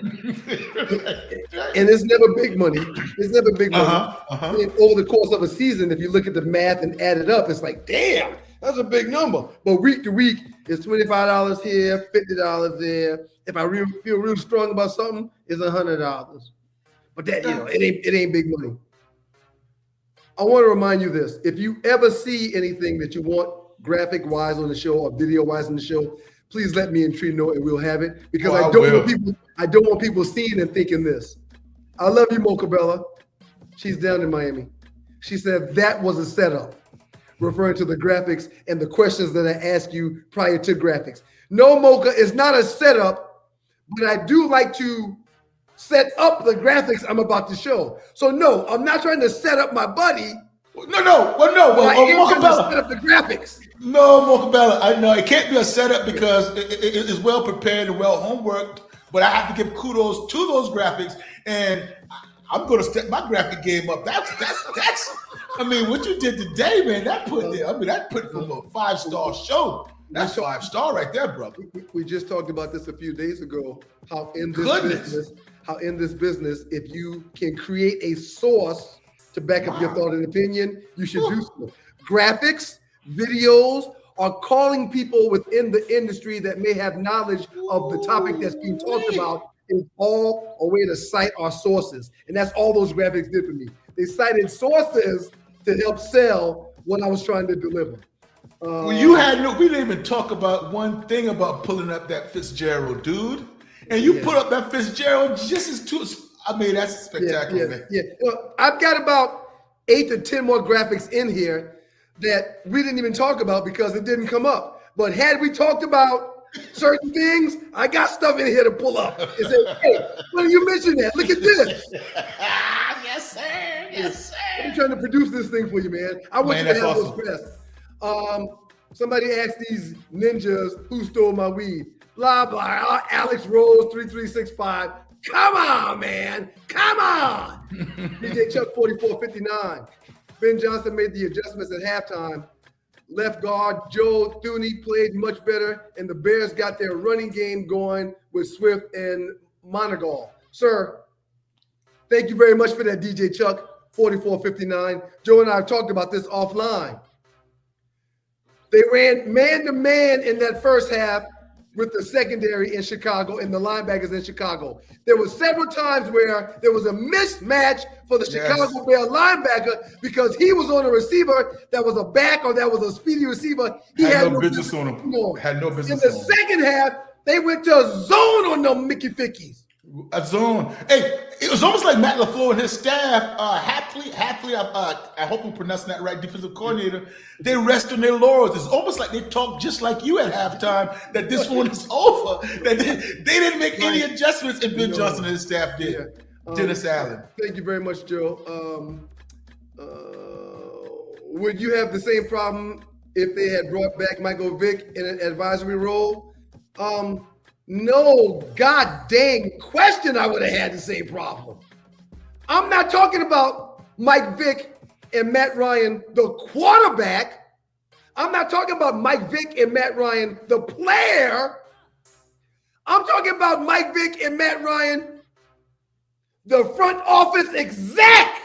and it's never big money. It's never big money. And over the course of a season, if you look at the math and add it up, it's like, damn, that's a big number. But week to week, it's $25 here, $50 there. If I feel real strong about something, it's $100. But that, it ain't big money. I want to remind you this. If you ever see anything that you want graphic-wise on the show or video-wise on the show, please let me and Tree know and we'll have it. Because I don't want people seeing and thinking this. I love you, Mocha Bella. She's down in Miami. She said that was a setup, referring to the graphics and the questions that I asked you prior to graphics. No, Mocha, it's not a setup, but I do like to set up the graphics I'm about to show. So no, I'm not trying to set up my buddy. No. I am trying to set up the graphics. No, Mocha Bella, I know it can't be a setup because it is well prepared and well homeworked, but I have to give kudos to those graphics, and I'm going to step my graphic game up. That's I mean, what you did today, man, that put from a 5-star show. That's 5-star right there, brother. We just talked about this a few days ago, how in this business, if you can create a source to back up your thought and opinion, you should do so. Graphics, videos, or calling people within the industry that may have knowledge of the topic that's being talked about is all a way to cite our sources. And that's all those graphics did for me. They cited sources to help sell what I was trying to deliver. We didn't even talk about one thing about pulling up that Fitzgerald, dude. And you put up that Fitzgerald just as too. I mean, that's spectacular, man. Yeah. I've got about 8 to 10 more graphics in here that we didn't even talk about because it didn't come up. But had we talked about certain things, I got stuff in here to pull up and say, hey, why do you mention that? Look at this. Yes, sir. Yes, sir. I'm trying to produce this thing for you, man. I want you to have those press. Somebody asked these ninjas who stole my weed. Blah, blah. Alex Rose, 3365. Come on, man. Come on. DJ Chuck 4459. Ben Johnson made the adjustments at halftime. left guard Joe Thuney played much better, and the Bears got their running game going with Swift and Monegal. Sir, thank you very much for that, DJ Chuck, 4459. Joe and I have talked about this offline. They ran man-to-man in that first half with the secondary in Chicago and the linebackers in Chicago. There were several times where there was a mismatch for the Chicago Bear linebacker because he was on a receiver that was a back or that was a speedy receiver. He had no business on him. Had no business on him. In the second half, they went to a zone on them Mickey Fickies. A zone. Hey, it was almost like Matt LaFleur and his staff, Hatley, I hope I'm pronouncing that right, defensive coordinator, they rest on their laurels. It's almost like they talk just like you at halftime, that this one is over. That they didn't make any adjustments, and Ben Johnson and his staff did. Dennis Allen. Thank you very much, Joe. Would you have the same problem if they had brought back Michael Vick in an advisory role? No god dang question I would have had the same problem. I'm not talking about Mike Vick and Matt Ryan, the quarterback. I'm not talking about Mike Vick and Matt Ryan, the player. I'm talking about Mike Vick and Matt Ryan, the front office exec.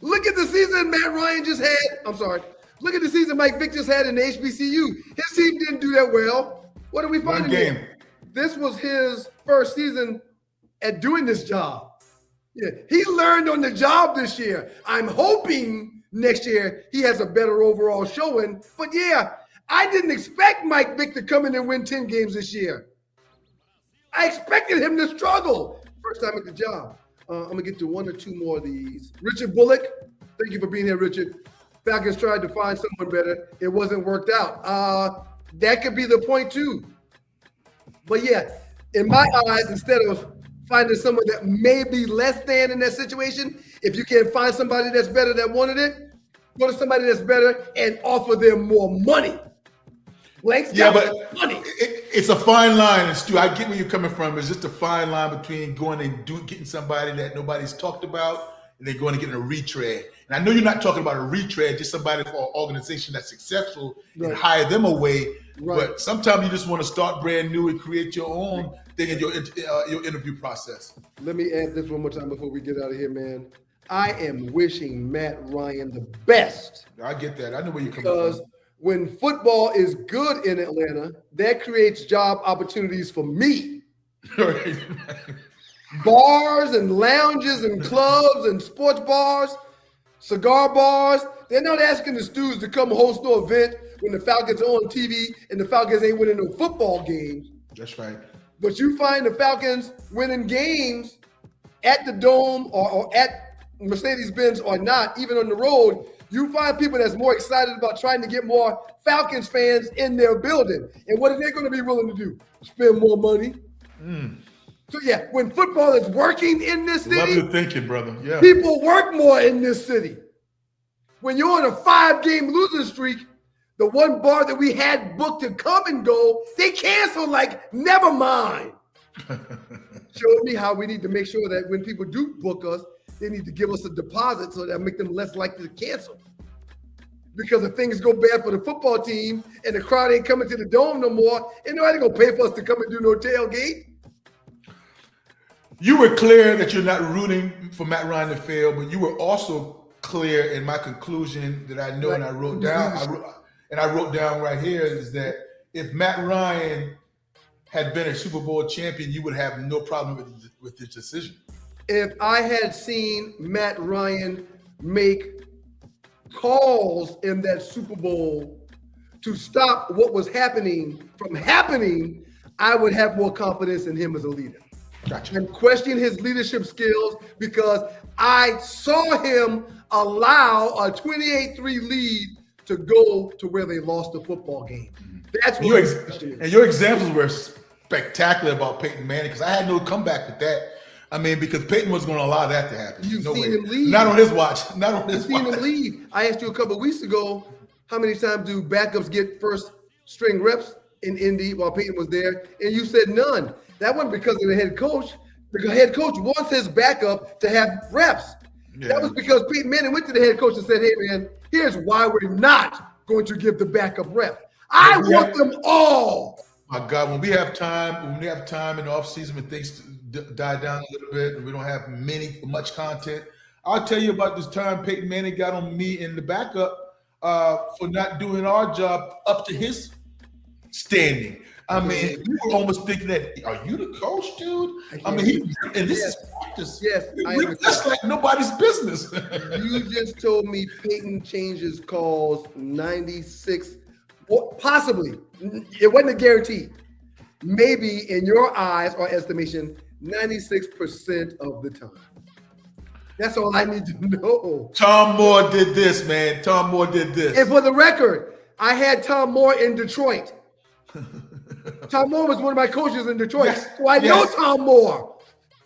Look at the season Matt Ryan just had. Look at the season Mike Vick just had in the HBCU. His team didn't do that well. What are we finding here? This was his first season at doing this job. Yeah, he learned on the job this year. I'm hoping next year he has a better overall showing. But yeah, I didn't expect Mike Vick to come in and win 10 games this year. I expected him to struggle. First time at the job. I'm going to get to one or two more of these. Richard Bullock. Thank you for being here, Richard. Falcons tried to find someone better. It wasn't worked out. That could be the point too. But yeah, in my eyes, instead of finding someone that may be less than in that situation, if you can't find somebody that's better that wanted it, go to somebody that's better and offer them more money. But money. It's a fine line. And Stu, I get where you're coming from. It's just a fine line between going and getting somebody that nobody's talked about and then going and getting a retread. And I know you're not talking about a retread, just somebody for an organization that's successful and hire them away. But sometimes you just want to start brand new and create your own thing in your interview process. Let me add this one more time before we get out of here, man. I am wishing Matt Ryan the best. I get that. I know where you're coming from. Because when football is good in Atlanta, that creates job opportunities for me. Bars and lounges and clubs and sports bars, cigar bars. They're not asking the Stews to come host no event when the Falcons are on TV and the Falcons ain't winning no football games. That's right. But you find the Falcons winning games at the Dome or at Mercedes-Benz or not, even on the road. You find people that's more excited about trying to get more Falcons fans in their building. And what are they going to be willing to do? Spend more money. So yeah, when football is working in this city, love your thinking, brother. Yeah, people work more in this city. When you're on a 5-game losing streak, the one bar that we had booked to come and go, they canceled. Like, never mind. Showed me how we need to make sure that when people do book us, they need to give us a deposit so that make them less likely to cancel. Because if things go bad for the football team and the crowd ain't coming to the Dome no more, ain't nobody gonna pay for us to come and do no tailgate. You were clear that you're not rooting for Matt Ryan to fail, but you were also clear in my conclusion that I know and I wrote down. I wrote down right here is that if Matt Ryan had been a Super Bowl champion, you would have no problem with this decision. If I had seen Matt Ryan make calls in that Super Bowl to stop what was happening from happening, I would have more confidence in him as a leader. Gotcha. And question his leadership skills because I saw him allow a 28-3 lead to go to where they lost the football game. That's what your examples were spectacular about Peyton Manning because I had no comeback with that. I mean, because Peyton was going to allow that to happen. You've seen him leave. Not on his watch. Not on his watch. You've seen him leave. I asked you a couple of weeks ago, how many times do backups get first string reps in Indy while Peyton was there? And you said none. That wasn't because of the head coach. The head coach wants his backup to have reps. Yeah. That was because Peyton Manning went to the head coach and said, hey, man, here's why we're not going to give the backup rep. I want them all. My God, when we have time in the offseason when things die down a little bit and we don't have much content, I'll tell you about this time Peyton Manning got on me in the backup for not doing our job up to his standing. I mean, we were almost thinking that, are you the coach, dude? I mean, this is practice. Yes, that's like nobody's business. You just told me Peyton changes calls 96, possibly. It wasn't a guarantee. Maybe in your eyes or estimation, 96% of the time. That's all I need to know. Tom Moore did this, man. Tom Moore did this. And for the record, I had Tom Moore in Detroit. Tom Moore was one of my coaches in Detroit. Yes. So I know Tom Moore.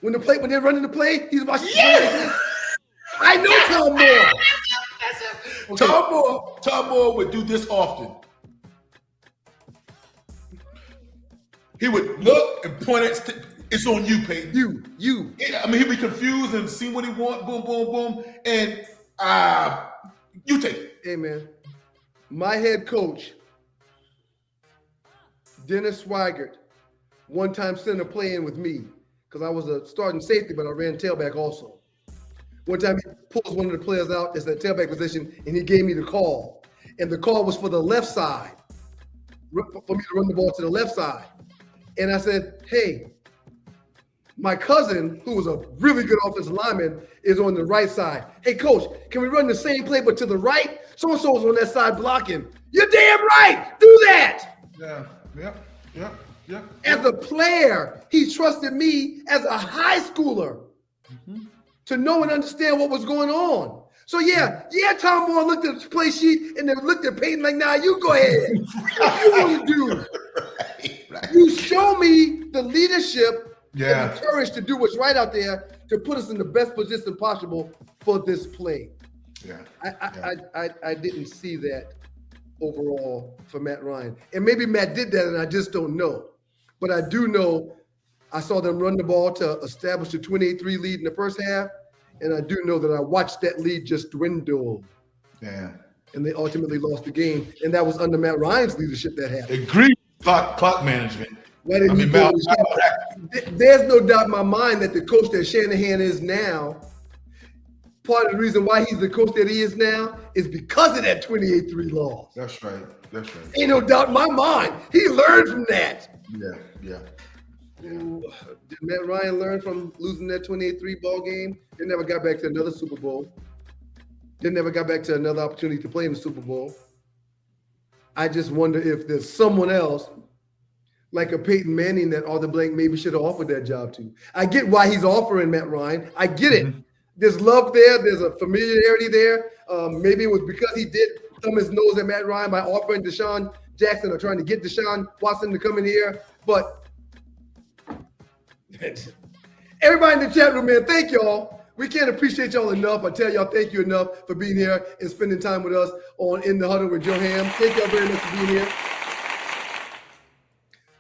When they're running the play, he's watching. Yes! I know Tom Moore. Okay. Tom Moore would do this often. He would look and point at, it's on you, Peyton. You. I mean, he'd be confused and see what he want, boom, boom, boom, and you take it. Hey, man, my head coach, Dennis Swigert, one time sent a play in with me because I was a starting safety, but I ran tailback also. One time he pulls one of the players out as that tailback position, and he gave me the call. And the call was for the left side, for me to run the ball to the left side. And I said, hey, my cousin, who was a really good offensive lineman, is on the right side. Hey, coach, can we run the same play but to the right? So-and-so was on that side blocking. You're damn right. Do that. Yeah. As a player, he trusted me as a high schooler to know and understand what was going on. So yeah, Tom Moore looked at the play sheet and then looked at Peyton like, nah, you go ahead. What you want to do? Right. You show me the leadership and the courage to do what's right out there to put us in the best position possible for this play. Yeah. I didn't see that overall for Matt Ryan. And maybe Matt did that and I just don't know. But I do know I saw them run the ball to establish a 28-3 lead in the first half. And I do know that I watched that lead just dwindle. Yeah. And they ultimately lost the game. And that was under Matt Ryan's leadership that happened. Agreed. Clock management. Why didn't he go? There's no doubt in my mind that the coach that Shanahan is now, part of the reason why he's the coach that he is now is because of that 28-3 loss. That's right. Ain't no doubt in my mind. He learned from that. Yeah. Did Matt Ryan learn from losing that 28-3 ball game? They never got back to another Super Bowl. They never got back to another opportunity to play in the Super Bowl. I just wonder if there's someone else like a Peyton Manning that Arthur Blank maybe should have offered that job to. I get why he's offering Matt Ryan. I get it. There's love there. There's a familiarity there. Maybe it was because he did thumb his nose at Matt Ryan by offering Deshaun Jackson or trying to get Deshaun Watson to come in here. But everybody in the chat room, man, thank y'all. We can't appreciate y'all enough. I tell y'all thank you enough for being here and spending time with us on In the Huddle with Joe Ham. Thank y'all very much for being here.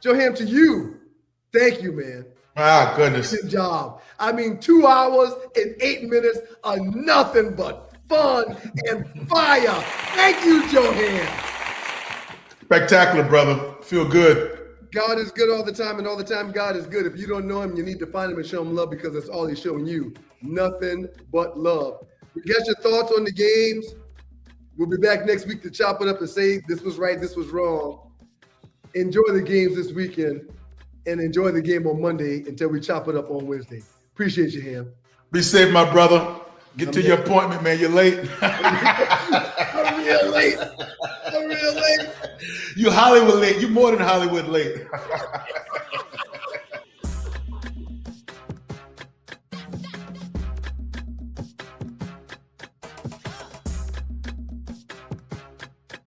Joe Ham, to you, thank you, man. Ah, goodness. Good job. I mean, 2 hours and 8 minutes of nothing but fun and fire. Thank you, Joe Ham. Spectacular, brother. Feel good. God is good all the time, and all the time God is good. If you don't know him, you need to find him and show him love because that's all he's showing you. Nothing but love. We got your thoughts on the games. We'll be back next week to chop it up and say this was right, this was wrong. Enjoy the games this weekend and enjoy the game on Monday until we chop it up on Wednesday. Appreciate you, Ham. Be safe, my brother. Get to your appointment, man. You're late. I'm real late. I'm real late. You Hollywood late. You more than Hollywood late.